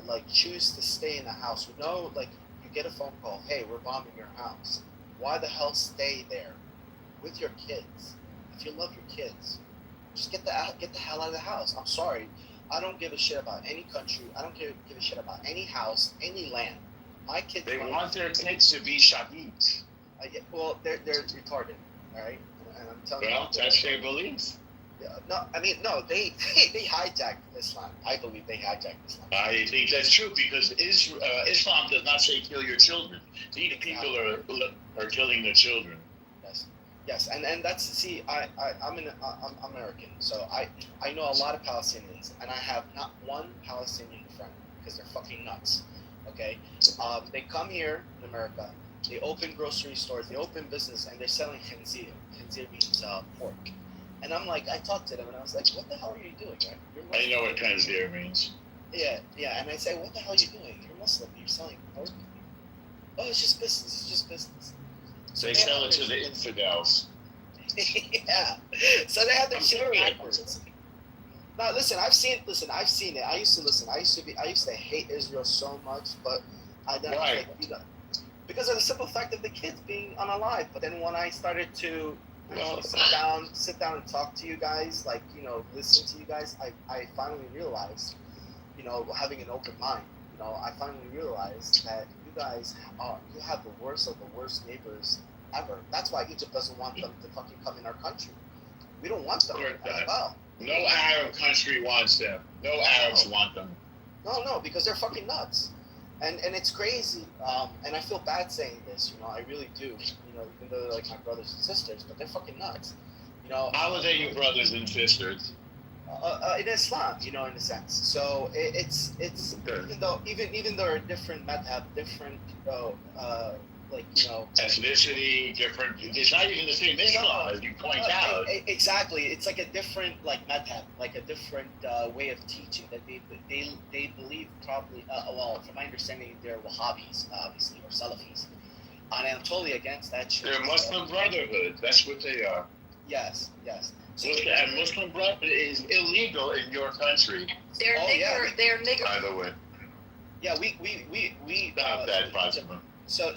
like, choose to stay in a house. Like, you get a phone call, hey, we're bombing your house. Why the hell stay there with your kids? If you love your kids, just get the hell out of the house. I'm sorry, I don't give a shit about any country. I don't give a shit about any house, any land. My kids. They want their kids to be shaheeds. Well, they're retarded, all right. And I'm telling you. Well, that's their beliefs. No. They hijacked Islam. I believe they hijacked Islam. I think that's true, because Islam does not say kill your children. These people are killing their children. Yes, and that's I'm American, so I know a lot of Palestinians, and I have not one Palestinian friend, because they're fucking nuts. Okay, they come here in America, they open grocery stores, they open business, and they're selling khinzir. Khinzir means pork. And I'm like, I talked to them, and I was like, what the hell are you doing? I know what khinzir means. Yeah, and I say, what the hell are you doing? You're Muslim, you're selling pork. Oh, it's just business. It's just business. So They sell it to the infidels. yeah. So they have their shit backwards. No, listen. I've seen it. I used to hate Israel so much, but I then Why? because of the simple fact of the kids being unalive. But then when I started to sit down and talk to you guys, like, listen to you guys, I finally realized, having an open mind, I finally realized that you guys you have the worst of the worst neighbors ever. That's why Egypt doesn't want them to fucking come in our country. We don't want them as well. No Arab country wants them. No Arabs want them. No, because they're fucking nuts. And it's crazy. And I feel bad saying this, I really do. Even though they're like my brothers and sisters, but they're fucking nuts. How are they your brothers and sisters? In Islam, in a sense. So it's even though they're different madhab, different ethnicity, different. It's not even the same Islam, as you point out. Exactly, it's like a different madhab, like a different way of teaching that they believe probably. Well, from my understanding, they're Wahhabis, obviously, or Salafis, and I'm totally against that shit. They're Muslim Brotherhood. That's what they are. Yes. And Muslim Brotherhood is illegal in your country. They're nigger. By the way. Yeah, we Stop that, Fatima. So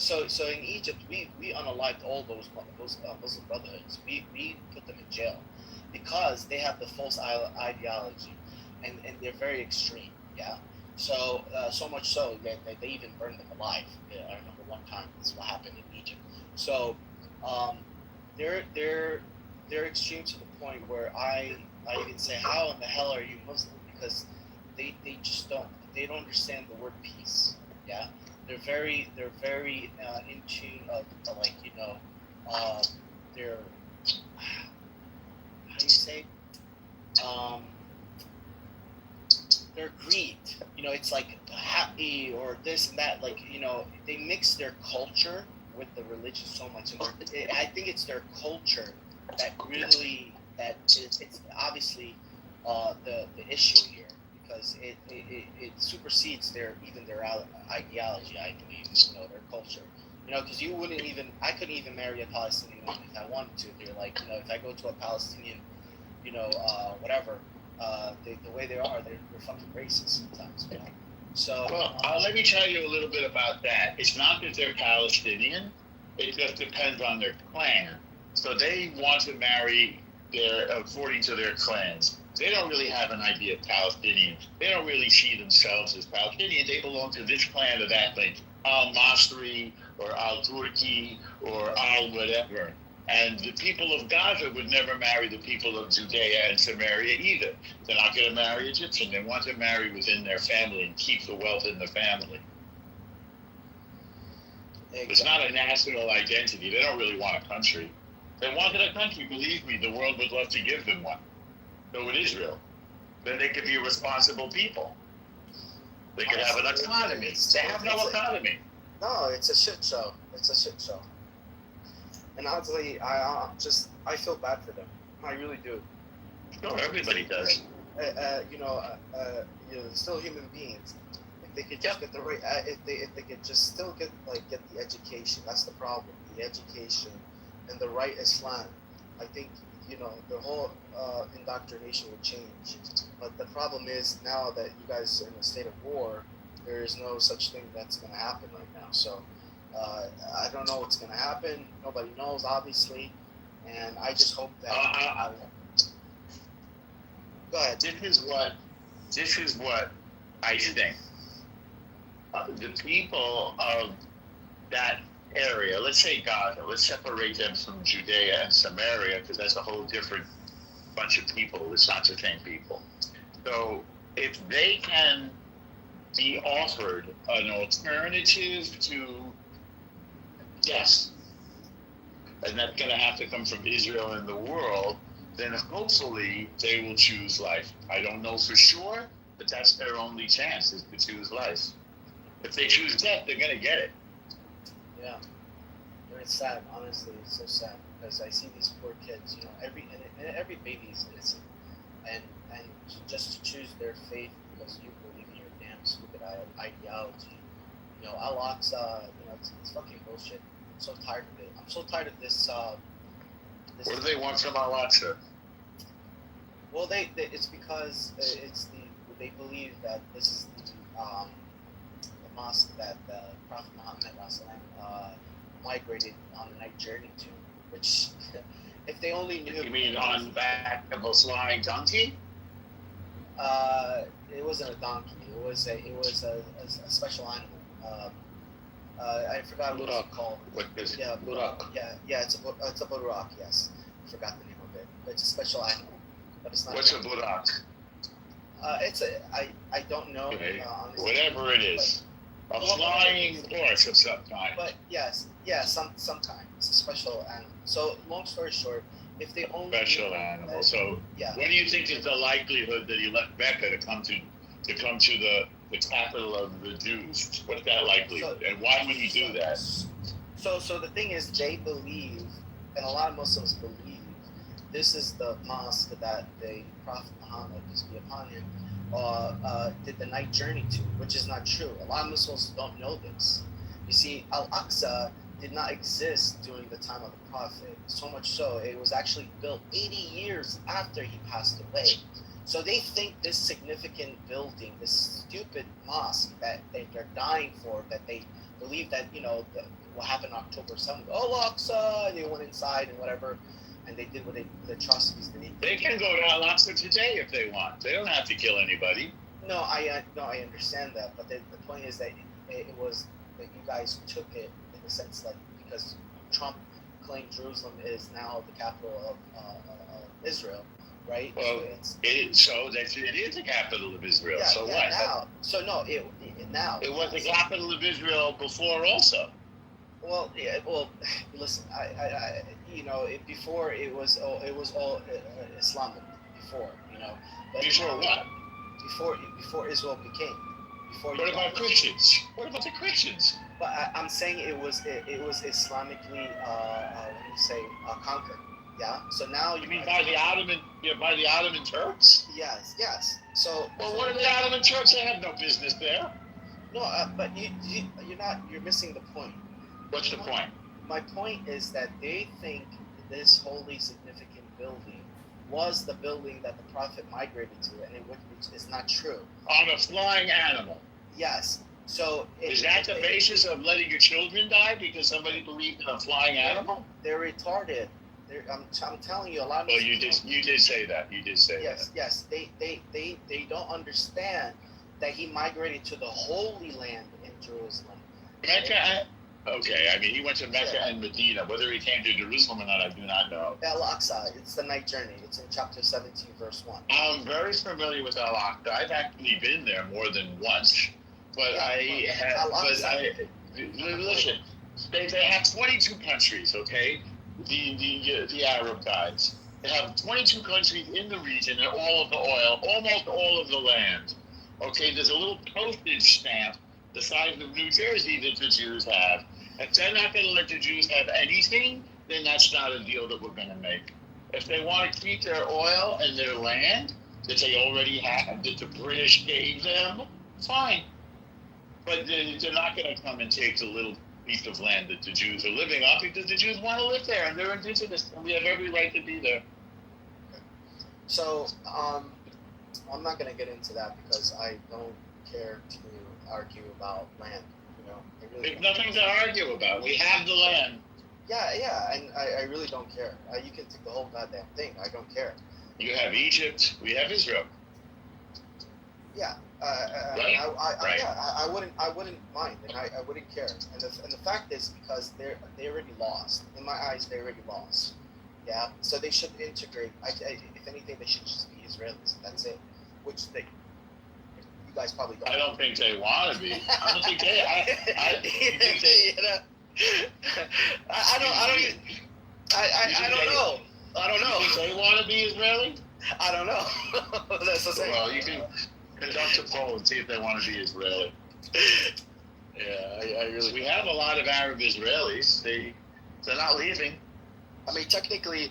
in Egypt, we unalived all those Muslim Brotherhoods. We put them in jail because they have the false ideology, and they're very extreme. Yeah. So so much so that they even burned them alive. I remember one time this is what happened in Egypt. So they're extreme to the point where I even say, how in the hell are you Muslim? Because they just don't understand the word peace. Yeah. They're very in tune of they're how do you say their greed. It's like happy or this and that. They mix their culture with the religion so much, and I think it's their culture that really it's obviously the issue here. Because it supersedes their ideology, I believe, their culture. Because I couldn't even marry a Palestinian woman if I wanted to. They're like, if I go to a Palestinian, whatever, the way they are, they're fucking racist sometimes, So. Well, let me tell you a little bit about that. It's not that they're Palestinian. It just depends on their clan. So they want to marry according to their clans. They don't really have an idea of Palestinian. They don't really see themselves as Palestinian. They belong to this clan or that clan, Al-Masri or Al-Turki or Al-whatever. And the people of Gaza would never marry the people of Judea and Samaria either. They're not going to marry Egyptian. They want to marry within their family and keep the wealth in the family. Exactly. It's not a national identity. They don't really want a country. If they wanted a country, believe me, the world would love to give them one. So would Israel. Then they could be responsible people. They could have an economy. They have no economy. No, it's a shit show. And honestly, I feel bad for them. I really do. Sure, everybody does. They're still human beings. If they could just get the right, if they could just still get the education. That's the problem. The education and the right Islam. I think the whole indoctrination would change. But the problem is now that you guys are in a state of war, there is no such thing that's going to happen right now. So I don't know what's going to happen. Nobody knows, obviously. And I just hope that... Go ahead. This is what I think. The people of that area, let's say Gaza, let's separate them from Judea and Samaria, because that's a whole different bunch of people. It's not the same people. So if they can be offered an alternative to death, and that's going to have to come from Israel and the world, then hopefully they will choose life. I don't know for sure, but that's their only chance, is to choose life. If they choose death, they're going to get it. Yeah, it's sad. Honestly, it's so sad because I see these poor kids. Every baby is innocent, and just to choose their faith because you believe in your damn stupid ideology. Al-Aqsa, it's fucking bullshit. I'm so tired of it. I'm so tired of this. What do they want from Al-Aqsa? Well, it's because they believe that this is the mosque that Prophet Muhammad migrated on the night journey to, which, if they only knew. You mean on the back of a flying donkey? It wasn't a donkey. It was a special animal. I forgot what it's called. What is it? Yeah, Burak. Yeah. It's a burak. Yes, I forgot the name of it. It's a special animal, but it's not. What's a burak? I don't know. Okay. Honestly. Whatever it is, a flying horse of some kind. But yes, some kind. It's a special animal. So long story short, if they only Special animal. So, yeah. what do you think is the likelihood that he left Mecca to come to the capital of the Jews? What's that likelihood? And why would he do that? So the thing is, they believe, and a lot of Muslims believe, this is the mosque that the Prophet Muhammad, peace be upon him, did the night journey to, which is not true. A lot of Muslims don't know this. You see, Al-Aqsa did not exist during the time of the Prophet. So much so, it was actually built 80 years after he passed away. So they think this significant building, this stupid mosque that they're dying for, that they believe that, what happened October 7th, Al-Aqsa, and they went inside and whatever, and they did the atrocities that they did. They can go to Al-Aqsa today if they want. They don't have to kill anybody. No, I understand that, but the point is that it was that you guys took it in the sense like because Trump claimed Jerusalem is now the capital of Israel, right? Well, it is the capital of Israel. Yeah, so yeah, what? Now, so no, now it was the capital of Israel before also. Well, yeah. Well, listen. Before it was all Islamic. Before, But before what? Before Israel became. What about Christians? What about the Christians? But I'm saying it was Islamically, conquered. Yeah. So now you mean by the Ottoman Turks? Yes. So. Well, what are the Ottoman Turks? They have no business there. No, but you're missing the point. What's the point? My point is that they think this wholly significant building was the building that the Prophet migrated to, and which is not true. On a flying animal. Yes. So is that the basis of letting your children die because somebody believed in a flying animal? They're retarded. I'm telling you, a lot of. Well, you did say that. You did say that. Yes. They don't understand that he migrated to the Holy Land in Jerusalem. Mecca. Okay, I mean, he went to Mecca and Medina. Whether he came to Jerusalem or not, I do not know. Al-Aqsa, it's the night journey. It's in chapter 17, verse 1. I'm very familiar with Al-Aqsa. I've actually been there more than once, but listen, they have 22 countries, okay? The Arab guys. They have 22 countries in the region and all of the oil, almost all of the land. Okay, there's a little postage stamp the size of New Jersey that the Jews have. If they're not going to let the Jews have anything, then that's not a deal that we're going to make. If they want to keep their oil and their land that they already have, that the British gave them, fine. But they're not going to come and take the little piece of land that the Jews are living on because the Jews want to live there and they're indigenous and we have every right to be there. So, I'm not going to get into that because I don't care to argue about land, There's nothing to argue about. We have the land. Yeah, and I really don't care. You can take the whole goddamn thing. I don't care. You have Egypt. We have Israel. Yeah. Right. I wouldn't mind, and I wouldn't care. And the fact is because they already lost. In my eyes, they already lost. Yeah. So they should integrate. If anything, they should just be Israelis. That's it. Which they. You guys probably don't. I don't think they want to be. I don't think they. I don't know. You think they want to be Israeli? I don't know. That's the same. Well, you can conduct a poll and see if they want to be Israeli. Yeah, I really. We have a lot of Arab Israelis. They're not leaving. I mean, technically,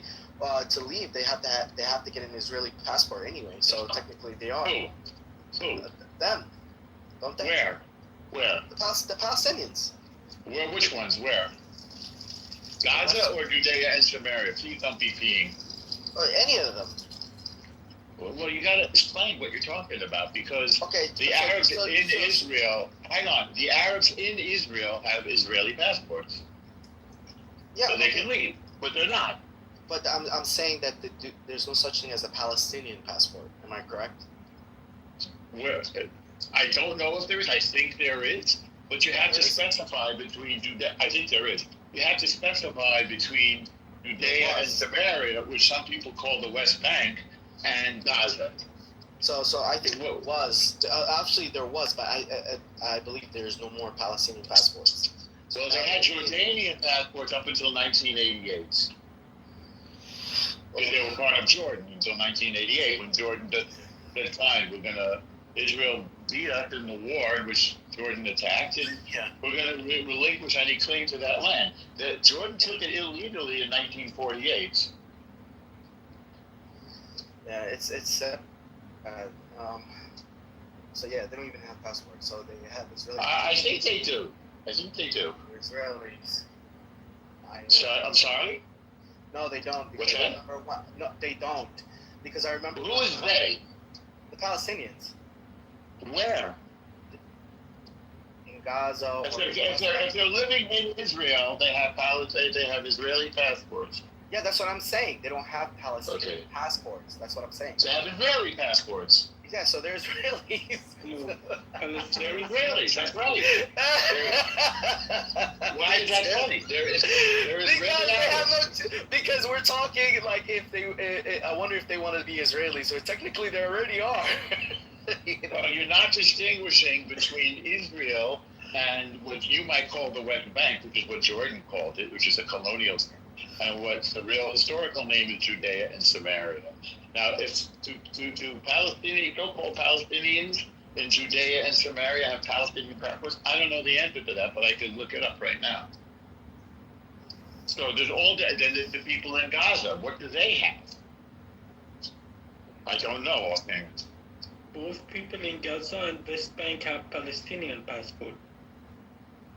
to leave, they have to get an Israeli passport anyway. So technically, they are. Who? Them, don't they? Where? Where? The Palestinians. Where? Which ones? Where? Gaza or Judea and Samaria? Please don't be peeing. Or any of them. Well, you got to explain what you're talking about because the so- Arabs so- in so- Israel. Hang on. The Arabs in Israel have Israeli passports, Yeah, so they can leave, but they're not. But I'm saying that there's no such thing as a Palestinian passport. Am I correct? Where? I don't know if there is. I think there is, but you have to specify between Judea. I think there is. You have to specify between Judea and Samaria, which some people call the West Bank, and Gaza. So I think it was actually there was, but I believe there's no more Palestinian passports. Well, they had Jordanian passports up until 1988. They were part of Jordan until 1988, when Jordan said, "Fine, we're gonna Israel beat us in the war in which Jordan attacked, and we're gonna relinquish any claim to that land." Jordan took it illegally in 1948. Yeah, it's so yeah, they don't even have passports. So they have Israeli. I think they do. Israelis. I'm sorry? No, they don't. What's that? No, they don't. Because I remember. Who is they? The Palestinians. Where? In Gaza. If they're living in Israel, they have Israeli passports. Yeah, that's what I'm saying. They don't have Palestinian passports. That's what I'm saying. They have Israeli passports. Yeah, so they're Israelis. They're Israelis. That's right. Why is that funny? Because we're talking like if they. I wonder if they want to be Israelis. So technically, they already are. Well, you're not distinguishing between Israel and what you might call the West Bank, which is what Jordan called it, which is a colonial term, and what the real historical name is Judea and Samaria. Now, if to Palestinian, so-called Palestinians in Judea and Samaria have Palestinian passports, I don't know the answer to that, but I could look it up right now. So there's the people in Gaza. What do they have? I don't know offhand. Both people in Gaza and West Bank have Palestinian passport.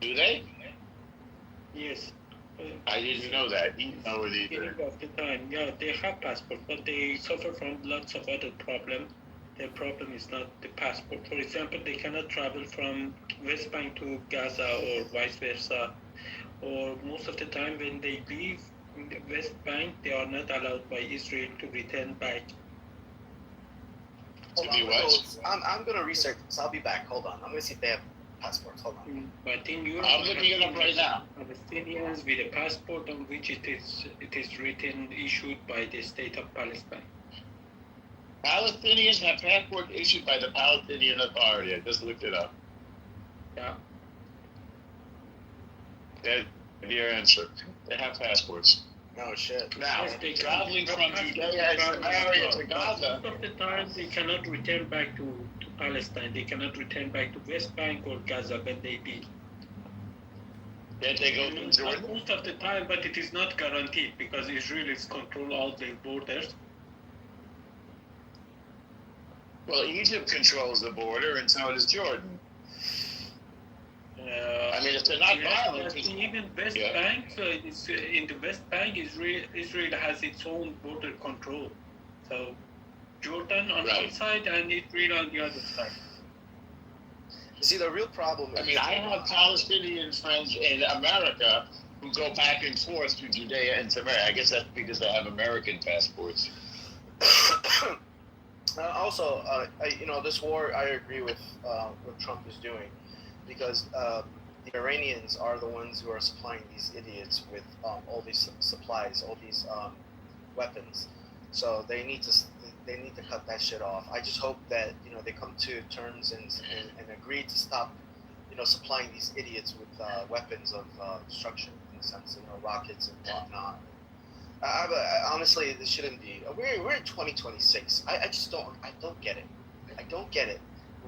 Do they? Yes. I didn't know that. You know it either. Beginning of the time, yeah, they have passport, but they suffer from lots of other problems. Their problem is not the passport. For example, they cannot travel from West Bank to Gaza or vice versa. Or most of the time when they leave the West Bank, they are not allowed by Israel to return back. I'm going to research this. I'll be back. Hold on. I'm going to see if they have passports. Hold on. But in Europe, I'm looking it up right now. Palestinians with a passport on which it is written issued by the state of Palestine. Palestinians have passports issued by the Palestinian Authority. I just looked it up. Yeah. That's your answer. They have passports. No shit. Now, traveling from Judea and Samaria to Gaza. Most of the time, they cannot return back to Palestine. They cannot return back to West Bank or Gaza when they leave. Can't they go to Jordan? Most of the time, but it is not guaranteed because Israelis control all their borders. Well, Egypt controls the border, and so does Jordan. I mean, if they're not violent, even West Bank, in the West Bank, Israel has its own border control. So Jordan on one side and Israel on the other side. See, the real problem is... I mean, I have Palestinian friends in America who go back and forth to Judea and Samaria. I guess that's because they have American passports. Also, this war, I agree with what Trump is doing, because the Iranians are the ones who are supplying these idiots with all these supplies, all these weapons. So they need to cut that shit off. I just hope that they come to terms and agree to stop supplying these idiots with weapons of destruction, in the sense rockets and whatnot. Honestly, this shouldn't be. We're in 2026. I don't get it. I don't get it.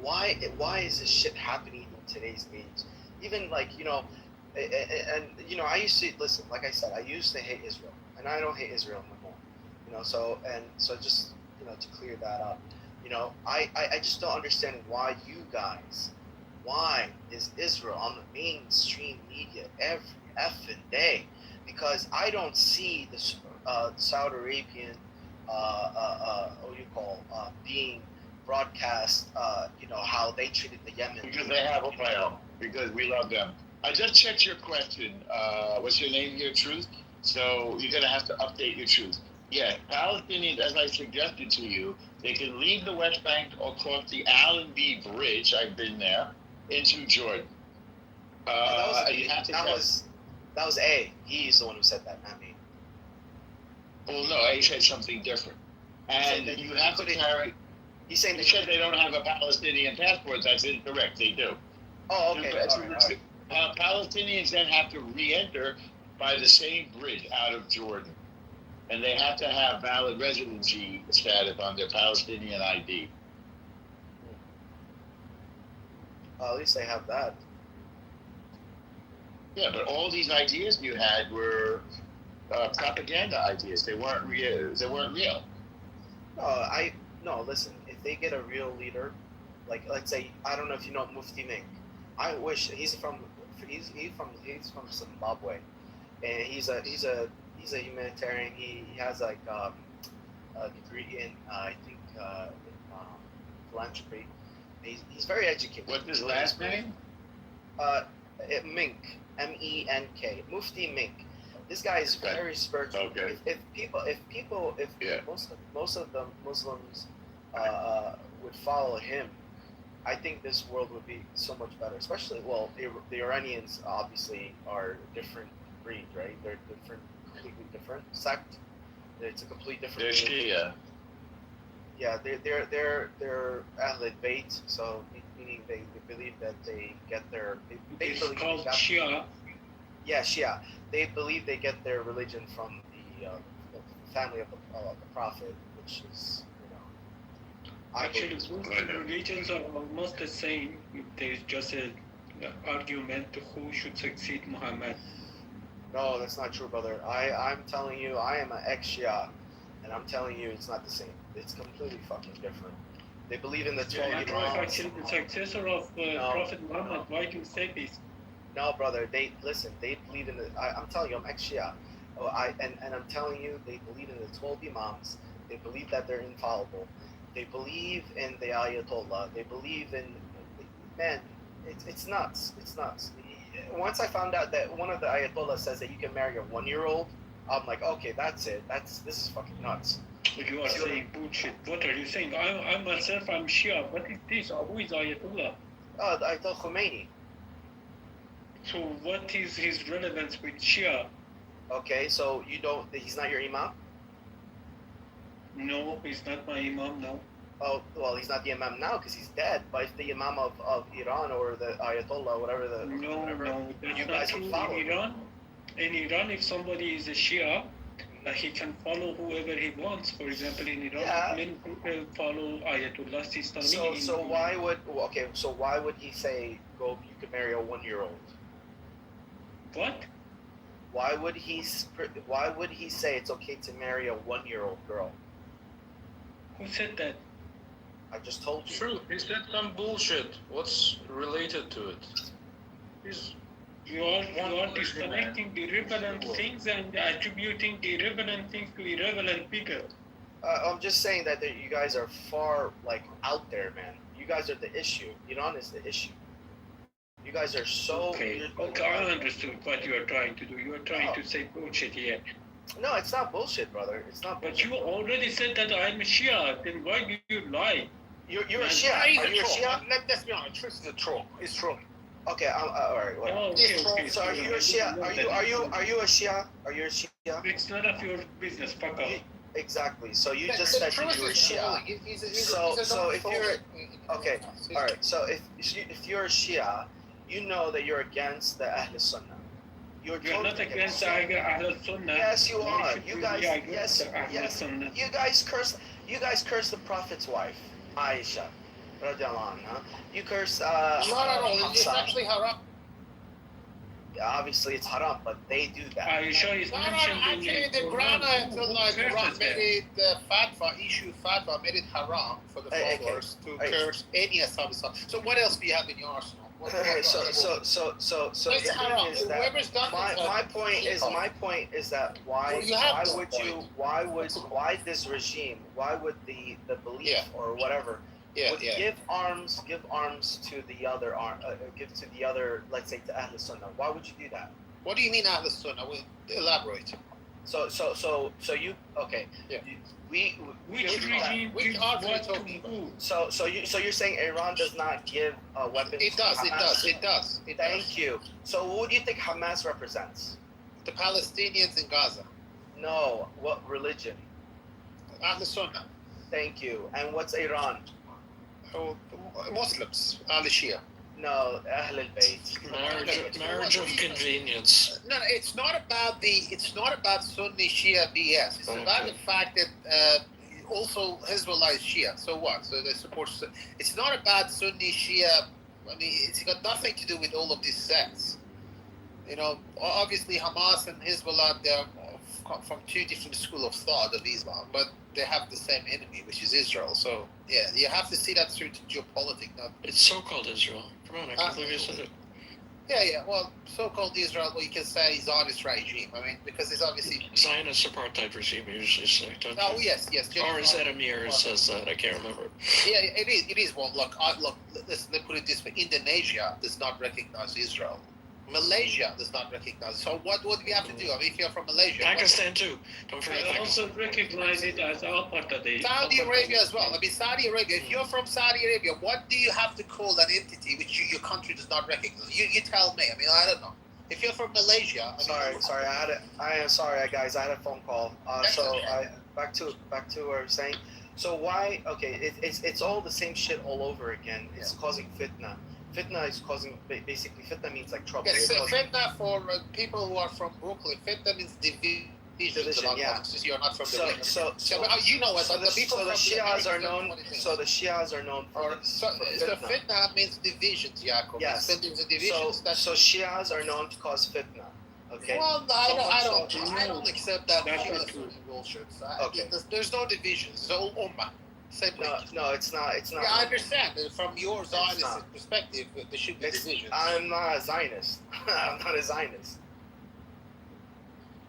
Why is this shit happening in today's age? Even I used to listen. Like I said, I used to hate Israel, and I don't hate Israel no more. So just to clear that up. I just don't understand why you guys why is Israel on the mainstream media every effing day? Because I don't see the Saudi Arabian, what do you call, being broadcast, how they treated the Yemen. Because they have oil. Because we love them. I just checked your question. What's your name here, Truth? So you're going to have to update your truth. Yeah, Palestinians, as I suggested to you, they can leave the West Bank across the Allenby Bridge, I've been there, into Jordan. That was A. He's the one who said that, not me. Well, no, A said something different. And you have to carry... He's saying he said they don't have a Palestinian passport. That's incorrect. They do. Oh, okay. Palestinians then have to re-enter by the same bridge out of Jordan. And they have to have valid residency status on their Palestinian ID. At least they have that. Yeah, but all these ideas you had were propaganda ideas. They weren't real. No, listen. If they get a real leader, like let's say, I don't know if you know Mufti Mink. I wish he's from Zimbabwe, and he's a humanitarian. He has like a degree in I think philanthropy. He's very educated. What's his last name? Mink, M-E-N-K. Mufti Mink. This guy is very spiritual. Okay. If most of the Muslims would follow him, I think this world would be so much better. Especially, the Iranians obviously are a different breed, right? They're completely different sect. It's a complete different. They're Shia. Yeah, they're Ahlul Bayt, so meaning they believe that they get their. It's called Shia. Yeah, Shia. They believe they get their religion from the family of the Prophet, which is, Actually, most religions are almost the same. There's just an argument who should succeed Muhammad. No, that's not true, brother. I'm telling you, I am an ex-Shia, and I'm telling you, it's not the same. It's completely fucking different. They believe in the 12 Imams. Actually, the successor of Prophet Muhammad. Why do you say this? No, brother. They believe in the. I'm telling you, I'm ex-Shia. And I'm telling you, they believe in the 12 Imams. They believe that they're infallible. They believe in the Ayatollah. They believe in. Man, it's nuts. It's nuts. Once I found out that one of the Ayatollah says that you can marry a 1-year-old, I'm like, okay, that's it. This is fucking nuts. You are saying bullshit. What are you saying? I myself, I'm Shia. What is this? Who is Ayatollah? Ayatollah Khomeini. So what is his relevance with Shia? Okay, so he's not your imam? No, he's not my imam now. Oh, well, he's not the imam now because he's dead. But if the imam of Iran or the Ayatollah, whatever that's you not guys true. would follow. In Iran, if somebody is a Shia, he can follow whoever he wants. For example, in Iran, many people follow Ayatollah Sistani. So why would he say you could marry a 1-year-old? What? Why would he say it's okay to marry a 1-year-old girl? Who said that? I just told you. True, he said some bullshit. What's related to it? You are disconnecting the irrelevant things and attributing the irrelevant things to irrelevant people. I'm just saying that you guys are far out there, man. You guys are the issue. Iran is the issue. You guys are so. Okay, I understood what you are trying to do. You are trying to say bullshit here. No, it's not bullshit, brother. It's not bullshit. But you already said that I'm a Shia. Then why do you lie? You're a Shia. Are you a Shia? Let's be honest. Truth is a troll. It's true. Okay, all right. Whatever. Okay. So are you a Shia? Are you a Shia? Are you a Shia? It's none of your business. Fuck off. Exactly. So you just said you were a Shia. So if you're okay, all right. So if you're a Shia, you know that you're against the Ahl Sunnah. You're not against Ahl Sunnah. Yes, you are. You guys. Yes. You guys curse the Prophet's wife, Aisha. You curse. Not at all. It's actually haram. Obviously, it's haram, but they do that. Aisha is mentioned actually, the Quran made it issued fatwa, made it haram for the followers to curse any Ashabi. So what else do you have in your arsenal? So the Let's thing Haram, is that whoever's done my point is that Well, you have no why this regime, why would the belief or whatever would give arms to the other give to the other, let's say to Ahl Sunnah? Why would you do that? What do you mean Ahl Sunnah? Elaborate. So you okay? Yeah. We Which regime we gives are what to talking who? So you're saying Iran does not give weapons? It does. to It Hamas? does. It does. It Thank does. you. So who do you think Hamas represents? The Palestinians in Gaza. No. What religion? Ahl Sunnah. Thank you. And what's Iran? Oh, Muslims. Al Shia. No, Ahl al-Bayt. Marriage of convenience. No, it's not about Sunni Shia BS. It's about the fact that also Hezbollah is Shia. So what? So they support. It's not about Sunni Shia. I mean, it's got nothing to do with all of these sects. You know, obviously Hamas and Hezbollah, they're from two different schools of thought of Islam, but they have the same enemy, which is Israel. So yeah, you have to see that through geopolitics. It's so-called Israel. Come on, I can't believe you said it. Yeah. Well, so-called Israel, well, you can say Zionist regime. I mean, because it's obviously Zionist apartheid regime. You usually say, don't Oh you? yes. Or is that Amir says that? I can't remember. Yeah, it is. It is. Well, look. Let's put it this way: Indonesia does not recognize Israel. Malaysia does not recognize. So what do we have to do? I mean, if you're from Malaysia, Pakistan too. Don't forget They Pakistan. also recognize it as apartheid. Saudi Arabia as well. I mean, Saudi Arabia. If you're from Saudi Arabia, what do you have to call an entity which your country does not recognize? You tell me. I mean, I don't know. If you're from Malaysia, Sorry, I am sorry, guys. I had a phone call. Back to what I was saying. So why? Okay, it's all the same shit all over again. It's causing fitna. Fitna is causing basically fitna means like trouble. Yes, fitna for people who are from Brooklyn. Fitna means division. Yeah. You're not from the you know what? So the people the Shias are known. So the Shias are known for. So fitna means divisions, Yaakov. Yes. So Shias are known to cause fitna. Okay. Well, I don't accept that. Bullshit. Okay. There's no divisions. It's all ummah. No, it's not. It's not. Yeah, I understand. From your Zionist perspective, there should be divisions. I'm not a Zionist. I'm not a Zionist.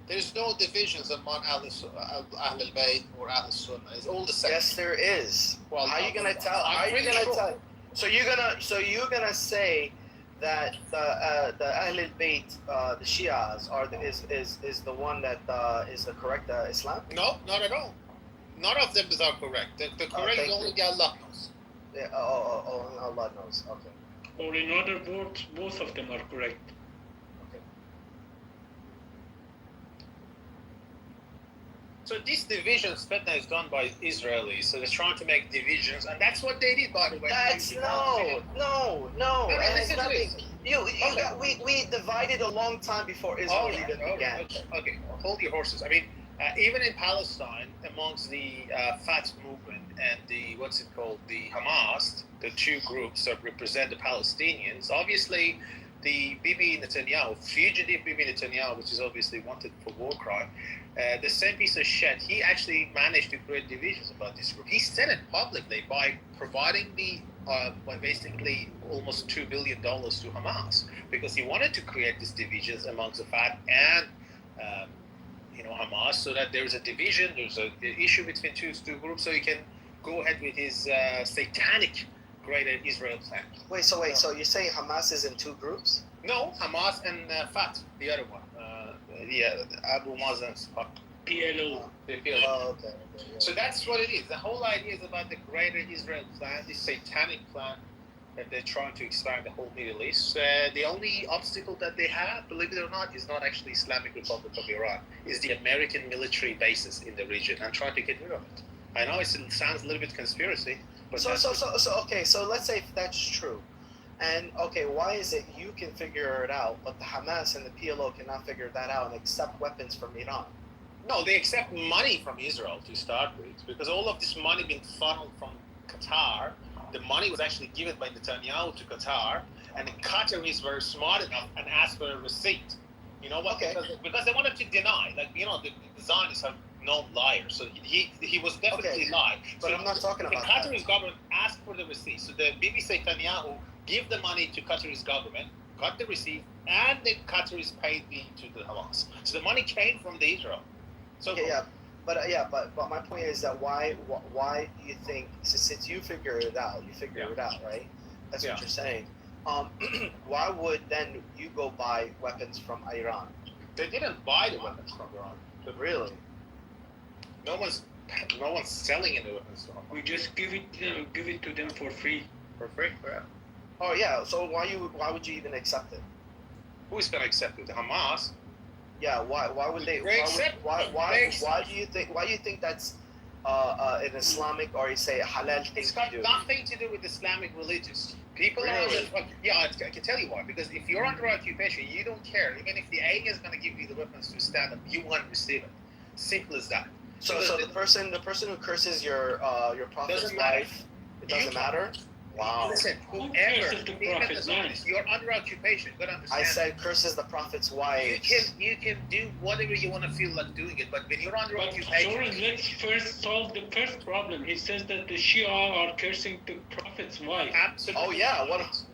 There's no divisions among Ahl al-Bayt or Ahl Sunnah. It's all the same. Yes, there is. Well, how are you gonna tell? Tell? So you're gonna say that the Ahl al-Bayt, the Shias, is the one that is the correct Islam? No, not at all. None of them are correct. The correct is only Allah knows. Yeah. Allah knows. Okay. Or in other words, both of them are correct. Okay. So these divisions, fitna is done by Israelis. So they're trying to make divisions, and that's what they did, by the way. No. We divided a long time before Israel even began. Okay. Hold your horses. I mean, even in Palestine, amongst the Fatah movement and the the Hamas, the two groups that represent the Palestinians, obviously the Bibi Netanyahu, fugitive Bibi Netanyahu, which is obviously wanted for war crime, the same piece of shit, he actually managed to create divisions about this group. He said it publicly by providing basically almost $2 billion to Hamas, because he wanted to create these divisions amongst the Fatah and Hamas, so that there's a division, there's an issue between two groups, so he can go ahead with his satanic greater Israel plan. So you're saying Hamas is in two groups? No, Hamas and Fatah, the other one, Abu Mazen's PLO. PLO. Oh, okay. Yeah. So that's what it is. The whole idea is about the greater Israel plan, this satanic plan that they're trying to expand the whole Middle East. The only obstacle that they have, believe it or not, is not actually Islamic Republic of Iran. It's the American military bases in the region and trying to get rid of it. I know it sounds a little bit conspiracy, but so let's say if that's true, and okay, why is it you can figure it out, but the Hamas and the PLO cannot figure that out and accept weapons from Iran? No, they accept money from Israel to start with, because all of this money being funneled from Qatar. The money was actually given by Netanyahu to Qatar, and the Qataris were smart enough and asked for a receipt. You know what? Okay. Because they wanted to deny. The Zionists are known liars, so he was definitely lied. But I'm not talking about the Qatari government asked for the receipt. So the Bibi Netanyahu give the money to Qatar's government, got the receipt, and the Qataris paid to the Hamas. So the money came from the Israel. So but my point is that why do you think, since you figure it out, right? That's what you're saying. Why would then you go buy weapons from Iran? They didn't buy the weapons from Iran. Really? No one's selling any weapons to them. We just give it to them for free. For free, yeah. Oh yeah. So why would you even accept it? Who's gonna accept it? The Hamas? Yeah. Why would they? Why do you think that's an Islamic, or you say halal thing It's got to do? nothing to do with Islamic religious. People Really? I can tell you why. Because if you're under occupation, you don't care. Even if the alien is going to give you the weapons to stand up, you want to receive it. Simple as that. So the person who curses your prophet's Doesn't matter. wife, it doesn't matter. Wow. Listen, whoever, even the Zionists, you're under occupation. You gotta understand. I said curses the prophet's wife. You can do whatever you want to feel like doing it, but when you're under occupation. Jordan, let's first solve the first problem. He says that the Shia are cursing the prophet's wife. Absolutely. Oh yeah,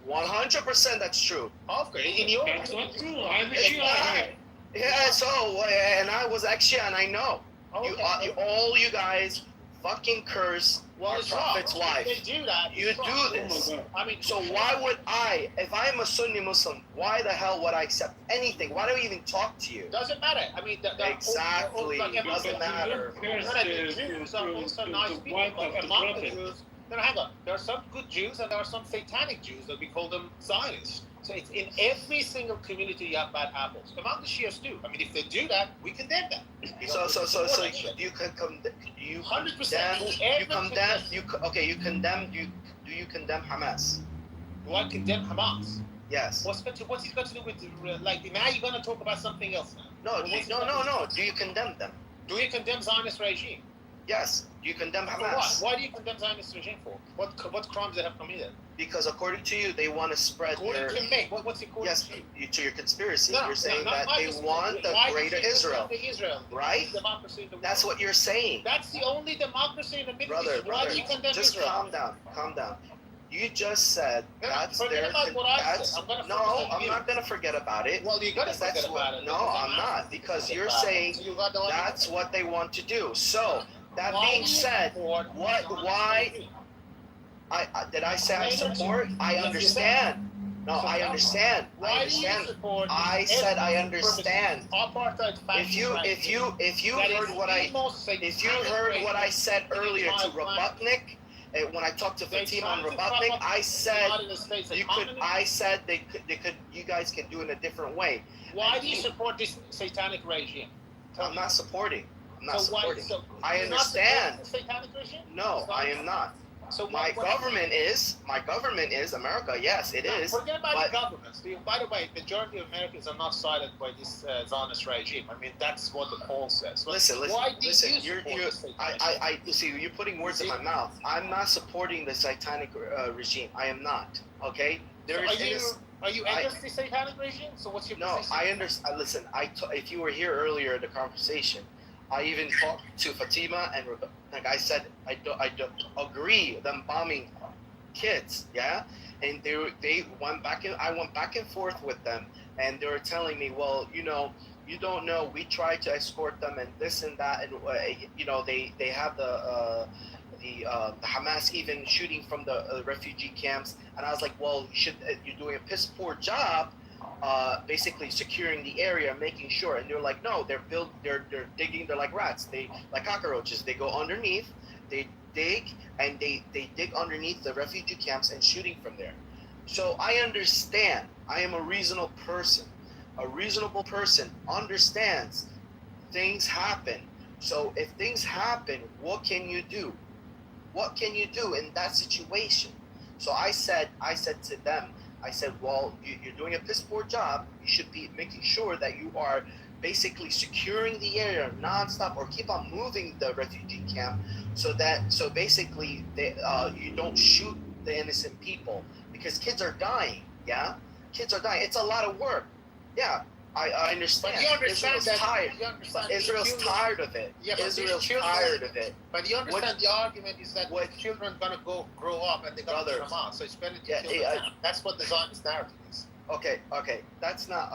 100% that's true. Okay, in your. That's not true. I'm a Shia. Yeah. So and I was actually, and I know all you guys fucking curse our prophet's wife. If they do that, You do this. I mean, So why would I, if I'm a Sunni Muslim, why the hell would I accept anything? Why do I even talk to you? Doesn't matter. I mean, Exactly. It doesn't matter. The Jews are also nice people, but among the Jews, there are some good Jews and there are some satanic Jews that we call them Zionists. So it's in every single community you have bad apples. Among the Shias too. I mean, if they do that, we condemn them. So you condemn. You condemn Hamas? Do I condemn Hamas? Yes. What's it got to do with like now you're going to talk about something else now? No. Do you condemn them? Do you condemn Zionist regime? Yes. Do you condemn For Hamas? what? Why do you condemn Zionist regime for? What crimes they have committed? Because according to you, they want to spread According to me, what's it called? Yes, to your conspiracy. No, you're saying not that my they conspiracy. want the Why greater do you Israel, think Israel, right? Democracy in the world. That's what you're saying. That's the only democracy in the Middle Brother, East. Why do you condemn just Israel? calm down. You just said that's their. I'm not gonna forget about it. Well, you gotta forget about it. No, I'm not, because you're saying that's what they want to do. So that being said, why? Did I say I support? I understand. No, I understand. I understand. I said I understand. If you heard what I said earlier to Rabotnik, when I talked to Fatima on Rabotnik, I said you guys can do it in a different way. Why do you support this satanic regime? I'm not supporting. So I understand. The satanic regime? No, I am not. So my government is America. Yes, it is. Forget about the governments. By the way, majority of Americans are not sided by this Zionist regime. I mean, that's what the poll says. Listen. Why do you you're putting words in my mouth. I'm not supporting the satanic regime. I am not. Okay. Are you against the satanic regime? So what's your position? No, I understand. Listen, if you were here earlier in the conversation, I even talked to Fatima, and like I said, I don't agree with them bombing kids, yeah. And they went back and I went back and forth with them, and they were telling me, well, you don't know. We tried to escort them and this and that, and they have the Hamas even shooting from the refugee camps, and I was like, well, you're doing a piss poor job. Basically securing the area, making sure, and they're like, no, they're digging, they're like rats, they like cockroaches, they go underneath, they dig, and they dig underneath the refugee camps and shooting from there. So I understand. I am a reasonable person. A reasonable person understands things happen. So if things happen, what can you do? What can you do in that situation? So I said to them, I said, well, you're doing a piss poor job. You should be making sure that you are basically securing the area nonstop, or keep on moving the refugee camp, so basically you don't shoot the innocent people, because kids are dying. Yeah, kids are dying. It's a lot of work. Yeah, I understand. But you understand Israel's that tired. you understand But Israel's children- tired of it. Yeah, but Israel's these children- tired of it. But you understand the argument is that children gonna grow up and they're gonna be Hamas, so it's better to kill them now. That's what the Zionist narrative is. Okay. That's not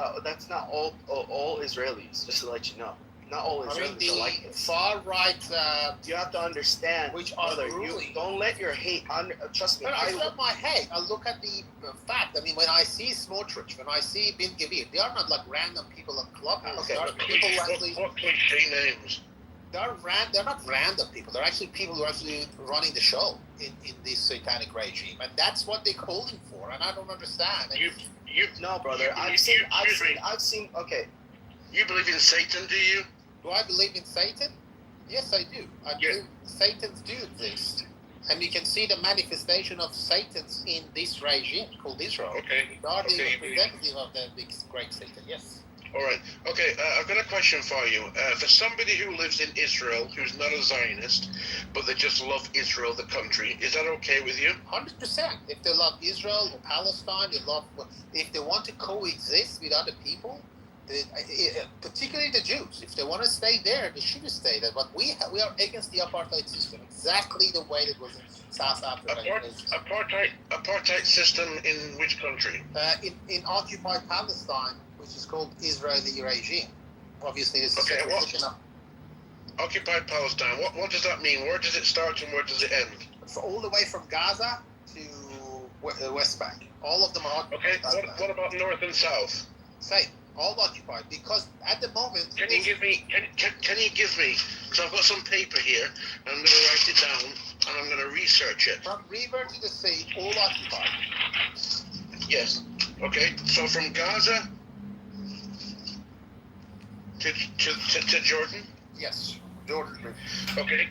all Israelis. Just to let you know, not all Israelis I mean, are like this. far right. You have to understand, which are brother. ruling. You don't let your hate. Trust me. No, it's not my hate. I look at the fact. I mean, when I see Smotrich, when I see Bin Gvir, they are not like random people on Clubhouse. Okay. They are people who actually. What cliche names? They're not random people. They're actually people who are actually running the show in this satanic regime, and that's what they're calling for. And I don't understand. No, brother. I've seen. Okay. You believe in Satan, do you? Do I believe in Satan? Yes, I do. I believe Satans do exist. And you can see the manifestation of Satans in this regime called Israel. Okay. They are the representative of the big great Satan, yes. All right. Okay, I've got a question for you. For somebody who lives in Israel, who's not a Zionist, but they just love Israel, the country, is that okay with you? 100%. If they love Israel or Palestine, if they want to coexist with other people, particularly the Jews, if they want to stay there, they should stay there. But we are against the apartheid system, exactly the way it was in South Africa. Apartheid system in which country? In occupied Palestine, which is called Israeli regime. Obviously, it's occupied Palestine. What does that mean? Where does it start and where does it end? So all the way from Gaza to the West Bank. All of them are occupied. Okay. What about north and south? Same. All occupied, because at the moment. Can you give me? Because I've got some paper here, and I'm going to write it down, and I'm going to research it. From river to the sea, all occupied. Yes. Okay. So from Gaza to Jordan. Yes, Jordan River. Okay.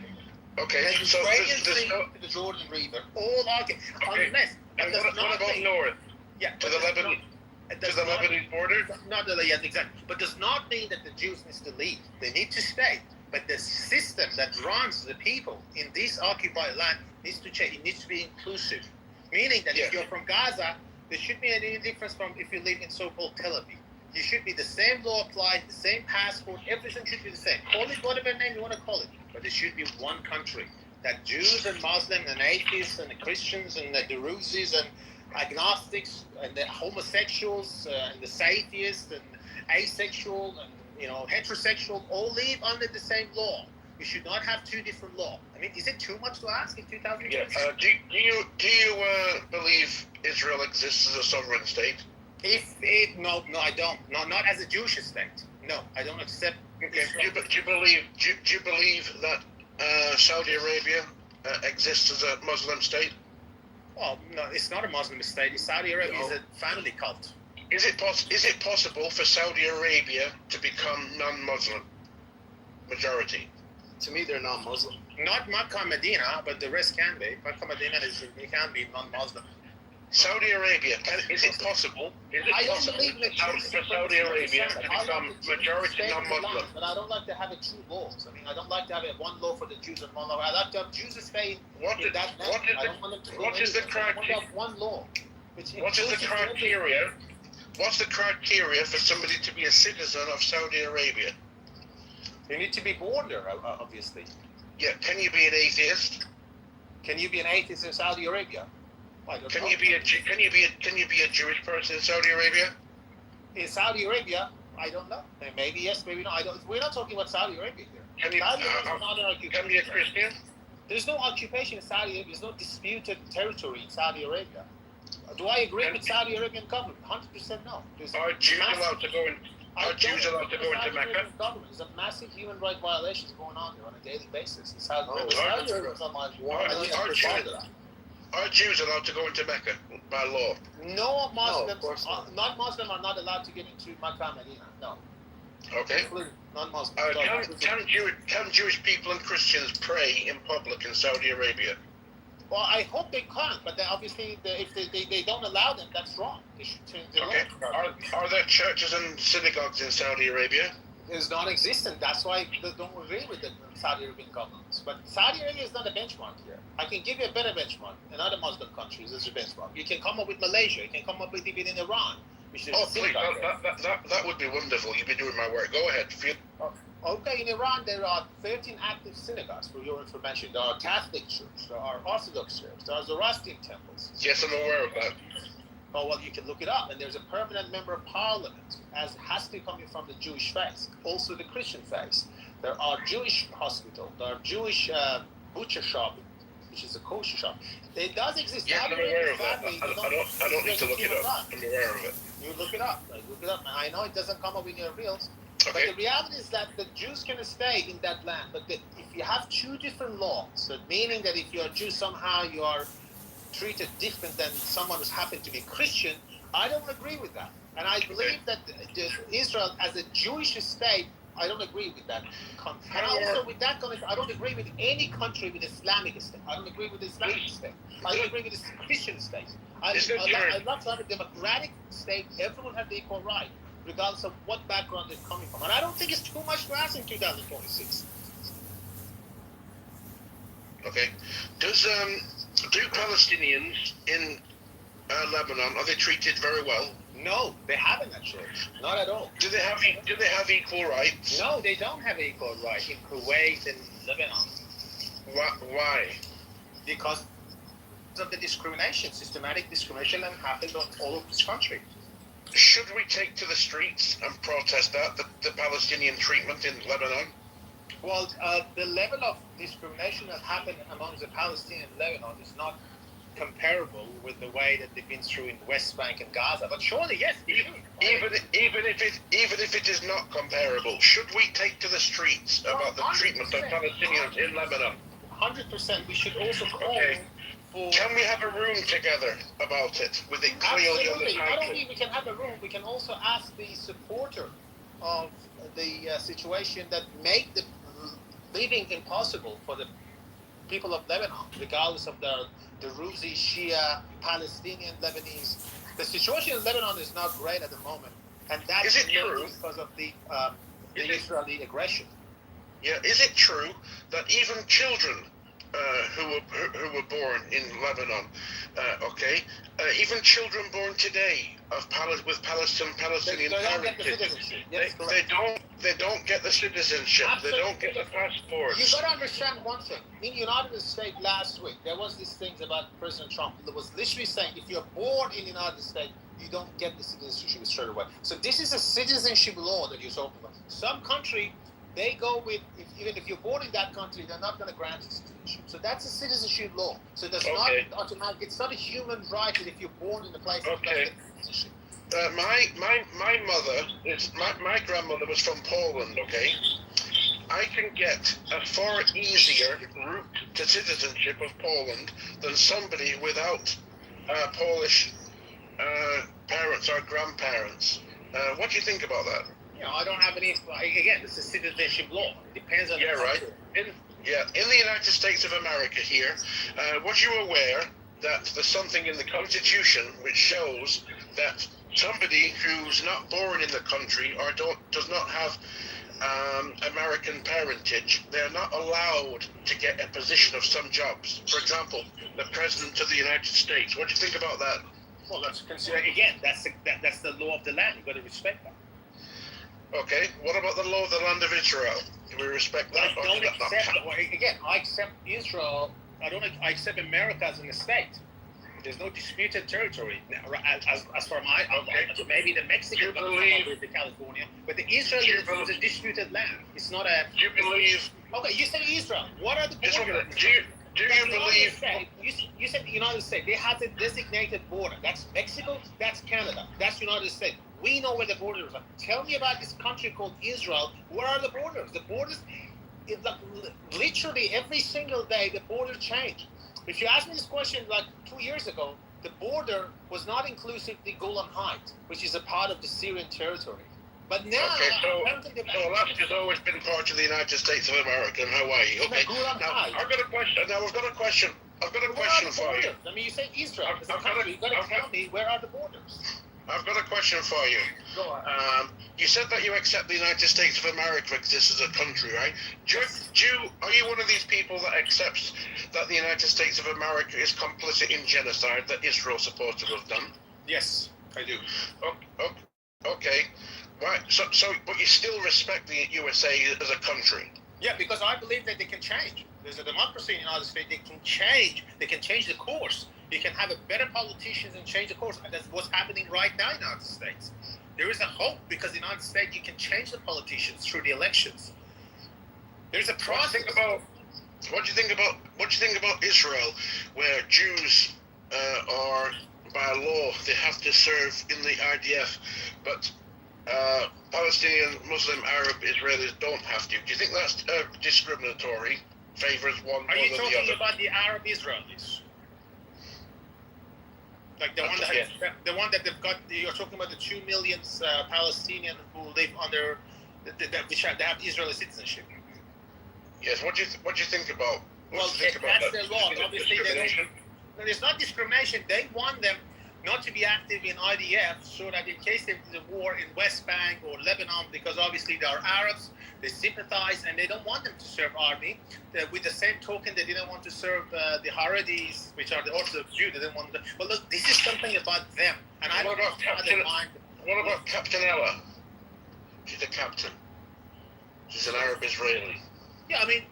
Okay. The So Mediterranean Sea to the Jordan River, all occupied. Unless. And what about north? Yeah. To the Lebanon. To the Lebanese border? Yes, exactly. But does not mean that the Jews need to leave. They need to stay. But the system that runs the people in this occupied land needs to change. It needs to be inclusive. Meaning that if you're from Gaza, there shouldn't be any difference from if you live in so-called Tel Aviv. You should be the same law applied, the same passport, everything should be the same. Call it whatever name you want to call it. But there should be one country. That Jews and Muslims and atheists and the Christians and the Druzes and agnostics and the homosexuals and the atheists and asexual and heterosexual all live under the same law. We should not have two different laws. I mean, is it too much to ask in 2020? Yeah. Do you believe Israel exists as a sovereign state? No, I don't. No, not as a Jewish state. No, I don't accept. Okay. Do you believe that Saudi Arabia exists as a Muslim state? Well, no, it's not a Muslim state. Saudi Arabia is a family cult. Is it possible for Saudi Arabia to become non-Muslim majority? To me, they're non-Muslim. Not Makkah and Medina, but the rest can be. Makkah and Medina can be non-Muslim. Saudi Arabia, is it possible? For Saudi Arabia to become majority non-Muslim? But I don't like to have two laws. I mean, I don't like to have one law for the Jews and one law. I like to have Jews stay in that land. I don't want them to go what is the criteria? I want to have one law. What is the criteria? What's the criteria for somebody to be a citizen of Saudi Arabia? You need to be born there, obviously. Yeah. Can you be an atheist? Can you be an atheist in Saudi Arabia? Can you be a Jewish person in Saudi Arabia? In Saudi Arabia, I don't know. Maybe yes, maybe no. We're not talking about Saudi Arabia here. Can you be a Christian? There's no occupation in Saudi Arabia. There's no disputed territory in Saudi Arabia. Do I agree with Saudi Arabian government? 100% no. Are Jews allowed to go in? Are Jews allowed to go into Mecca? There's a massive human rights violations going on there on a daily basis in Saudi Arabia. Are Jews allowed to go into Mecca by law? No Muslims, non-Muslims are not allowed to get into Makkah and Medina. No. Okay. Non-Muslims. Can Jewish people and Christians pray in public in Saudi Arabia? Well, I hope they can, but obviously, if they don't allow them, that's wrong. They should change the law. Are there churches and synagogues in Saudi Arabia? It's non-existent. That's why they don't agree with the Saudi Arabian governments. But Saudi Arabia is not a benchmark here. I can give you a better benchmark in other Muslim countries as a benchmark. You can come up with Malaysia. You can come up with even in Iran. Please, that would be wonderful. You'd be doing my work. Go ahead. Okay, in Iran there are 13 active synagogues. For your information, there are Catholic churches, there are Orthodox churches, there are Zoroastrian temples. Yes, I'm aware of that. Oh well, you can look it up. And there's a permanent member of parliament, as has to come from the Jewish faith, also the Christian faith. There are Jewish hospitals, there are Jewish butcher shop, which is a kosher shop. It does exist. Yeah, I'm aware of that. I don't need to look it up. I'm aware of it. You look it up. Look it up. I know it doesn't come up in your reels. Okay. But the reality is that the Jews can stay in that land. But if you have two different laws, that meaning that if you're a Jew, somehow you are treated different than someone who's happened to be Christian, I don't agree with that. And I believe that Israel, as a Jewish state, I don't agree with that. And also with that, I don't agree with any country with Islamic state. I don't agree with the Islamic state. I don't agree with the Christian state. I'd love to have a democratic state. Everyone has the equal right, regardless of what background they're coming from. And I don't think it's too much to ask in 2026. Okay. Do Palestinians in Lebanon, are they treated very well? No, they haven't actually. Not at all. Do they have equal rights? No, they don't have equal rights in Kuwait and Lebanon. Why? Because of the discrimination, systematic discrimination that happens on all of this country. Should we take to the streets and protest that, the Palestinian treatment in Lebanon? Well, the level of discrimination that happened among the Palestinians in Lebanon is not comparable with the way that they've been through in West Bank and Gaza. But surely, yes, even if it is not comparable, should we take to the streets about the treatment of Palestinians in Lebanon? 100%. We should also call for... Can we have a room together about it with it clearly on the title? Not only we can have a room, we can also ask the supporter of the situation that make the living impossible for the people of Lebanon, regardless of the Druzi, Shia, Palestinian, Lebanese. The situation in Lebanon is not great at the moment, and that's because of the Israeli aggression. Yeah, is it true that even children who were born in Lebanon, even children born today with Palestinian parentage, they don't get the citizenship. Absolutely. They don't get the passports. You got to understand one thing. In the United States last week, there was this thing about President Trump that was literally saying, if you're born in the United States, you don't get the citizenship straight away. So this is a citizenship law that you're talking about. Some country, they go with, even if you're born in that country, they're not going to grant you citizenship. So that's a citizenship law. So that's not automatic. It's not a human right that if you're born in a place that you get citizenship. My mother my grandmother was from Poland. Okay, I can get a far easier route to citizenship of Poland than somebody without Polish parents or grandparents. What do you think about that? I don't have any. Again, this is citizenship law. It depends on. Yeah, right. In the United States of America here, was you aware that there's something in the Constitution which shows that somebody who's not born in the country or does not have American parentage, they're not allowed to get a position of some jobs. For example, the President of the United States. What do you think about that? Well, that's considered, again, that's the law of the land. You've got to respect that. Okay, what about the law of the land of Israel? Do we respect that? I accept Israel. I accept America as an state. There's no disputed territory. As for maybe the Mexican with the California, but the Israel is a disputed land. It's not a. Do you believe? Okay, you said Israel. What are the borders? Do you believe? You said the United States. They have a designated border. That's Mexico. That's Canada. That's United States. We know where the borders are. Tell me about this country called Israel. Where are the borders? The borders, literally every single day, the border changed. If you asked me this question like 2 years ago, the border was not inclusive the Golan Heights, which is a part of the Syrian territory. But now, so Alaska's always been part of the United States of America and Hawaii. Okay. Now I've got a question. I've got a question for you. I mean, you say Israel is a country. You've got to tell me where are the borders. I've got a question for you. Go on. You said that you accept the United States of America exists as a country, right? Are you one of these people that accepts that the United States of America is complicit in genocide that Israel's supposed to have done? Yes. I do. Okay. Right. So, but you still respect the USA as a country? Yeah, because I believe that they can change. There's a democracy in the United States. They can change. They can change the course. You can have a better politicians and change the course. And that's what's happening right now in the United States. There is a hope because in the United States you can change the politicians through the elections. There's a process. What do you think about Israel, where Jews are by law they have to serve in the IDF, but Palestinian, Muslim, Arab, Israelis don't have to? Do you think that's discriminatory? Favors one more Are you than the talking other? about the Arab Israelis? Like the one that they've got. You're talking about the 2 million Palestinians who live under they have Israeli citizenship. Yes. What do you think about? Well, that's their law. Obviously, there's not discrimination. They want them not to be active in IDF, so that in case there's a war in West Bank or Lebanon, because obviously they are Arabs, they sympathize, and they don't want them to serve army. With the same token, they didn't want to serve the Haredis, which are the Orthodox Jews. They didn't want them. But look, this is something about them, and I don't know how they mind. What about Captain Ella? She's a captain. She's an Arab Israeli. Yeah, I mean,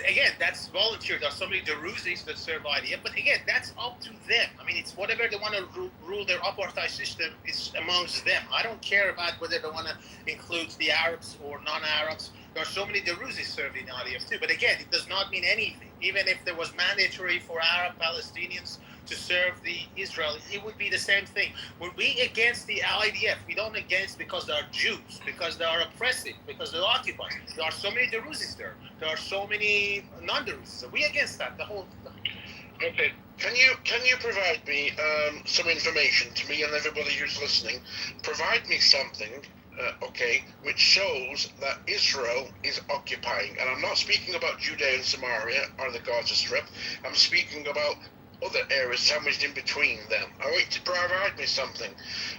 again, that's volunteer. There's so many Druzzis that serve IDF, but again, that's up to them. I mean, it's whatever they want to rule their apartheid system is amongst them. I don't care about whether they want to include the Arabs or non-Arabs. There are so many Druzzis serving in IDF too. But again, it does not mean anything. Even if there was mandatory for Arab Palestinians to serve the Israelis, it would be the same thing. When we against the IDF, we don't against because they are Jews, because they are oppressive, because they're occupied. There are so many Druzzis there. There are so many non-Druzzis. So we against that. The whole. Okay. Can you provide me some information to me and everybody who's listening? Provide me something, which shows that Israel is occupying. And I'm not speaking about Judea and Samaria or the Gaza Strip. I'm speaking about other areas sandwiched in between them. I want you to provide me something.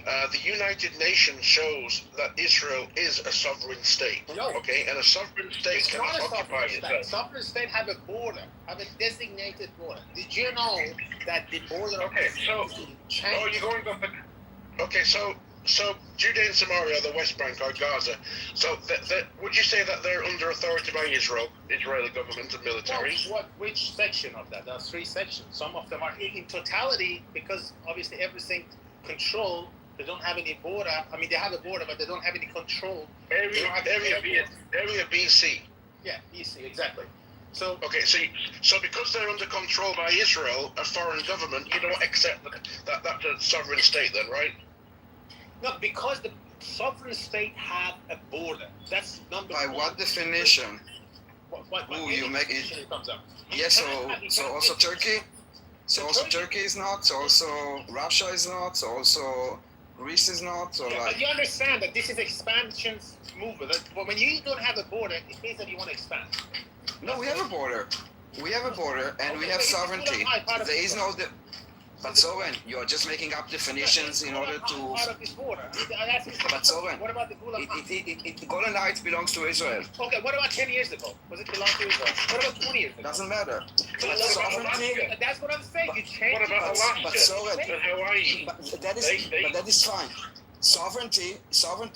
The United Nations shows that Israel is a sovereign state. No. Okay, and a sovereign state It's cannot not a occupy sovereign state. itself. Sovereign state have a border, have a designated border. Did you know that the border of you're going up. Okay, so Judea and Samaria, the West Bank or Gaza. So would you say that they're under authority by Israel, Israeli government and military? Which section of that? There are 3 sections. Some of them are in totality because obviously everything controlled. They don't have any border. I mean, they have a border, but they don't have any control. Area BC. Yeah, BC, exactly. So okay, so because they're under control by Israel, a foreign government, you don't accept that that's a sovereign state, then, right? No, because the sovereign state have a border. That's number By one. what definition? What you make it? definition comes up. Yes, so also Turkey? So also Turkey is not, so also Russia is not, so also Greece is not, so But you understand that this is expansion movement. But when you don't have a border, it means that you want to expand. No, we have a border. We have a border and we have sovereignty. There is no... But Soren, you are just making up definitions in order to... Part of this border. But Soren, what about the Golan Golan Heights belongs to Israel. Okay, what about 10 years ago? Was it belong to Israel? What about 20 years ago? Doesn't matter. But Sovereignty... That's what I'm saying. You change What about Alaska? But Soren, And Hawaii? but that is fine. Sovereignty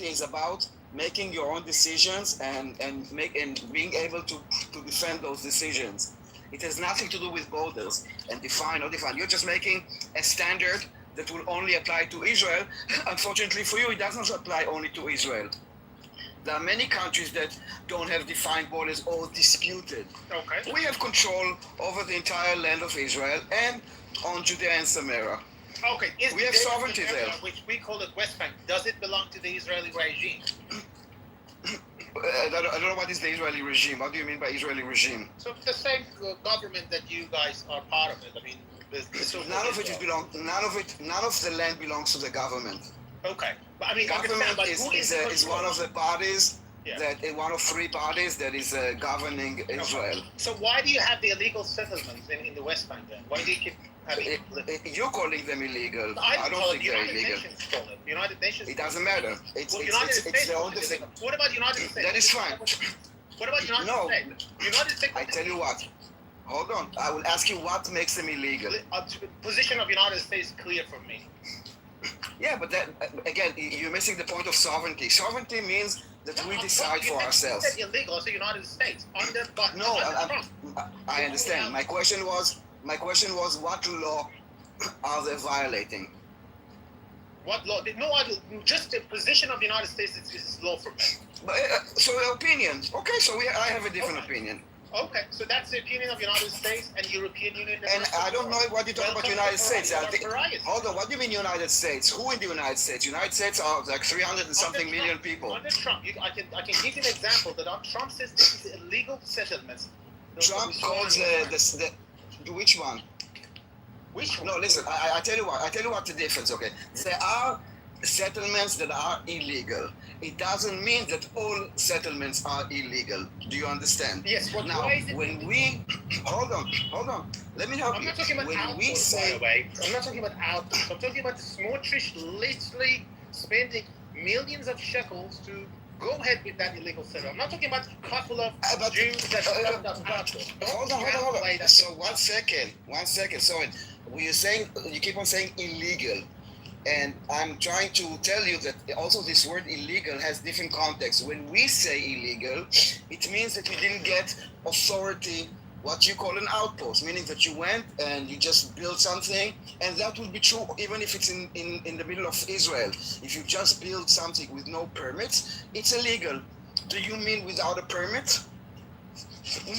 is about making your own decisions and being able to defend those decisions. It has nothing to do with borders and define or define. You're just making a standard that will only apply to Israel. Unfortunately for you, it does not apply only to Israel. There are many countries that don't have defined borders or disputed. Okay. We have control over the entire land of Israel and on Judea and Samaria. Okay. We have sovereignty there. Which we call it West Bank. Does it belong to the Israeli regime? I don't know what is the Israeli regime. What do you mean by Israeli regime? So the same government that you guys are part of it. I mean, none of the land belongs to the government. Okay, but I mean, government is one of the bodies one of 3 bodies that is governing Israel. So why do you have the illegal settlements in the West Bank then? Why do you keep having? You're calling them illegal. I don't think they're illegal. United Nations. It doesn't matter. It's their own thing. What about United States? That is fine. What about United States? United States. I tell you what. Hold on. I will ask you what makes them illegal. Position of United States clear for me. Yeah, but that again, you're missing the point of sovereignty. Sovereignty means that we decide for ourselves. You said illegal, so United States under No, under Trump. I understand. My question was, what law are they violating? What law? No, just the position of the United States is law for men. But, so your opinion. Okay, so I have a different opinion. Okay, so that's the opinion of the United States and European Union. And I don't know what you talk about United States. Hold on, what do you mean United States? Who in the United States? United States are like 300 and something million people. Under Trump, I can give you an example that Trump says this is illegal settlements. Trump calls which one? Which one? No, listen. I tell you what the difference. Okay, there are settlements that are illegal. It doesn't mean that all settlements are illegal. Do you understand? Yes. But now, why is it when we hold on, let me help you. I'm not talking about outposts, by the way. I'm not talking about outposts. I'm talking about the Smotrich literally spending millions of shekels to go ahead with that illegal settlement. I'm not talking about a couple of Jews that hold on. So 1 second. Sorry, you keep on saying illegal. And I'm trying to tell you that also this word illegal has different contexts. When we say illegal, it means that you didn't get authority, what you call an outpost, meaning that you went and you just built something, and that would be true even if it's in the middle of Israel. If you just build something with no permits, it's illegal. Do you mean without a permit?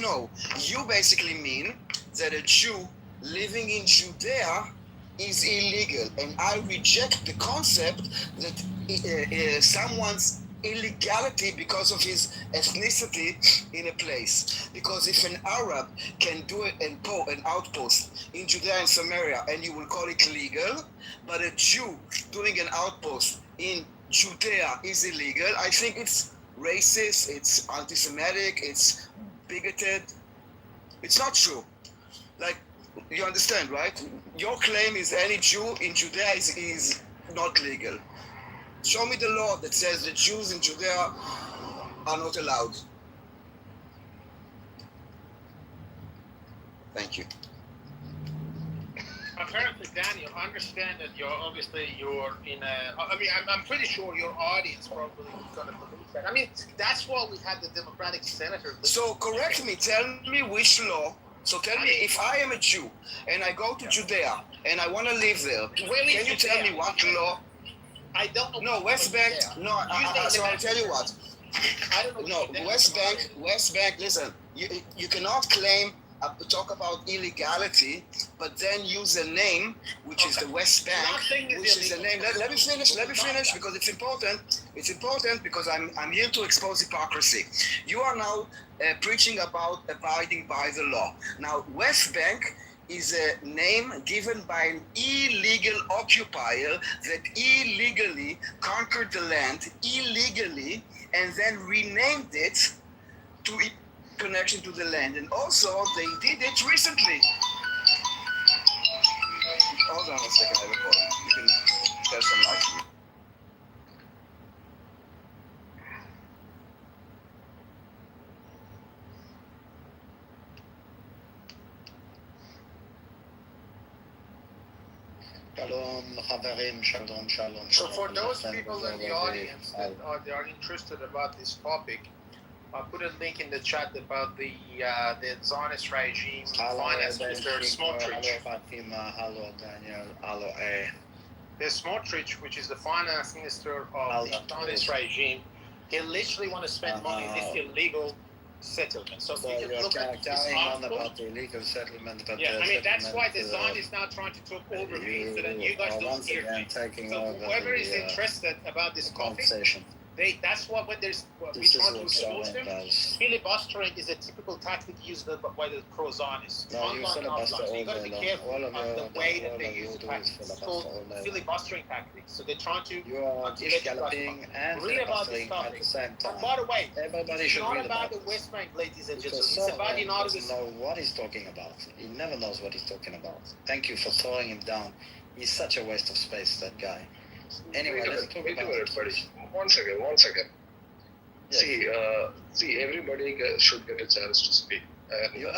No. You basically mean that a Jew living in Judea is illegal, and I reject the concept that someone's illegality because of his ethnicity in a place. Because if an Arab can do an outpost in Judea and Samaria, and you will call it legal, but a Jew doing an outpost in Judea is illegal, I think it's racist, it's anti-Semitic, it's bigoted. It's not true. Like, you understand, right? Your claim is any Jew in Judea is not legal. Show me the law that says the Jews in Judea are not allowed. Thank you. Apparently, Daniel, understand that you're in a. I mean, I'm pretty sure your audience probably is going to believe that. I mean, that's why we had the Democratic senator. So correct me. Tell me which law. So tell me, if I am a Jew and I go to Judea and I want to live there, can you tell me what law? I don't know. No, West Bank. No, so I'll tell you what. I don't know. No, West Bank. Listen, you cannot claim talk about illegality, but then use a name which is the West Bank, which is a name. Let me finish because it's important. It's important because I'm here to expose hypocrisy. You are now preaching about abiding by the law. Now, West Bank is a name given by an illegal occupier that illegally conquered the land illegally and then renamed it to connection to the land. And also they did it recently. Hold on a second, I have a call. You can tell some light to me. So for those people in the audience that are interested about this topic, I'll put a link in the chat about the Zionist regime finance minister Smotrich. The Smotrich, which is the finance minister of the Zionist regime, he literally want to spend money in this illegal settlement. So you can look at this about the illegal settlement. But yeah, I mean that's why the Zionists is now trying to talk over me so that you guys don't hear me. So whoever is interested about this topic, that's what when there's we try to expose them. Filibustering is a typical tactic used by the pro-Zionists. Online and offline. So you got to be careful of the way that they use tactics. It's called filibustering tactics. So they're trying to get galloping and read about this topic. at the same time. And by the way, everybody it's should not read about about the West Bank, ladies and Because gentlemen. It's about the United States. Doesn't know what he's talking about. He never knows what he's talking about. Thank you for throwing him down. He's such a waste of space, that guy. Anyway, let's talk about it. One second. Yeah. See, everybody should get a chance to speak.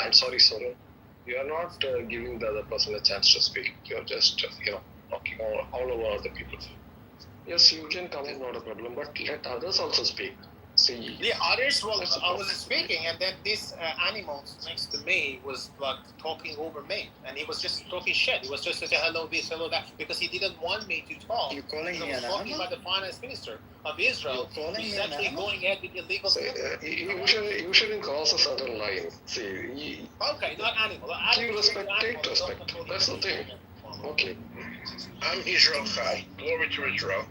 I'm sorry, Soren. You are not giving the other person a chance to speak. You're just, talking all over other people. yes, you can come, not a problem, but let others also speak. See, The others, well, that's the I was problem. speaking, and then this animal next to me was like talking over me, and he was just talking shit. He was just saying hello this, hello that, because he didn't want me to talk. You're calling Because me I was an talking animal? about the finance minister of Israel, You're calling who's me an actually animal? going ahead with illegal See, you shouldn't cross a certain line. See, Okay, not animal. give respect, take respect. That's the thing. Okay. I'm Israel Chai. Glory to Israel.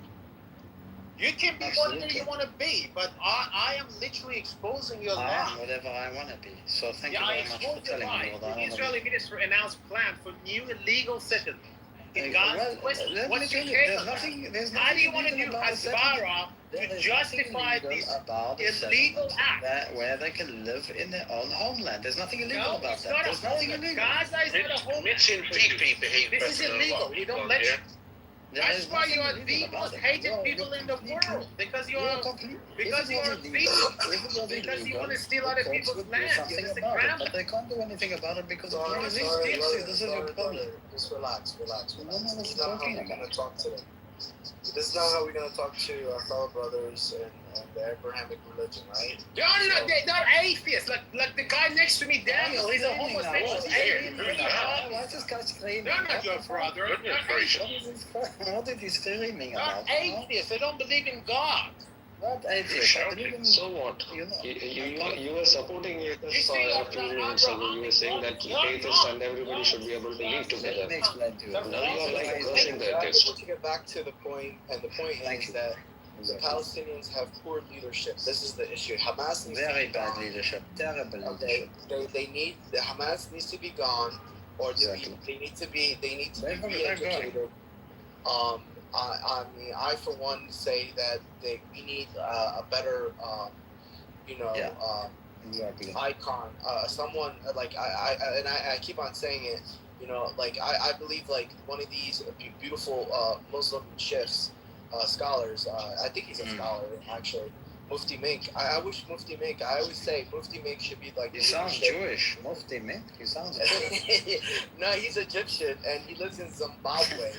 You can be whatever you want to be, but I am literally exposing your I lie. am whatever I want to be. So thank Yeah, you I very much for exposed your telling lie. me what I The want to Israeli be. minister announced plan for new illegal settlement in Well, Gaza. let me What's your tell you, take there's on that? nothing, there's How do you nothing want to do illegal about a settlement. Hasbara There to is justify nothing this illegal about a illegal settlement act? where they can live in their own homeland. There's nothing illegal No, about it's that. not a There's nothing homeland. illegal. Gaza is not a homeland. Mitzi and Fifi behave This better is than a lot illegal. of We people don't out let you. here. There That's is why nothing you are illegal the about most it. hated You're people in the completely- world because you you're are complete. because If it you was are illegal, thief. if it was Because you illegal, want to steal the other courts people's would do land. something You're about it, ground. but they can't do anything about it because it's Sorry, not sorry, illegal. brother, This is your sorry, problem. brother. Just relax, relax, You don't relax. know what This is you're not how talking we're gonna about. talk today. This is not how we're gonna talk to our fellow brothers and the Abrahamic religion, right? They're not atheists. Like the guy next to me, Daniel, he's a homosexual atheist. Why is this guy screaming? They're not your brother. Goodness gracious. What is he screaming They're about? atheists. They don't believe in God. Not atheist. I believe in. So what? You know. You were supporting You atheists see, a few minutes ago. You were saying that atheists and everybody should be able to live Let together. me explain to you. Now you are like cursing the I atheists. want to get back to the point, and the point is that the Palestinians have poor leadership. This is the issue. Hamas needs Very to be bad gone. leadership. Terrible Okay, leadership. they need the Hamas needs to be gone, or Exactly. they need to be They're re-educated. I mean, I for one say that we need a better, Exactly. icon, someone like I keep on saying it. I believe like one of these beautiful Muslim sheikhs, scholars. I think he's a scholar actually. Mufti Mink. I wish Mufti Mink. I always say Mufti Mink should be like. He sounds Jewish. Mufti Mink. He sounds Jewish. No, he's Egyptian and he lives in Zimbabwe.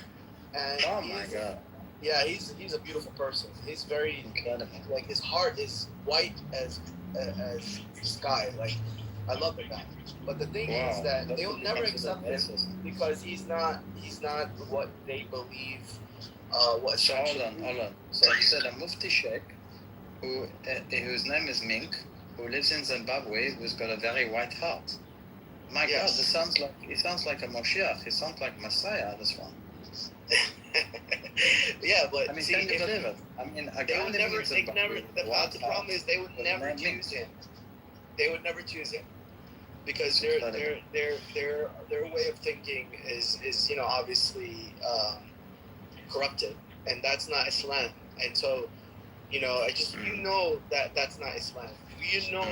And Oh my God. yeah, he's a beautiful person. He's very Incredible. like his heart is white as sky. Like I love the guy. But the thing is Wow, that that's they will what never becomes accept him racist. because he's not what they believe. What So hold on. So you said a Mufti Sheikh, whose name is Mink, who lives in Zimbabwe, who's got a very white heart. My God, Yes. he sounds like a Moshiach. He sounds like Messiah. This one. Yeah, but I mean, see, can you if- believe it? I mean, a they guy would living never. in They Zimbabwe. never. white The problem heart, is they would with never a name choose him. They would never choose him because Incredible. their way of thinking is obviously corrupted, and that's not Islam. And so that that's not Islam.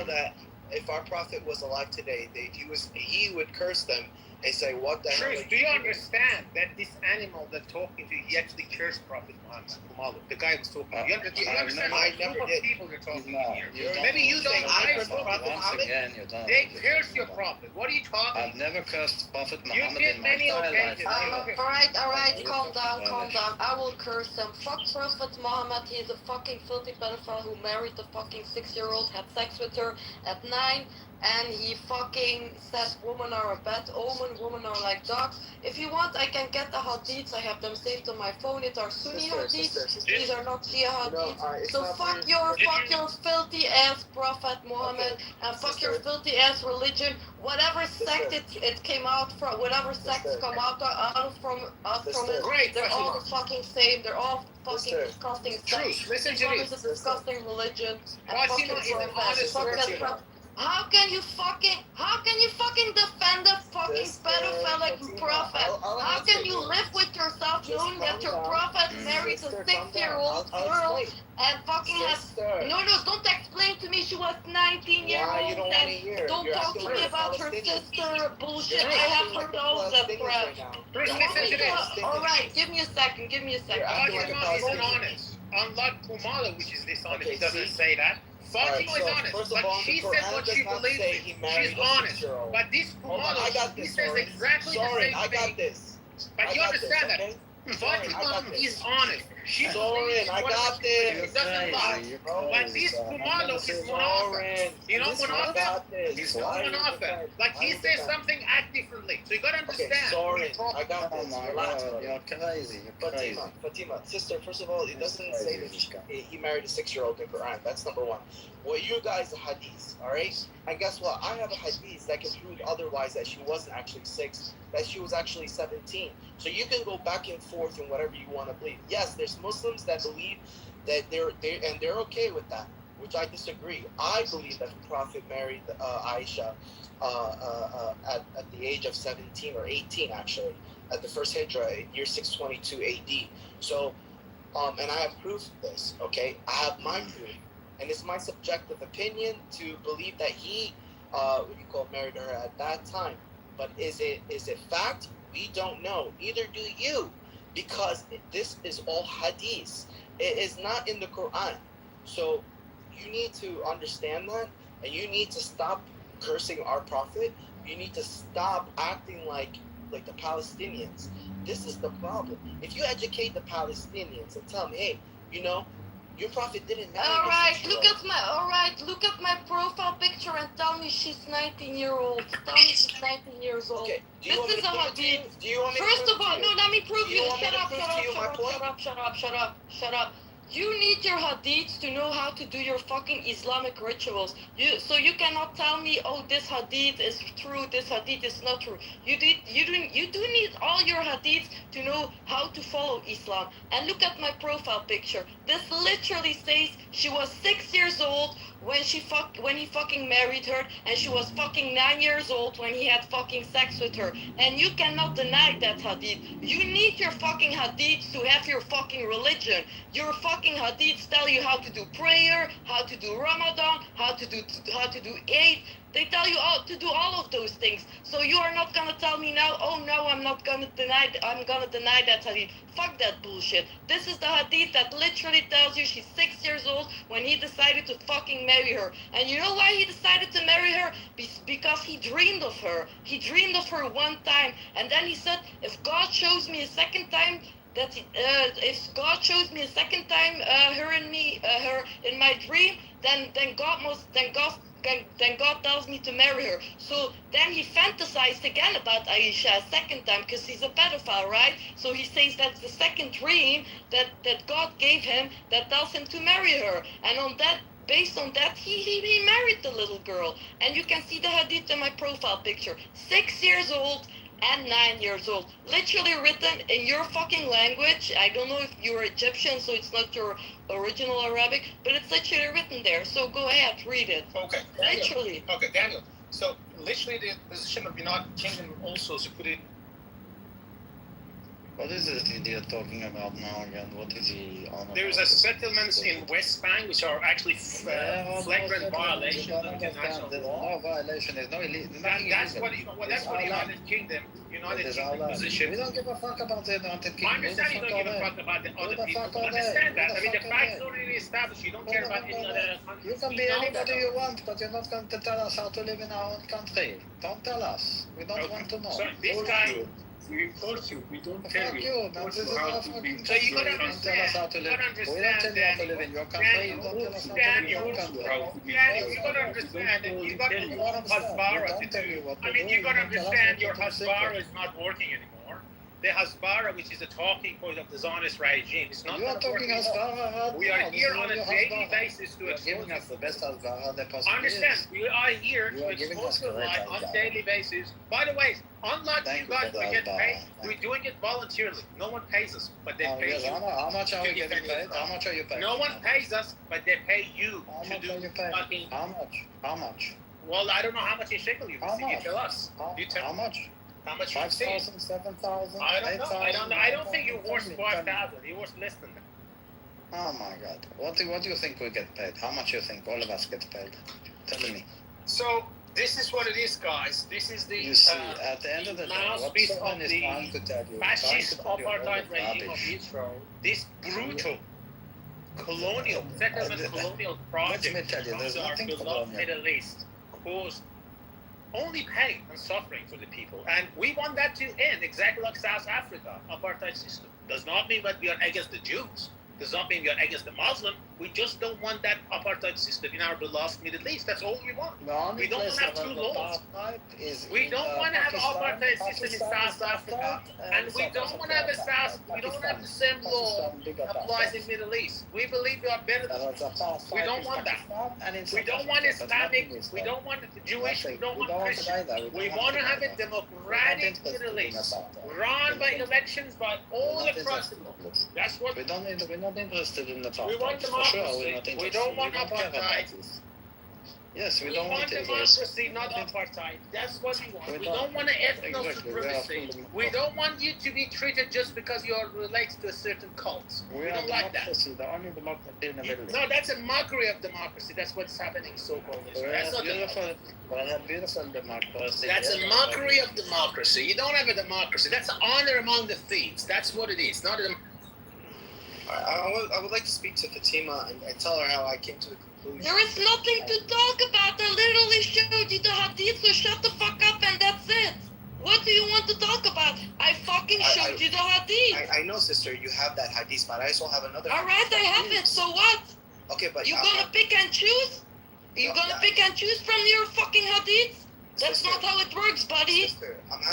That if our prophet was alive today, he would curse them and say, "What the hell?" Truth, do you understand that this animal that's talking to you, he actually cursed Prophet Muhammad, the guy who's talking to you? Do you understand I the never group of did. people you're talking No, here? you don't Maybe you know. don't. I I cursed Prophet Once Muhammad. again, you don't. They curse your prophet. What are you talking I've never cursed Prophet You Muhammad did in my many entire life. occasions. Alright, calm down. I will curse them. Fuck Prophet Muhammad, he's a fucking filthy pedophile who married the fucking 6-year-old, had sex with her at 9, and he fucking says women are a bad omen, women are like dogs. If you want, I can get the hadiths, I have them saved on my phone. It's our Sunni hadiths, these are not Shia hadiths. it's So not fuck for your filthy ass Prophet Muhammad, and fuck your filthy ass religion, whatever sect it came out from, whatever sects come out from it, Great, they're all the Fatima. fucking same, they're all fucking Sister. disgusting Truth, sects. listen to Islam this. is a disgusting religion, and Fatima fucking is an prophet, honest fuck that person. prophet. How can you fucking defend a fucking Sister pedophilic Fatima, prophet? I'll How answer can you you. live with yourself Just knowing that calm your down. prophet married a Sister, calm down. 6-year-old I'll girl explain. and fucking has Sister. no, don't explain to me she was 19 years Why you old don't want to and hear? don't You're talk asking to like me a about her Palestinian. sister bullshit. You're I have acting like heard a all that Palestinian crap. right now. Bruce, You're listen acting to like a this. Palestinian. Alright, give me a second. You're acting like a Fatima is Palestinian. honest. Unlike Kumala, which is dishonest, Okay, he doesn't see? say that. Fatima Alright, is so honest, first of but all, she the says Quran what does she not believes say in. he married She's a honest. 6-year-old. But this Hold on, Kumala, I got he this, says Soren. exactly the Soren, same I got thing. this. But I you got this, understand that okay? Soren, I Fatima got this. is honest. She's Soren, I got this. It doesn't lie. Like this Kumalo is Monafa. You know Monafa? He's no Monafa. Like he says something, act differently. So you gotta understand. Okay, Soren, I got Oh this. my Relax, God, brother. you're crazy. You're crazy. Fatima, sister, first of all, it doesn't say that he married a 6-year-old in Quran. That's number one. Well, you guys are hadiths, all right? And guess what? I have a hadith that can prove otherwise, that she wasn't actually 6, that she was actually 17. So you can go back and forth in whatever you want to believe. Yes, there's Muslims that believe that they're okay with that, which I disagree. I believe that the Prophet married Aisha at the age of 17 or 18, actually, at the first Hijrah, year 622 AD. So, and I have proof of this, okay? I have my proof. And it's my subjective opinion to believe that he, married her at that time. But is it fact? We don't know. Neither do you, because this is all hadith. It is not in the Quran. So you need to understand that, and you need to stop cursing our prophet. You need to stop acting like the Palestinians. This is the problem. If you educate the Palestinians and tell them, hey, your prophet didn't marry All right, look at my profile picture and tell me she's 19 years old. Tell me she's 19 years old. Okay. This is a hadith. Do you want me First to of all, no, let me prove you. Shut up. You need your hadiths to know how to do your fucking Islamic rituals. So you cannot tell me, oh, this hadith is true, this hadith is not true. You do need all your hadiths to know how to follow Islam. And look at my profile picture. This literally says she was 6 years old when he fucking married her, and she was fucking 9 years old when he had fucking sex with her. And you cannot deny that hadith. You need your fucking hadiths to have your fucking religion. Your fucking hadiths tell you how to do prayer, how to do Ramadan, how to do Eid. They tell you to do all of those things. So you are not gonna tell me now, oh no, I'm gonna deny that hadith. Fuck that bullshit. This is the hadith that literally tells you she's 6 years old when he decided to fucking marry her. And you know why he decided to marry her? Because he dreamed of her. He dreamed of her one time, and then he said, if God shows me a second time, if God shows me a second time her in my dream, then God tells me to marry her. So then he fantasized again about Aisha a second time, because he's a pedophile, right? So he says that's the second dream that God gave him that tells him to marry her. And based on that, he married the little girl. And you can see the hadith in my profile picture. 6 years old and 9 years old. Literally written in your fucking language. I don't know if you're Egyptian, so it's not your original Arabic, but it's literally written there. So go ahead, read it. Okay. Daniel. Literally. Okay, Daniel. So literally the position of United Kingdom also is to put it. What is this idiot talking about now again? What is he on about? There's a settlements in West Bank which are actually flagrant violation of international law. No violation. There's no illegal. That's what the United Kingdom position. We don't give a fuck about the United Kingdom. I understand you don't give a fuck about the other people. Understand that. I mean, the facts already established. You don't care about any other country. You can be anybody you want, but you're not going to tell us how to live in our own country. Don't tell us. We don't want to know. So this guy. We force you. We don't tell Fuck you. This is our fucking So you gotta don't tell us how to live. We don't tell you how to live in your country. You don't tell us how to live in your country. Daniel, you gotta understand that you got a lot of Hasbara to do. I mean, you gotta understand your Hasbara is not working anymore. The Hasbara, which is the talking point of the Zionist regime, is not talking Hasbara. We are here on a daily basis to expose giving us the best Hasbara there possibly understand, we are here to expose the lie on a daily basis. By the way, unlike you guys, we get paid. We're doing it voluntarily. No one pays us, but they pay you. How much are we getting paid? How much are you paid? No one pays us, but they pay you to do fucking. How much? Well, I don't know how much in shekel you receive. You tell us. You tell how much? How much you 5,000, 7,000, I don't know. I don't think you're worth 5,000. You're worth less than that. Oh my God! What do you think we get paid? How much you think all of us get paid? Tell me. So this is what it is, guys. This is the. You see, at the end of the day, what someone is trying to tell you, fascist apartheid regime of Israel. This brutal colonial settlement, colonial project. Let me tell you, there's nothing colonial. Middle East caused only pain and suffering for the people, and we want that to end exactly like South Africa apartheid system. Does not mean that we are against the Jews. Does not mean we are against the Muslim. We just don't want that apartheid system in our beloved Middle East. That's all we want. We don't want to have two laws. We don't want to have an apartheid system in South Africa, and we don't want to have we don't have the same law applies in Middle East. We believe we are better than we don't want that. We don't want Islamic. We don't want Jewish. We don't want Christian. We want to have a democratic Middle East, run by elections by all across the world. That's what we're not interested in the we want. Democracy. We don't want apartheid. Yes, we We don't want want democracy, not apartheid. That's what we want. We don't want an ethno supremacy. We don't want you to be treated just because you are related to a certain cult. We don't like that. The only democracy in the Middle East. No, that's a mockery of democracy. That's what's happening so-called Israel. That's not beautiful democracy. That's a mockery of democracy. You don't have a democracy. That's an honor among the thieves. That's what it is. Not a I would like to speak to Fatima and tell her how I came to the conclusion. There is nothing to talk about. I literally showed you the hadith, so shut the fuck up and that's it. What do you want to talk about? I fucking showed you the hadith. I know, sister, you have that hadith, but I also have another. All right, I have it. So what? Okay, but you gonna pick and choose? You gonna pick and choose from your fucking hadith? That's not how it works, buddy. Sister, I'm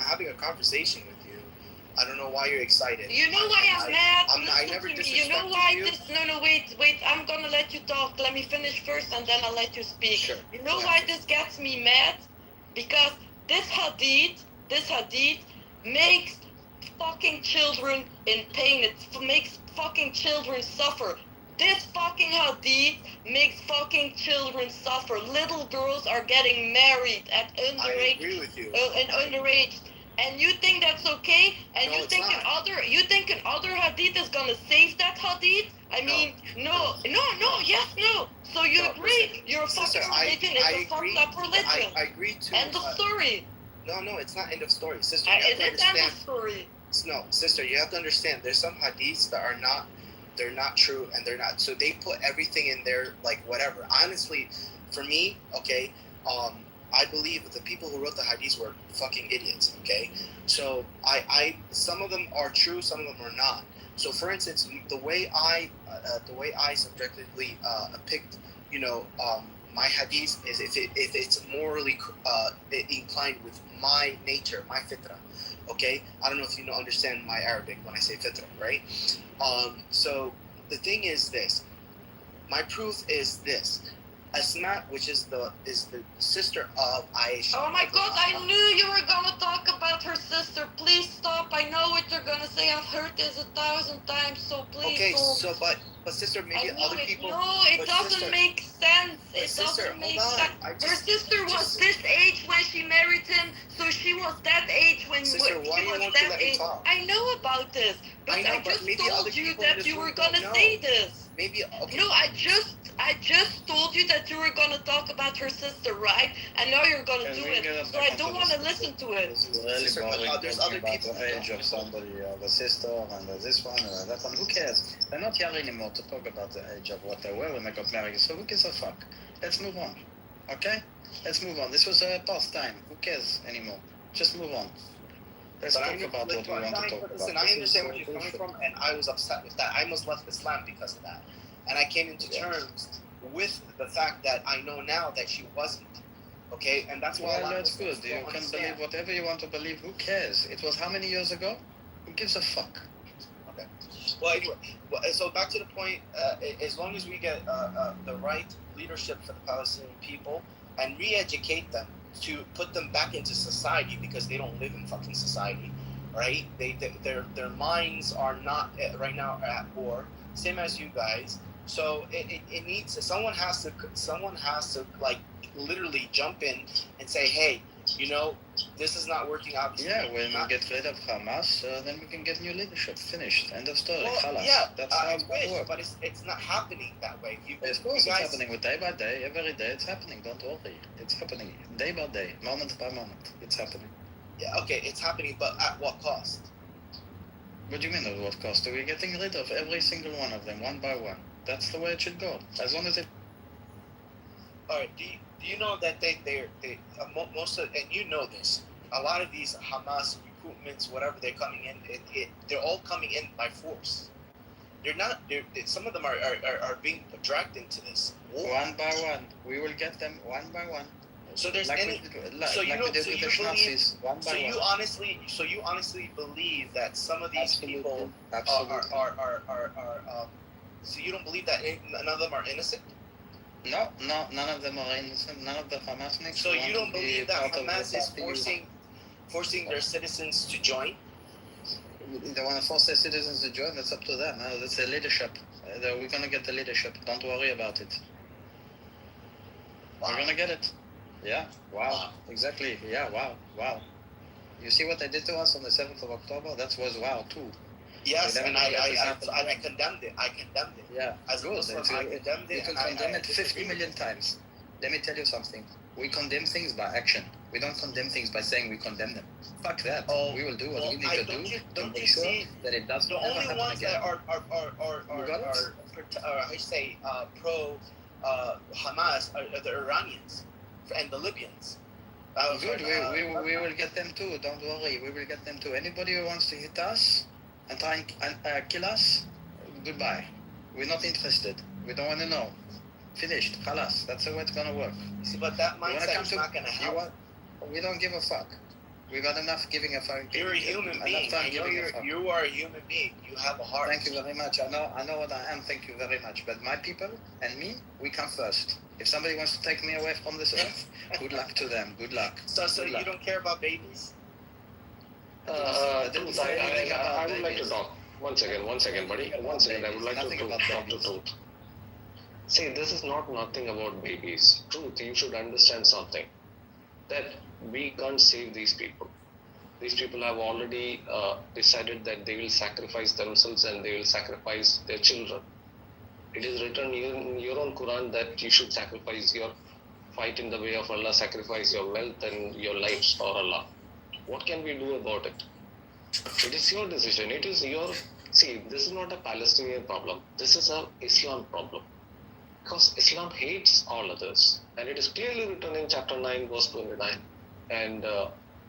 having a conversation with you. I don't know why you're excited. You know why I'm mad? I never disrespected you know why you. No, wait. I'm gonna let you talk. Let me finish first and then I'll let you speak. Sure. You know why this gets me mad? Because this hadith makes fucking children in pain. It makes fucking children suffer. This fucking hadith makes fucking children suffer. Little girls are getting married at underage. I agree with you. And underage. And you think that's okay? And No, you it's think not. you think an other hadith is gonna save that hadith? I mean, no, yes, no. So you agree? Your fucking religion is a fucked up religion. I agree to. End of story. No, it's not end of story, sister. Is it end of story? No, sister, you have to understand. There's some hadiths that are not. They're not true, and they're not. So they put everything in there, like whatever. Honestly, for me, okay. I believe the people who wrote the hadiths were fucking idiots, okay? So some of them are true, some of them are not. So for instance, the way I subjectively picked, my hadith is if it's morally inclined with my nature, my fitra, okay? I don't know if you understand my Arabic when I say fitra, right? So the thing is this. My proof is this. Asma, which is the sister of Aisha. Oh my God! I knew you were gonna talk about her sister. Please stop. I know what you're gonna say. I've heard this 1,000 times. So please. Okay, don't. so but sister, maybe other people. No, it doesn't make sense. It doesn't make sense. Her sister was this age when she married him, so she was that age when Sister, she why was you want that to let me age. talk? I know about this, but I just told you that you were gonna say this. Maybe okay. No, I just told you that you were gonna talk about her sister, right? And now you're gonna do it. So I don't want to listen to it. It's really boring there's talking other about people the age of somebody, the sister, and this one, that one. Who cares? They're not here anymore to talk about the age of what they were when they got married. So who gives a fuck? Let's move on. Okay? Let's move on. This was a past time. Who cares anymore? Just move on. Let's talk about what we want to talk about. Listen, I understand where you're coming from, and I was upset with that. I almost left Islam because of that. And I came into terms with the fact that I know now that she wasn't. Okay? And that's why that's good. You can believe whatever you want to believe. Who cares? It was how many years ago? Who gives a fuck? Okay. Well, anyway, so back to the point, as long as we get the right leadership for the Palestinian people and re-educate them to put them back into society because they don't live in fucking society, right? Their minds are not right now at war, same as you guys. So it needs someone has to like literally jump in and say, hey, this is not working out. Yeah, when we get rid of Hamas, then we can get new leadership. Finished. End of story. Well, yeah, that's how it wish, works. but it's not happening that way. Of course, it's happening with day by day, every day. It's happening. Don't worry. It's happening day by day, moment by moment. It's happening. Yeah, okay, it's happening, but at what cost? What do you mean at what cost? We're getting rid of every single one of them, one by one. That's the way it should go. As long as it. All right. Do you know that they most of, and you know this, a lot of these Hamas recruitments, whatever they're coming in, they're all coming in by force. They're not. Some of them are being dragged into this war. One by one, we will get them one by one. So there's like any. So you don't. So you believe. So you honestly. So you honestly believe that some of these people are. So you don't believe that none of them are innocent? No, none of them are innocent. None of the Hamasniks. So you don't believe that Hamas is forcing their citizens to join? They want to force their citizens to join. That's up to them. That's their leadership. We're gonna get the leadership. Don't worry about it. Wow. We're gonna get it. Yeah. Wow. Exactly. Yeah. Wow. You see what they did to us on the 7th of October? That was wow too. Yes, and I condemned it. Yeah. As a Muslim, I condemned it. You can condemn it 50 million times. Let me tell you something. We condemn things by action. We don't condemn things by saying we condemn them. Fuck that. We will do what we need to do to make sure that it doesn't ever happen again. The only ones that are pro Hamas are the Iranians and the Libyans. Good. We will get them too. Don't worry. We will get them too. Anybody who wants to hit us and try and kill us, goodbye. We're not interested. We don't want to know. Finished. Khalas. That's the way it's gonna work. See, but that mindset is not gonna help. We don't give a fuck. We got enough giving a fuck. You're a human being. You are a human being. You have a heart. Thank you very much. I know what I am. Thank you very much. But my people and me, we come first. If somebody wants to take me away from this earth, good luck to them. Good luck. So you don't care about babies? I would like to talk. One second, buddy. One second. I would like to talk to Truth. See, this is not nothing about babies. Truth, you should understand something. That we can't save these people. These people have already decided that they will sacrifice themselves and they will sacrifice their children. It is written in your own Quran that you should sacrifice your fight in the way of Allah, sacrifice your wealth and your lives for Allah. What can we do about it? It is your decision. It is your... See, this is not a Palestinian problem. This is an Islam problem. Because Islam hates all others. And it is clearly written in chapter 9, verse 29. And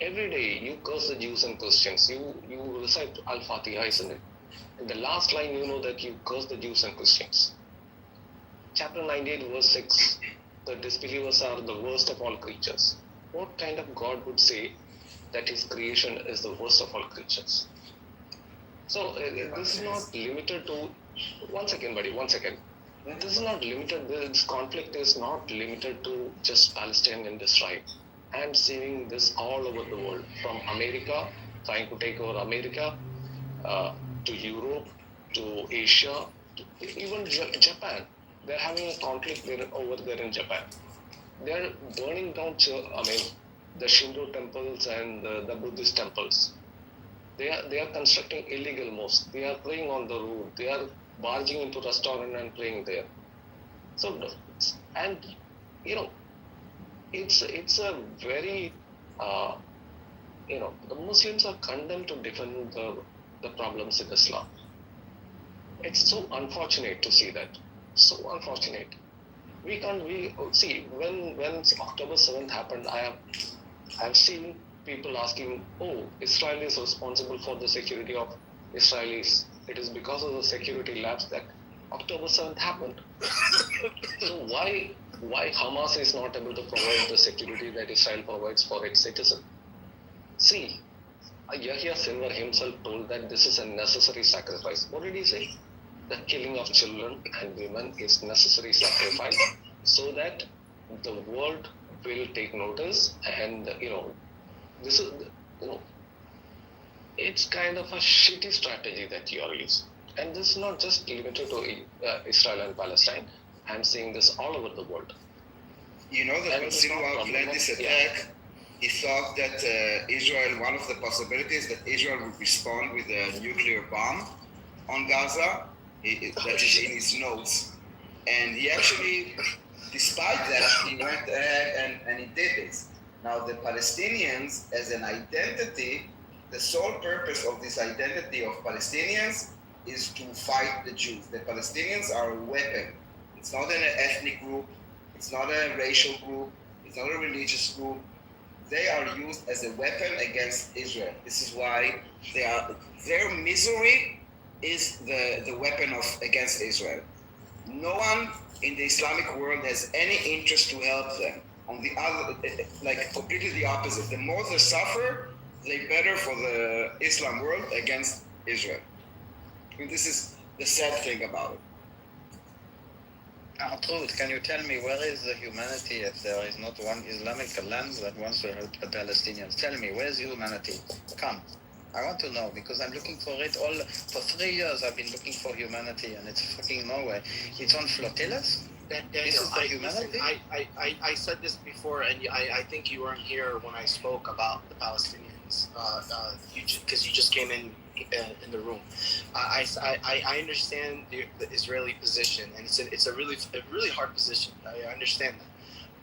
every day you curse the Jews and Christians. You recite Al-Fatiha, isn't it? In the last line, you know that you curse the Jews and Christians. Chapter 98, verse 6. The disbelievers are the worst of all creatures. What kind of God would say that his creation is the worst of all creatures? So this is not limited to... One second, buddy, one second. This is not limited, this conflict is not limited to just Palestine and Israel. I am seeing this all over the world, from America, trying to take over America, to Europe, to Asia, to even Japan. They're having a conflict over there in Japan. They're burning down, the Shinto temples and the Buddhist temples. They are constructing illegal mosques. They are praying on the road. They are barging into restaurant and praying there. So, and it's a very the Muslims are condemned to defend the problems in Islam. It's so unfortunate to see that. So unfortunate. We see when October 7th happened. I have seen people asking, "Oh, Israel is responsible for the security of Israelis. It is because of the security lapse that October 7th happened." So why Hamas is not able to provide the security that Israel provides for its citizens? See, Yahya Sinwar himself told that this is a necessary sacrifice. What did he say? The killing of children and women is necessary sacrifice so that the world will take notice, and this is it's kind of a shitty strategy that you are using. And this is not just limited to Israel and Palestine. I'm seeing this all over the world. You know that when Sinwar planned this attack, he thought that Israel, one of the possibilities that Israel would respond with a nuclear bomb on Gaza. That is in his notes. And he actually, despite that, he went ahead and he did this. Now the Palestinians as an identity, the sole purpose of this identity of Palestinians is to fight the Jews. The Palestinians are a weapon. It's not an ethnic group. It's not a racial group. It's not a religious group. They are used as a weapon against Israel. This is why their misery is the weapon against Israel. No one in the Islamic world has any interest to help them. On the other, like completely the opposite. The more they suffer, the better for the Islam world against Israel. And this is the sad thing about it. Truth, can you tell me where is the humanity if there is not one Islamic land that wants to help the Palestinians? Tell me, where's humanity? Come. I want to know because I'm looking for it for 3 years. I've been looking for humanity and it's fucking nowhere. It's on flotillas. Daniel, I said this before, and I think you weren't here when I spoke about the Palestinians, because you just came in the room. I understand the Israeli position, and it's a really hard position. I understand that,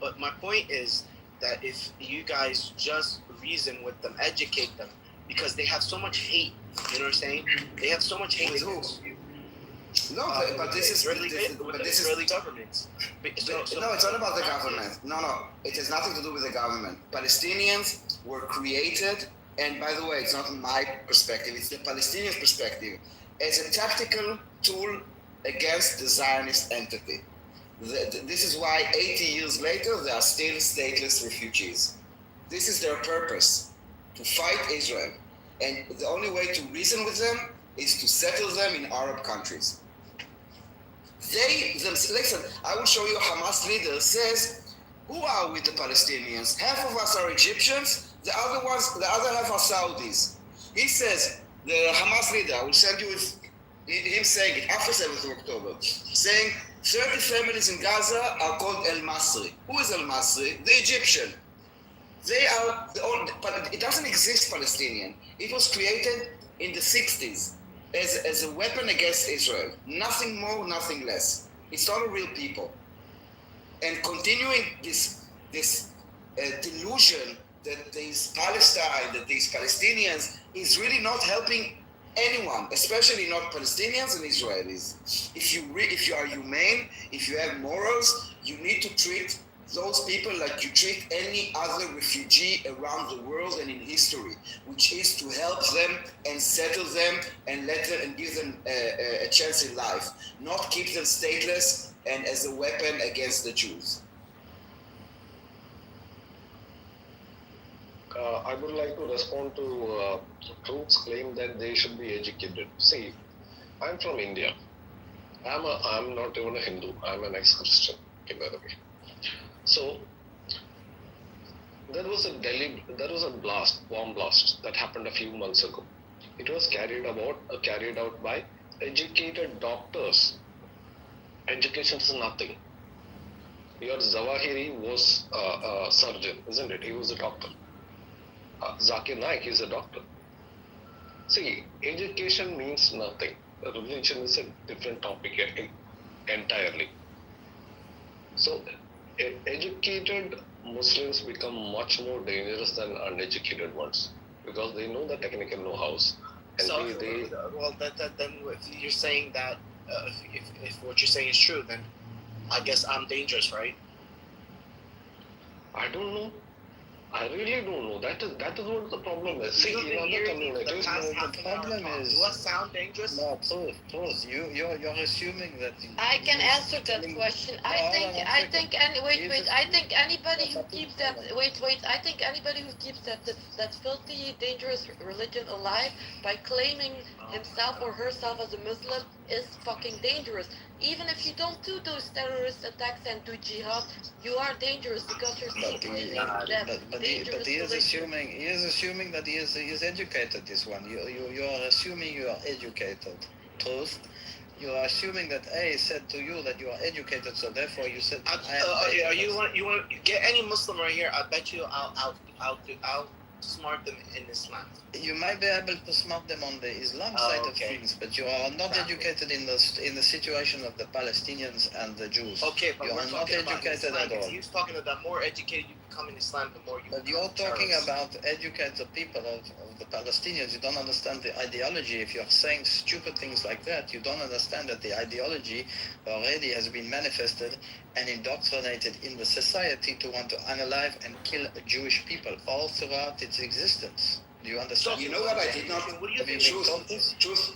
but my point is that if you guys just reason with them, educate them, because they have so much hate. You know what I'm saying? They have so much hate against you. No, but this is Israeli government. No, it's not about the government. No, it has nothing to do with the government. Palestinians were created, and by the way, it's not my perspective; it's the Palestinian perspective, as a tactical tool against the Zionist entity. This is why 80 years later they are still stateless refugees. This is their purpose: to fight Israel, and the only way to reason with them is to settle them in Arab countries. Listen, I will show you a Hamas leader says, who are we the Palestinians? Half of us are Egyptians, the other half are Saudis. He says, the Hamas leader, I will send you him saying it after 7th of October, saying 30 families in Gaza are called El Masri. Who is El Masri? The Egyptian. They are the only, but it doesn't exist Palestinian. It was created in the 60s. As a weapon against Israel. Nothing more, nothing less. It's not a real people. And continuing this delusion that there is Palestine, that there is Palestinians, is really not helping anyone, especially not Palestinians and Israelis. If you are humane, if you have morals, you need to treat those people like you treat any other refugee around the world and in history, which is to help them and settle them and let them and give them a chance in life, not keep them stateless and as a weapon against the Jews. I would like to respond to Truth's claim that they should be educated. See, I'm from India. I'm not even a Hindu. I'm an ex-Christian, by the way. So there was a bomb blast that happened a few months ago. It was carried out by educated doctors. Education is nothing. Your Zawahiri was a surgeon, isn't it? He was a doctor. Zakir Naik is a doctor. See, education means nothing. Religion is a different topic entirely. So educated Muslims become much more dangerous than uneducated ones because they know the technical know-hows. And so, then if you're saying that, if what you're saying is true, then I guess I'm dangerous, right? I don't know. I really don't know. That is what the problem is. See, in other communities, the problem is. Do I sound dangerous? No, Truth. You're assuming that. I can answer that question. I think anybody who keeps that. I think anybody who keeps that filthy, dangerous religion alive by claiming himself or herself as a Muslim is fucking dangerous. Even if you don't do those terrorist attacks and do jihad, you are dangerous because you're still claiming that. But he is assuming that he is educated. This one, you are assuming you are educated. Truth. You are assuming that A said to you that you are educated, so therefore you said. You want to get any Muslim right here? I bet you I'll smart them in Islam. You might be able to smart them on the Islam side of things, but you are not educated in the situation of the Palestinians and the Jews. Okay, but you we're are not educated at all. He's talking about the more educated you become in Islam, the more you. But you're talking about educated people of the Palestinians. You don't understand the ideology. If you're saying stupid things like that, you don't understand that the ideology already has been manifested and indoctrinated in the society to want to unalive and kill Jewish people all throughout its existence. Do you understand? You know what I did not? What do you think? Truth.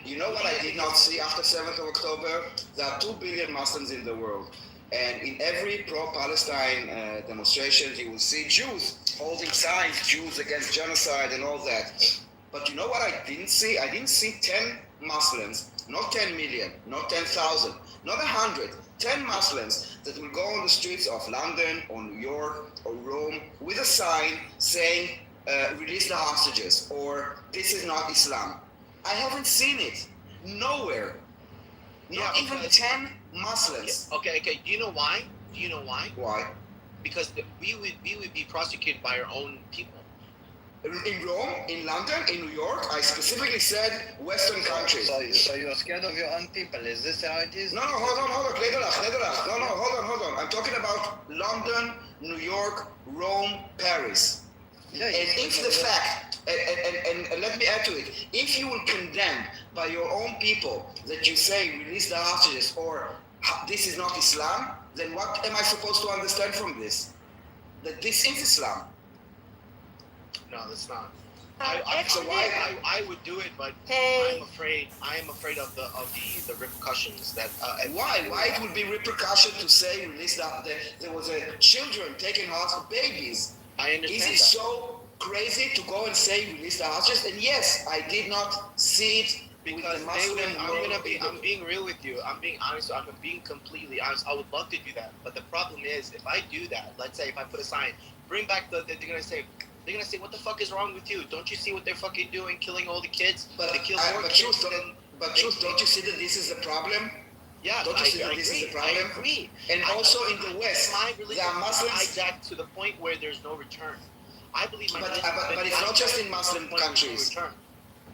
You know what I did not see after 7th of October? There are 2 billion Muslims in the world. And in every pro-Palestine demonstration, you will see Jews holding signs, Jews against genocide and all that. But you know what I didn't see? I didn't see 10 Muslims, not 10 million, not 10,000, not 100, 10 Muslims that will go on the streets of London or New York or Rome with a sign saying, release the hostages, or this is not Islam. I haven't seen it. Nowhere. Not even 10 Muslims. Okay. Do you know why? Why? Because we would be prosecuted by our own people. In Rome, in London, in New York, I specifically said Western countries. So you're scared of your own people? Is this how it is? No, hold on. Hold on. I'm talking about London, New York, Rome, Paris. Yeah, and if the fact, and let me add to it, if you will condemn by your own people that you say release the hostages or this is not Islam, then what am I supposed to understand from this? That this is Islam. No, that's not. So why? I would do it, but Hey. I am afraid of the repercussions that. Why? Why it would be repercussion to say release that there was a children taken hostage, babies. I understand. Is it so crazy to go and say release the hostages? And yes, I did not see it because I'm being real with you. I'm being honest. I'm being completely honest. I would love to do that, but the problem is, if I do that, let's say if I put a sign, bring back they're gonna say, what the fuck is wrong with you? Don't you see what they're fucking doing, killing all the kids? But they kill more kids than. Don't you see that this is the problem? Yeah, don't you see that this is the problem? I agree. And also in the West, there are Muslims hijacked to the point where there's no return. I believe my. But it's not just in Muslim countries.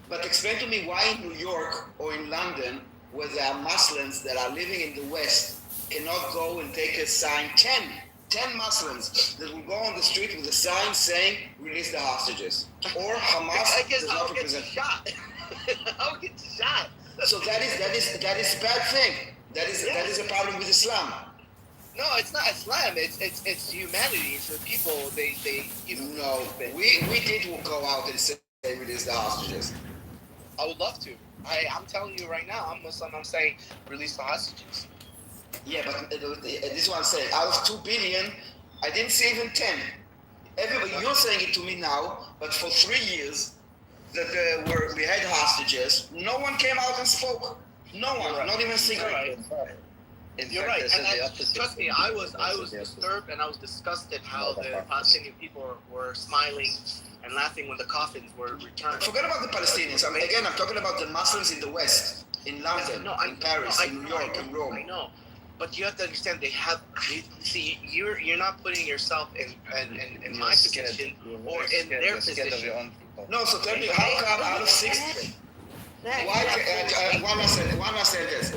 But explain to me why in New York or in London, where there are Muslims that are living in the West, cannot go and take a sign, 10 Muslims that will go on the street with a sign saying release the hostages. Or Hamas does not represent. Shot. I'll get shot. So that is a bad thing. That is a problem with Islam. No, it's not Islam. It's humanity. It's the people. They No, we did go out and say release the hostages. I would love to. I'm telling you right now. I'm Muslim. I'm saying release the hostages. Yeah, but this is what I'm saying. Out of 2 billion, I didn't see even 10. Everybody, you're saying it to me now, but for 3 years that we had hostages, no one came out and spoke. No one, not even a single. You're right. And trust me, I was disturbed and I was disgusted how the Palestinian people were smiling and laughing when the coffins were returned. Forget about the Palestinians. I mean, again, I'm talking about the Muslims in the West, in London, in Paris, in New York, in Rome. I know. But you have to understand see, you're not putting yourself in my position or in their position. No, so tell me, how come out of 6? One last sentence.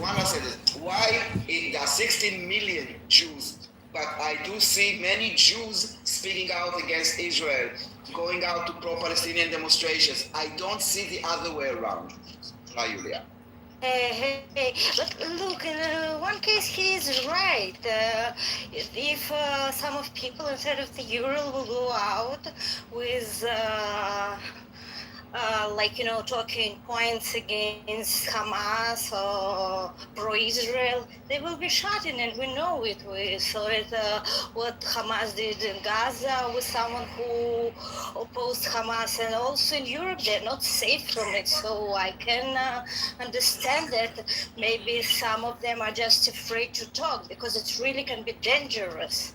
Why there are 16 million Jews, but I do see many Jews speaking out against Israel, going out to pro-Palestinian demonstrations. I don't see the other way around. Hi, Julia. Hey, but look, in one case he is right. If some of people inside of the Ural will go out with talking points against Hamas or pro-Israel, they will be shot in, and we know it. We saw it, what Hamas did in Gaza with someone who opposed Hamas, and also in Europe, they're not safe from it. So I can understand that maybe some of them are just afraid to talk because it really can be dangerous.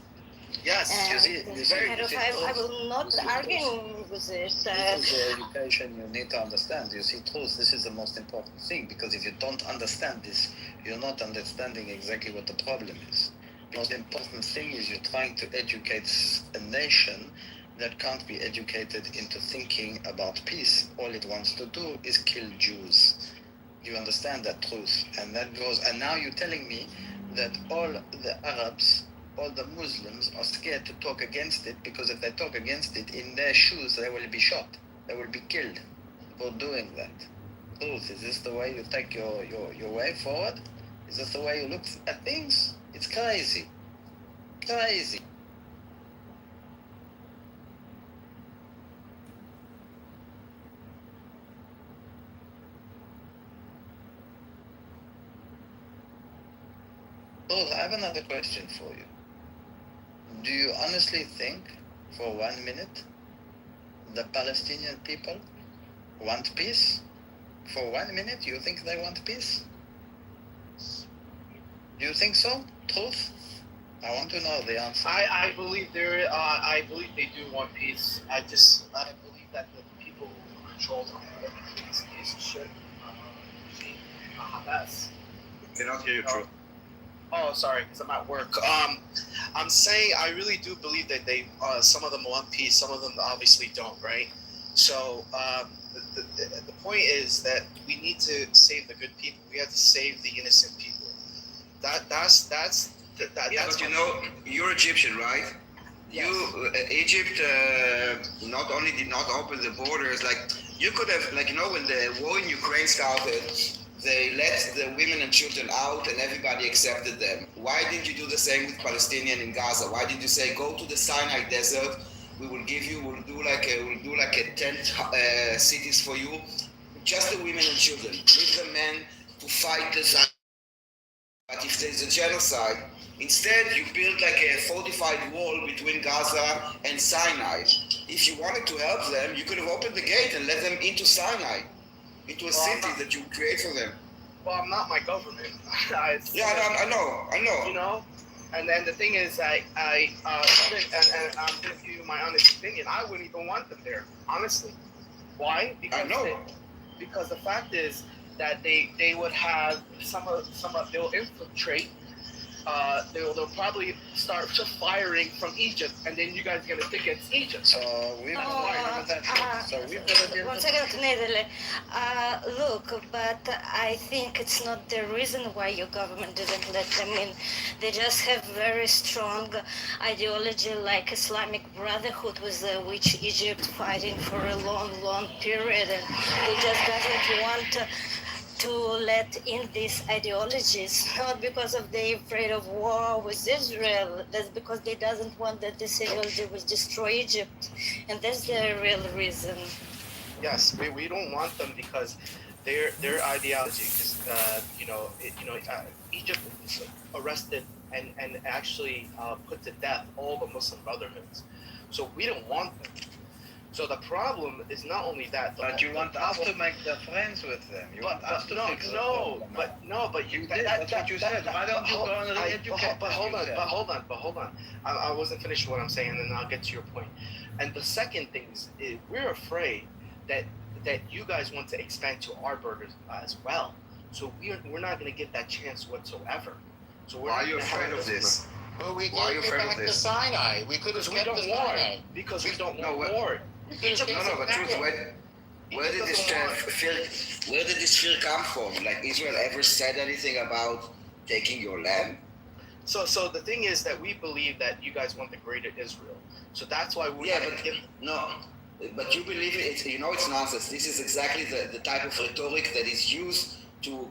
Yes, I will not argue with it. This is the education you need to understand. You see, truth, this is the most important thing, because if you don't understand this, you're not understanding exactly what the problem is. The most important thing is you're trying to educate a nation that can't be educated into thinking about peace. All it wants to do is kill Jews. You understand that truth? And that goes, and now you're telling me that all the Arabs, all the Muslims are scared to talk against it, because if they talk against it, in their shoes, they will be shot. They will be killed for doing that. Truth, is this the way you take your way forward? Is this the way you look at things? It's crazy. Crazy. Rose, I have another question for you. Do you honestly think, for 1 minute, the Palestinian people want peace? For 1 minute, you think they want peace? Do you think so? Truth? I want to know the answer. I believe I believe they do want peace. I believe that the people who control them is a piece of shit. Regime, Hamas. Cannot hear you, True. Oh, sorry, because I'm at work. I'm saying I really do believe that they, some of them want peace, some of them obviously don't, right? So the point is that we need to save the good people. We have to save the innocent people. That's but you know, you're Egyptian, right? Yes. Egypt not only did not open the borders, like you could have, like, you know, when the war in Ukraine started, they let the women and children out and everybody accepted them. Why didn't you do the same with Palestinians in Gaza? Why did you say, go to the Sinai desert, we'll do like a tent cities for you, just the women and children, leave the men to fight the Zion. But if there's a genocide, instead you build like a fortified wall between Gaza and Sinai. If you wanted to help them, you could have opened the gate and let them into Sinai, into a city that you create for them. Well, I'm not my government. I know. You know, and then the thing is, and I'm going to give you my honest opinion. I wouldn't even want them there, honestly. Why? Because because the fact is that they would have they'll infiltrate. They'll probably start firing from Egypt, and then you guys are gonna think it's Egypt. So we've got to One second, Knedele. Look, but I think it's not the reason why your government didn't let them in. They just have very strong ideology, like Islamic Brotherhood, with which Egypt fighting for a long period, and they just doesn't want to let in these ideologies, not because of they afraid of war with Israel. That's because they doesn't want that this ideology will destroy Egypt, and that's the real reason. Yes, we don't want them because their ideology, because Egypt arrested and actually put to death all the Muslim brotherhoods, so we don't want them. So the problem is not only that. But you want us to make the friends with them. You want us to fix the problem. But you did. That's what you said. Why don't you go and re-educate? But hold on. I wasn't finished what I'm saying, and then I'll get to your point. And the second thing is we're afraid that you guys want to expand to our borders as well. So we're not going to get that chance whatsoever. So why are you afraid of this? Well, we can't get back to Sinai. We could have kept the Sinai. Because we don't want war. But truth, where did this fear come from? Like, Israel ever said anything about taking your land? So the thing is that we believe that you guys want the greater Israel. So that's why we're but you believe it. You know it's nonsense. This is exactly the type of rhetoric that is used to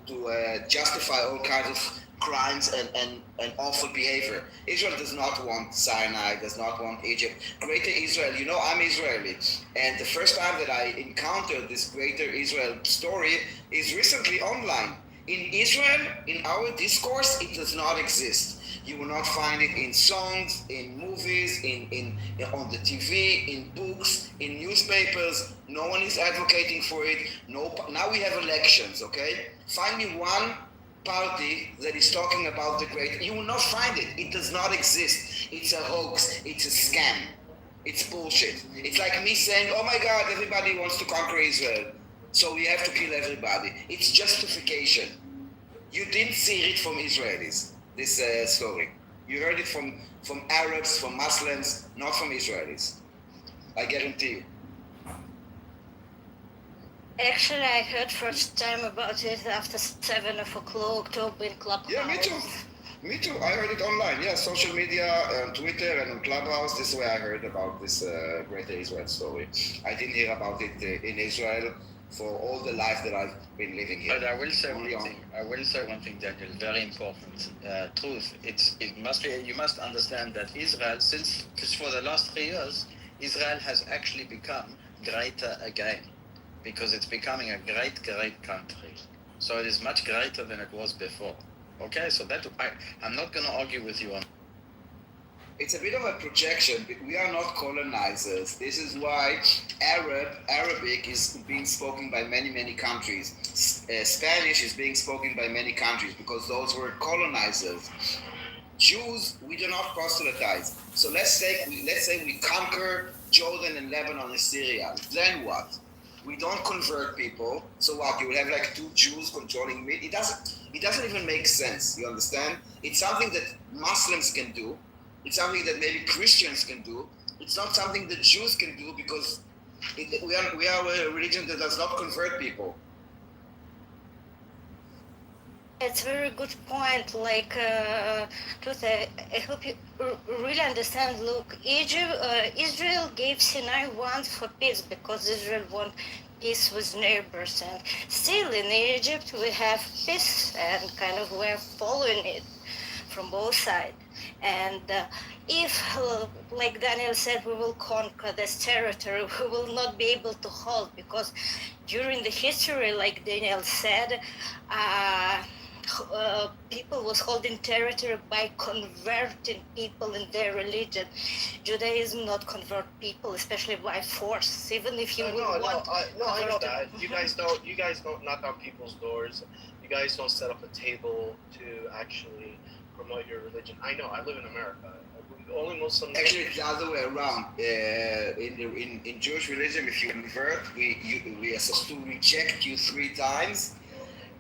justify all kinds of crimes and awful behavior. Israel does not want Sinai, does not want Egypt. Greater Israel, you know, I'm Israeli. And the first time that I encountered this Greater Israel story is recently online. In Israel, in our discourse, it does not exist. You will not find it in songs, in movies, in on the TV, in books, in newspapers. No one is advocating for it. Now we have elections, okay? Find me one party that is talking about the great. You will not find it. It does not exist. It's a hoax. It's a scam. It's bullshit. It's like me saying, oh my God, everybody wants to conquer Israel, so we have to kill everybody. It's justification. You didn't see it from Israelis, this story. You heard it from Arabs, from Muslims, not from Israelis. I guarantee you. Actually, I heard first time about it after 7 o'clock in Clubhouse. Yeah, me too. I heard it online. Yeah, social media, Twitter and Clubhouse. This is where I heard about this Greater Israel story. I didn't hear about it in Israel for all the life that I've been living here. But I will say one thing, Daniel. Very important. Truth. You must understand that Israel, since for the last 3 years, Israel has actually become greater again, because it's becoming a great country. So it is much greater than it was before. Okay, so I'm not going to argue with you on. It's a bit of a projection. We are not colonizers. This is why Arabic is being spoken by many countries. Spanish is being spoken by many countries because those were colonizers. Jews, we do not proselytize. So let's say we conquer Jordan and Lebanon and Syria. Then what? We don't convert people. So what? You will have like 2 Jews controlling me. It doesn't even make sense. You understand? It's something that Muslims can do. It's something that maybe Christians can do. It's not something that Jews can do because we are a religion that does not convert people. It's a very good point. Like, Ruth, I hope you really understand. Look, Israel gave Sinai once for peace because Israel wants peace with neighbors. And still in Egypt, we have peace and kind of we're following it from both sides. And if, like Daniel said, we will conquer this territory, we will not be able to hold because during the history, like Daniel said, people was holding territory by converting people in their religion. Judaism not convert people, especially by force. Even if you I know that. You guys don't knock on people's doors. You guys don't set up a table to actually promote your religion. I know. I live in America. Only Muslims. Actually, it's the other way around. In Jewish religion, if you convert, we are supposed to reject you 3 times.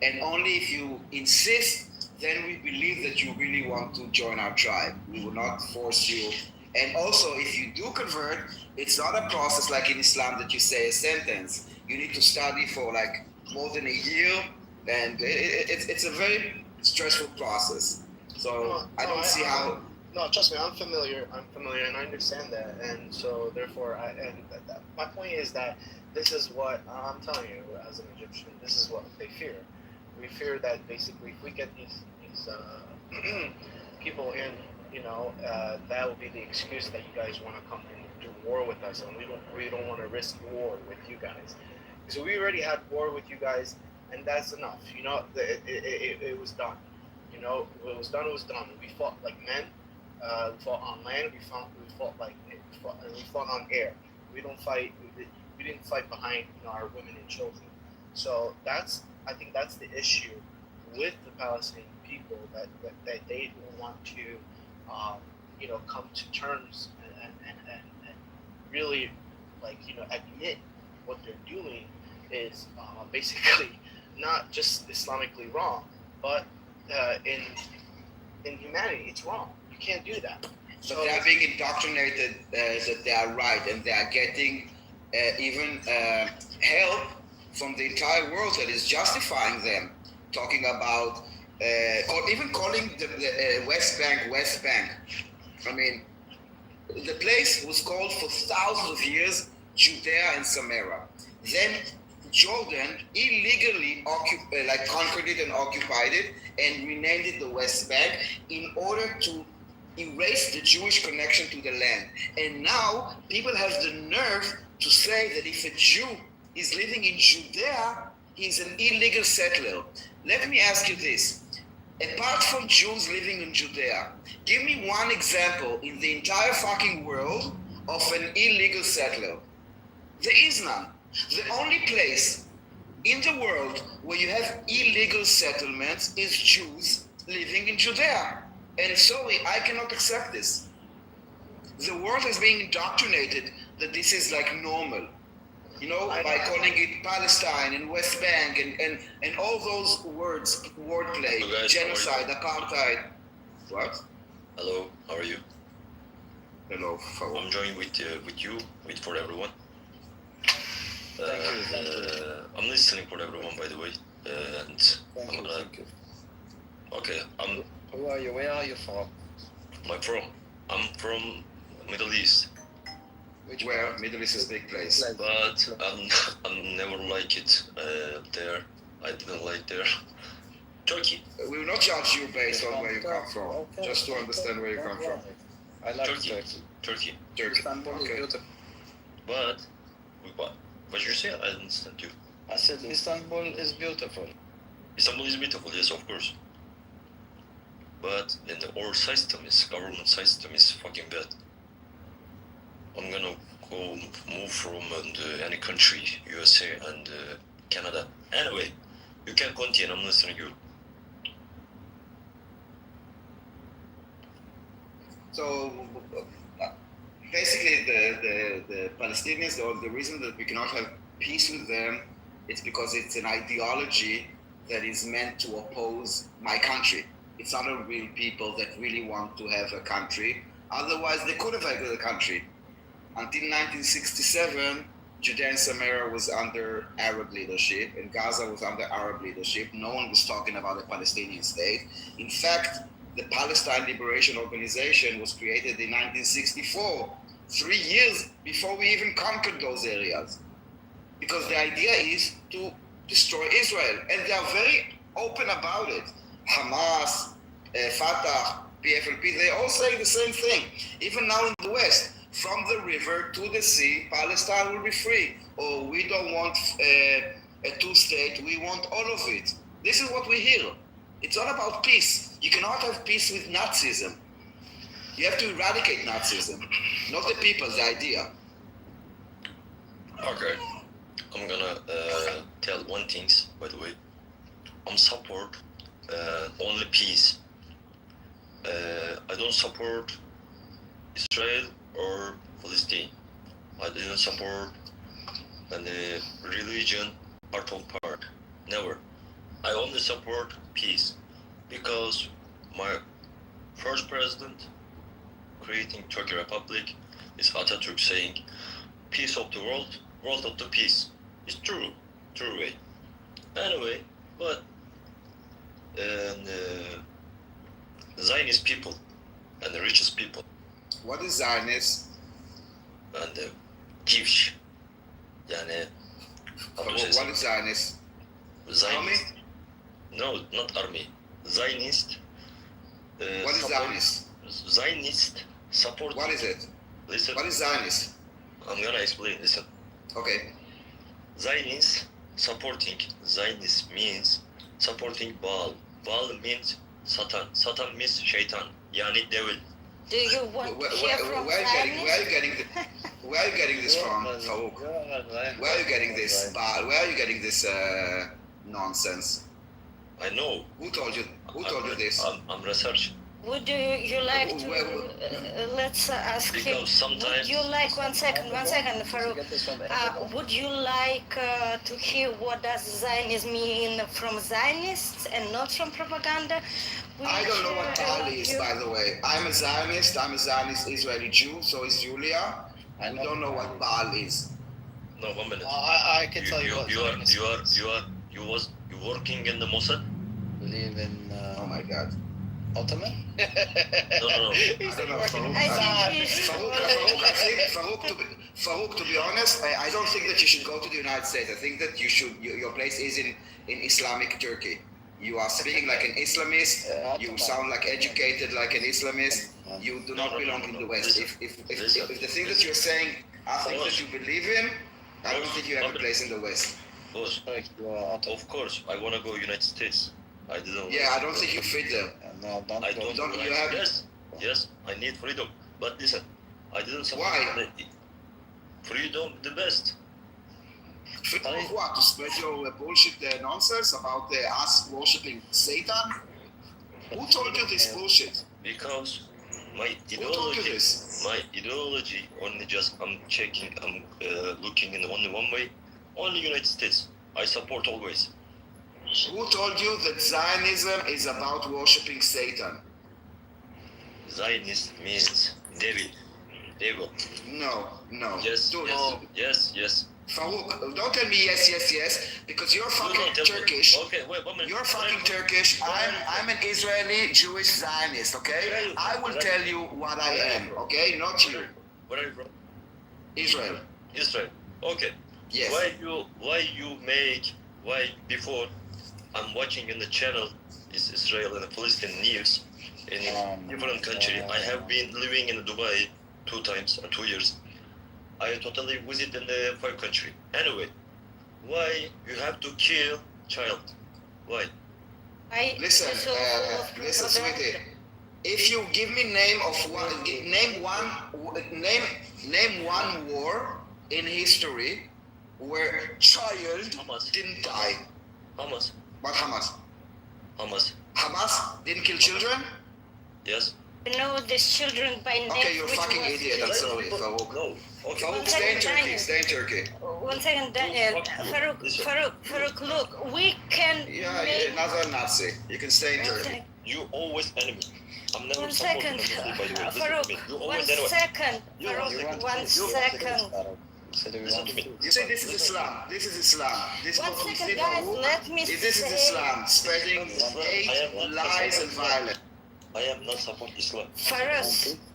And only if you insist, then we believe that you really want to join our tribe. We will not force you. And also, if you do convert, it's not a process like in Islam that you say a sentence. You need to study for like more than a year, and it's a very stressful process. So I don't see how. No, trust me, I'm familiar, and I understand that, and so therefore, my point is that this is what I'm telling you as an Egyptian. This is what they fear. We fear that basically, if we get these people in, that will be the excuse that you guys want to come and do war with us, and we don't want to risk war with you guys. So we already had war with you guys, and that's enough. It was done. It was done. It was done. We fought like men. We fought on land. We fought on air. We don't fight. We didn't fight behind our women and children. So I think that's the issue with the Palestinian people that they don't want to come to terms and really admit what they're doing is basically not just Islamically wrong, but in humanity it's wrong. You can't do that. So they are being indoctrinated that they are right, and they are getting even help from the entire world that is justifying them, talking about, or even calling the West Bank. I mean, the place was called for thousands of years Judea and Samaria. Then Jordan illegally conquered it and occupied it and renamed it the West Bank in order to erase the Jewish connection to the land. And now people have the nerve to say that if a Jew is living in Judea, he's an illegal settler. Let me ask you this. Apart from Jews living in Judea, give me one example in the entire fucking world of an illegal settler. There is none. The only place in the world where you have illegal settlements is Jews living in Judea. And sorry, I cannot accept this. The world has been indoctrinated that this is like normal. By calling it Palestine and West Bank and all those words, wordplay, genocide, apartheid. What? Hello, how are you? Hello, I'm joining with you, for everyone. I'm listening for everyone, by the way. Thank you. Okay, Who are you? Where are you from? I'm from Middle East. Where? Middle East is a big place. But I'm never like it there. I didn't like there. Turkey. We will not judge you based on where you come from. Okay. Just to understand where you come from. I like Turkey. Istanbul is beautiful. But what did you say? I didn't understand you. I said Istanbul is beautiful. Istanbul is beautiful, yes, of course. but in our system is government system is fucking bad. I'm gonna go move from any country, USA and Canada. Anyway, you can continue. I'm listening to you. So basically, the Palestinians, the reason that we cannot have peace with them, it's because it's an ideology that is meant to oppose my country. It's not a real people that really want to have a country. Otherwise, they could have had a country. Until 1967, Judea and Samaria was under Arab leadership, and Gaza was under Arab leadership. No one was talking about a Palestinian state. In fact, the Palestine Liberation Organization was created in 1964, 3 years before we even conquered those areas. Because the idea is to destroy Israel, and they are very open about it. Hamas, Fatah, PFLP, they all say the same thing. Even now in the West, from the river to the sea, Palestine will be free. Or we don't want a two-state, we want all of it. This is what we hear. It's all about peace. You cannot have peace with Nazism. You have to eradicate Nazism, not the people, the idea. Okay, I'm gonna tell one thing, by the way. I'm support only peace. I don't support Israel or Palestine. I didn't support any religion part of part. Never. I only support peace because my first president creating Turkey Republic is Atatürk saying peace of the world, world of the peace. It's true way. Anyway, but Zionist people and the richest people. What is Zionist? And Jewish. Yani, what is Zionist? Zionist. No, not army. Zionist. What is Zionist? Zionist support. What is it? Listen. What is Zionist? I'm gonna explain. Listen. Okay. Zionist supporting. Zionist means supporting Baal. Baal means Satan. Satan means Shaitan. Yani devil. Do you want to hear from where are you getting this from, Farouk? Where are you getting this? Where are you getting this nonsense? I know. Who told you? Who told you this? I'm researching. Would you like to, let's ask him, would you like, one second, Farouk, would you like to hear what does Zionism mean from Zionists and not from propaganda? I don't know what Baal is, by the way. I'm a Zionist Israeli Jew, so is Julia. I don't know what Baal is. No, 1 minute. I can tell you what you working in the Mossad? Live in, oh my God. Ottoman? No. I don't know, Farouk, to be honest, I don't think that you should go to the United States. I think that you should. Your place is in Islamic Turkey. You are speaking like an Islamist. You sound like educated like an Islamist. You do not belong in the West. If the thing that you're saying are things that you believe in, I don't think you have a place in the West. Of course, I want to go United States. I didn't. Yeah, I don't think you fit there. No, don't. Yes, I need freedom. But listen, I didn't support. Why? Freedom, the best. Freedom of what? To spread your bullshit nonsense about us worshipping Satan? Who told you this bullshit? Because my ideology only just I'm looking in only one way, only United States. I support always. Who told you that Zionism is about worshipping Satan? Zionist means devil. No. Yes, Dude, yes. Farouk, don't tell me yes, because you're fucking Turkish. Okay, wait 1 minute. You're fucking Turkish. I'm an Israeli Jewish Zionist, okay? I will tell you what I am, okay? Not you. Where are you from? Israel. Okay. Yes. Why before I'm watching in the channel is Israel and Palestine news in different country. I have been living in Dubai 2 times, 2 years. I totally visit in the 5 country. Anyway, why you have to kill child? Why? Listen, sweetie. If you give me name one war in history where child didn't die. Hamas. What Hamas? Hamas. Hamas didn't kill children? Yes. You know these children by name. Okay, you're a which fucking was idiot. I'm sorry, Farouk. No. Okay. Farouk, stay in Turkey. Stay in Turkey. One second, Daniel. Farouk, look, we can. Yeah, you're another Nazi. You can stay in Turkey. You always enemy. I'm never One supporting second, Muslim, by the way. Listen to Farouk. me. You One always enemy. second, You Farouk. want- One you- second. Listen to me. You say this is Islam. This is Islam. This One is what we second, see, guys. Farouk. Let me This is say. Islam, spreading hate, lies, and violence. I am not support Islam. Farouk.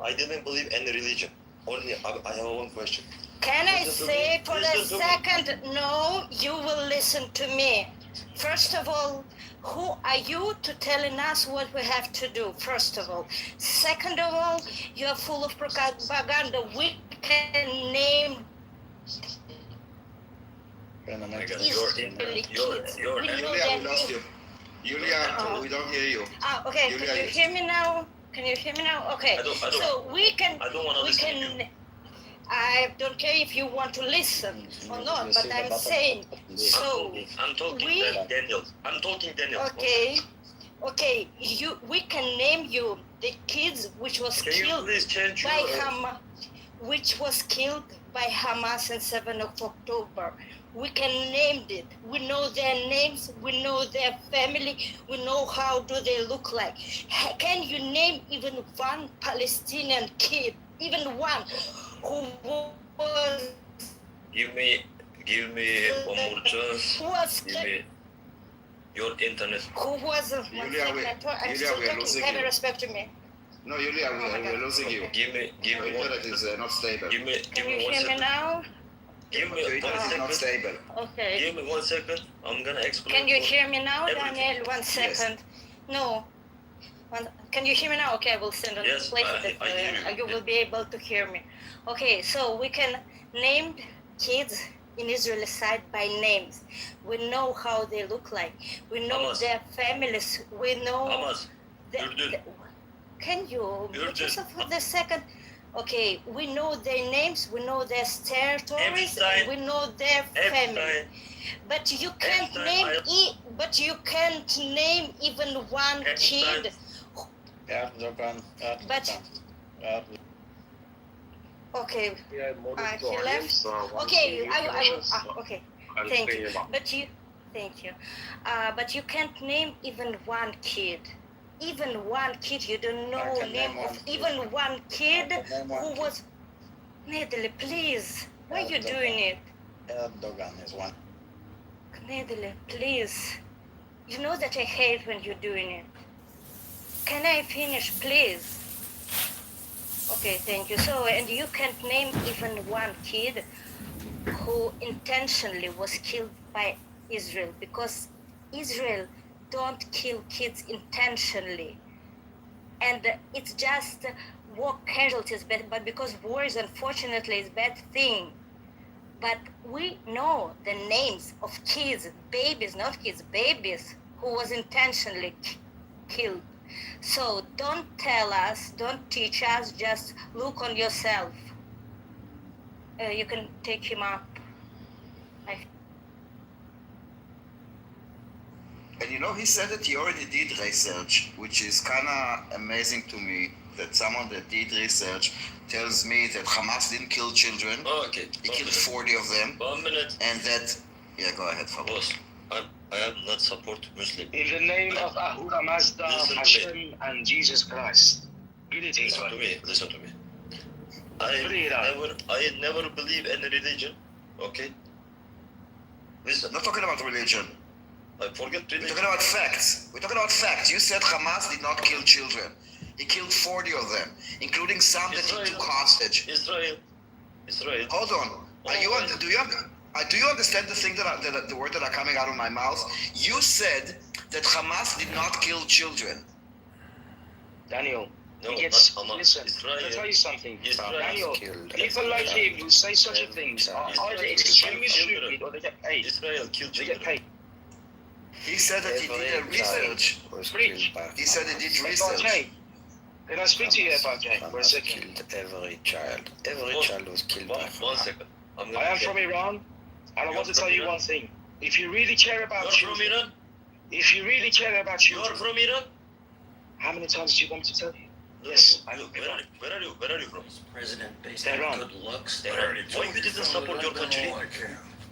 I didn't believe any religion. Only I have one question. Can I Listen to say me. for a Listen to me. second? No, you will listen to me. First of all, who are you to telling us what we have to do? First of all. Second of all, you are full of propaganda. We can name Israeli kids. You're We know Julia, their we lost name. you. Julia, we don't hear you. Okay, Julia, can you hear me now? Can you hear me now? Okay. I don't- So we can. I don't wanna we listen to can. I don't care if you want to listen or not, but I'm saying. So I'm talking we. Daniel. I'm talking Daniel. Okay. We can name you the kids which was Can you killed please change by your- Hamas, which was killed by Hamas on 7th of October. We can name it. We know their names. We know their family. We know how do they look like. Can you name even one Palestinian kid, even one, who was Give me one more chance. who was Give me your internet. who was one Julia, second, we- I'm Julia, still we are talking. losing Have you. respect to me. No, Julia, we're losing you. Give me Your one. internet is not stable. Give me Can you one hear me second. now? Give me Your 1 internet is not second. stable. Okay. Give me 1 second. I'm gonna explain. Can you for hear me now, everything. Daniel? One second. No. Can you hear me now? Okay, I will send on Yes, place I that hear you. you will be able to hear me. Okay, so we can name kids in Israel side by names. We know how they look like. We know Hamas. their families. We know. Hamas. the- Ürdün. the- Can you Ürdün. put yourself for the second? Okay, we know their names. We know their territories. Einstein. We know their family. Einstein. But you can't Einstein, name but you can't name even one kid. Erdogan. But okay, Yeah, more he left. Okay, okay. Thank you. Thank you. But you can't name even one kid. Even one kid. You don't know can name name of one kid. even one kid I can name one who kid. was. Nedele, please. Why you Erdogan. doing it? Erdogan is one. Nedele, please. You know that I hate when you're doing it. Can I finish, please? Okay, thank you. So, and you can't name even one kid who intentionally was killed by Israel, because Israel don't kill kids intentionally. And it's just war casualties, but because war is unfortunately a bad thing. But we know the names of kids, babies, not kids, babies, who was intentionally killed. So don't tell us, don't teach us, just look on yourself. You can take him up. And you know, he said that he already did research, which is kind of amazing to me that someone that did research tells me that Hamas didn't kill children. Okay. He killed 40 of them. 1 minute. And that, yeah, go ahead, Farouk. Boss, I am not support Muslim. In the name of Ahura Mazda, Listen to Hashem, and Jesus Christ. Greetings, Listen to man. me. Listen to me. I never believe any religion. Okay. Listen. Not talking about religion. I forget We're religion. talking about facts. We're talking about facts. You said Hamas did not kill children. He killed 40 of them, including some that he took hostage. Israel. Hold on. Do you understand the thing the word that are coming out of my mouth? You said that Hamas did not kill children. Daniel, No, yes, not Hamas. listen, Israel. I'll tell you something. Israel Daniel, killed people like him who say such a thing are either extremely Israel. stupid or they get paid. Israel killed They get children. paid. He said that he did research. Preach. He said he did FRJ, research. can I speak to you, FRJ, for a Hamas second? killed every child. Every child was killed by Hamas. 1 second. I am from Iran, and I want to tell you one thing. If you really care about You're children, from Iran? if you really care about You're children, from Iran? how many times do you want me to tell you? Yes, I'm from Iran. Where are you from? President based Tehran. on good looks. Why you didn't support your country?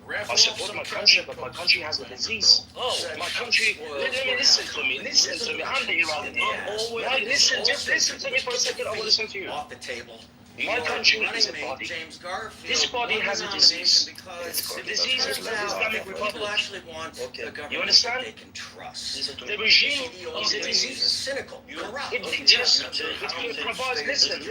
I support my country, but my country has a disease. Oh, My country, let me listen to me. Listen to me. I'm the Iranian. Now listen, just listen to me for a second. I will listen to you. Off the table. My country is a body. James Garfield. This body has a disease. Because The disease is the Islamic people Republic. actually want a government You understand? that they can trust. The regime is a Is disease. cynical, corrupt. It provides, listen.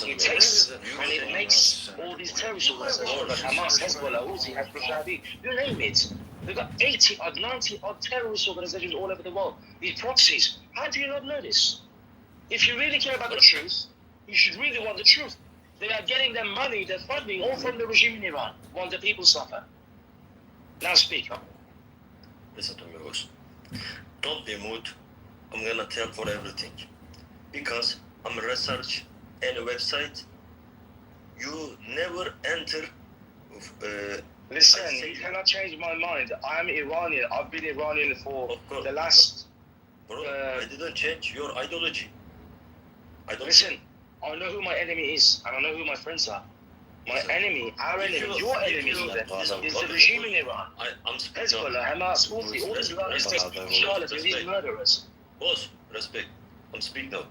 It takes and it makes all these terrorist organizations like Hamas, Hezbollah, Houthi, Hezbollah, you name it. We've got 80 or 90 odd terrorist organizations all over the world. These proxies. How do you not know this? If you really care about the truth, you should really want the truth. They are getting their money, their funding, all from the regime in Iran, while the people suffer. Now speak. Listen to me, boss. Don't be mood. I'm gonna tell for everything. Because I'm research any website. You never enter. Listen, you cannot change my mind. I am Iranian. I've been Iranian for the last... Bro, I didn't change your ideology. Listen, I know who my enemy is, and I know who my friends are. My enemy, our enemy, your enemy is the regime in Iran. Hezbollah, Hamas, Houthi, all these charlatans, these murderers. Boss, respect. I'm speaking now.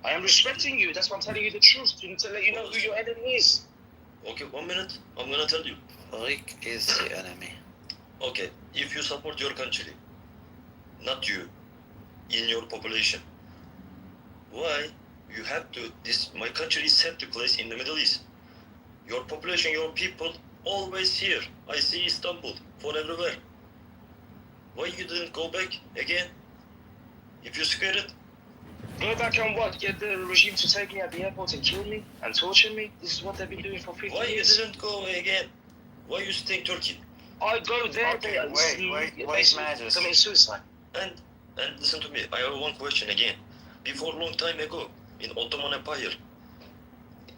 I am respecting you. That's why I'm telling you the truth, to let you know who your enemy is. Okay, 1 minute. I'm gonna tell you. Rick is the enemy. Okay, if you support your country, not you, in your population, why you have to? My country is safety place in the Middle East. Your population, your people, always here. I see Istanbul for everywhere. Why you didn't go back again? If you scared, go back and what? Get the regime to take me at the airport and kill me and torture me? This is what they've been doing for 50 why years. you didn't go again? Why you stay in Turkey? I go there, Okay, wait, commit suicide. And listen to me. I have one question again. Before a long time ago, in Ottoman Empire,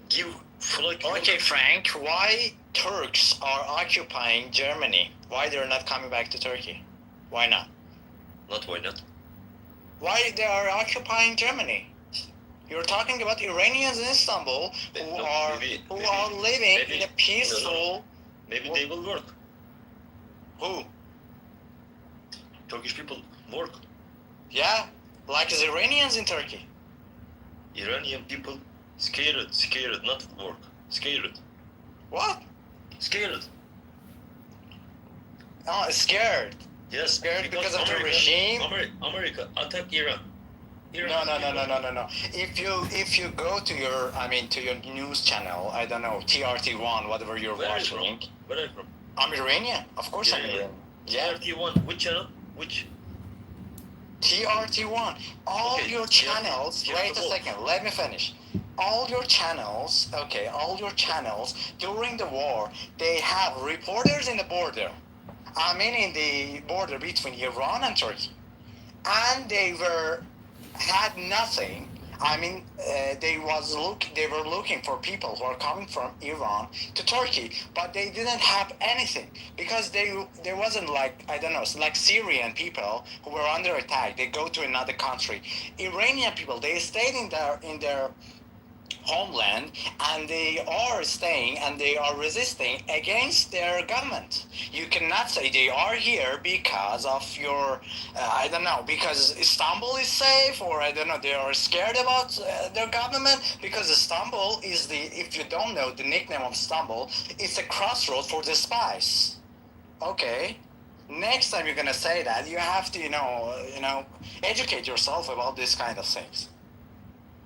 give flag. Okay, Frank, why Turks are occupying Germany? Why they're not coming back to Turkey? Why not? Why not? Why they are occupying Germany? You're talking about Iranians in Istanbul who are living in a peaceful... Maybe they will work. Who? Turkish people work. Yeah, like the Iranians in Turkey. Iranian people scared, not work. Scared. What? Scared. Oh, scared. Yes. Scared because of the regime. America attack Iran. No. If you go to your news channel, I don't know, TRT1, whatever you're watching. Where are you from? I'm Iranian. Of course I'm Iranian. Yeah. TRT1. Which channel? Which? TRT1. All your channels. Wait a second. Let me finish. All your channels. During the war, they have reporters in the border. In the border between Iran and Turkey, and they had nothing. They were looking for people who are coming from Iran to Turkey, but they didn't have anything because there wasn't like Syrian people who were under attack. They go to another country. Iranian people, they stayed in their homeland, and they are staying and they are resisting against their government. You cannot say they are here because of your because Istanbul is safe, or they are scared about their government, because Istanbul is if you don't know the nickname of Istanbul, it's a crossroad for the spies. Okay, next time you're gonna say that, you have to educate yourself about this kind of things.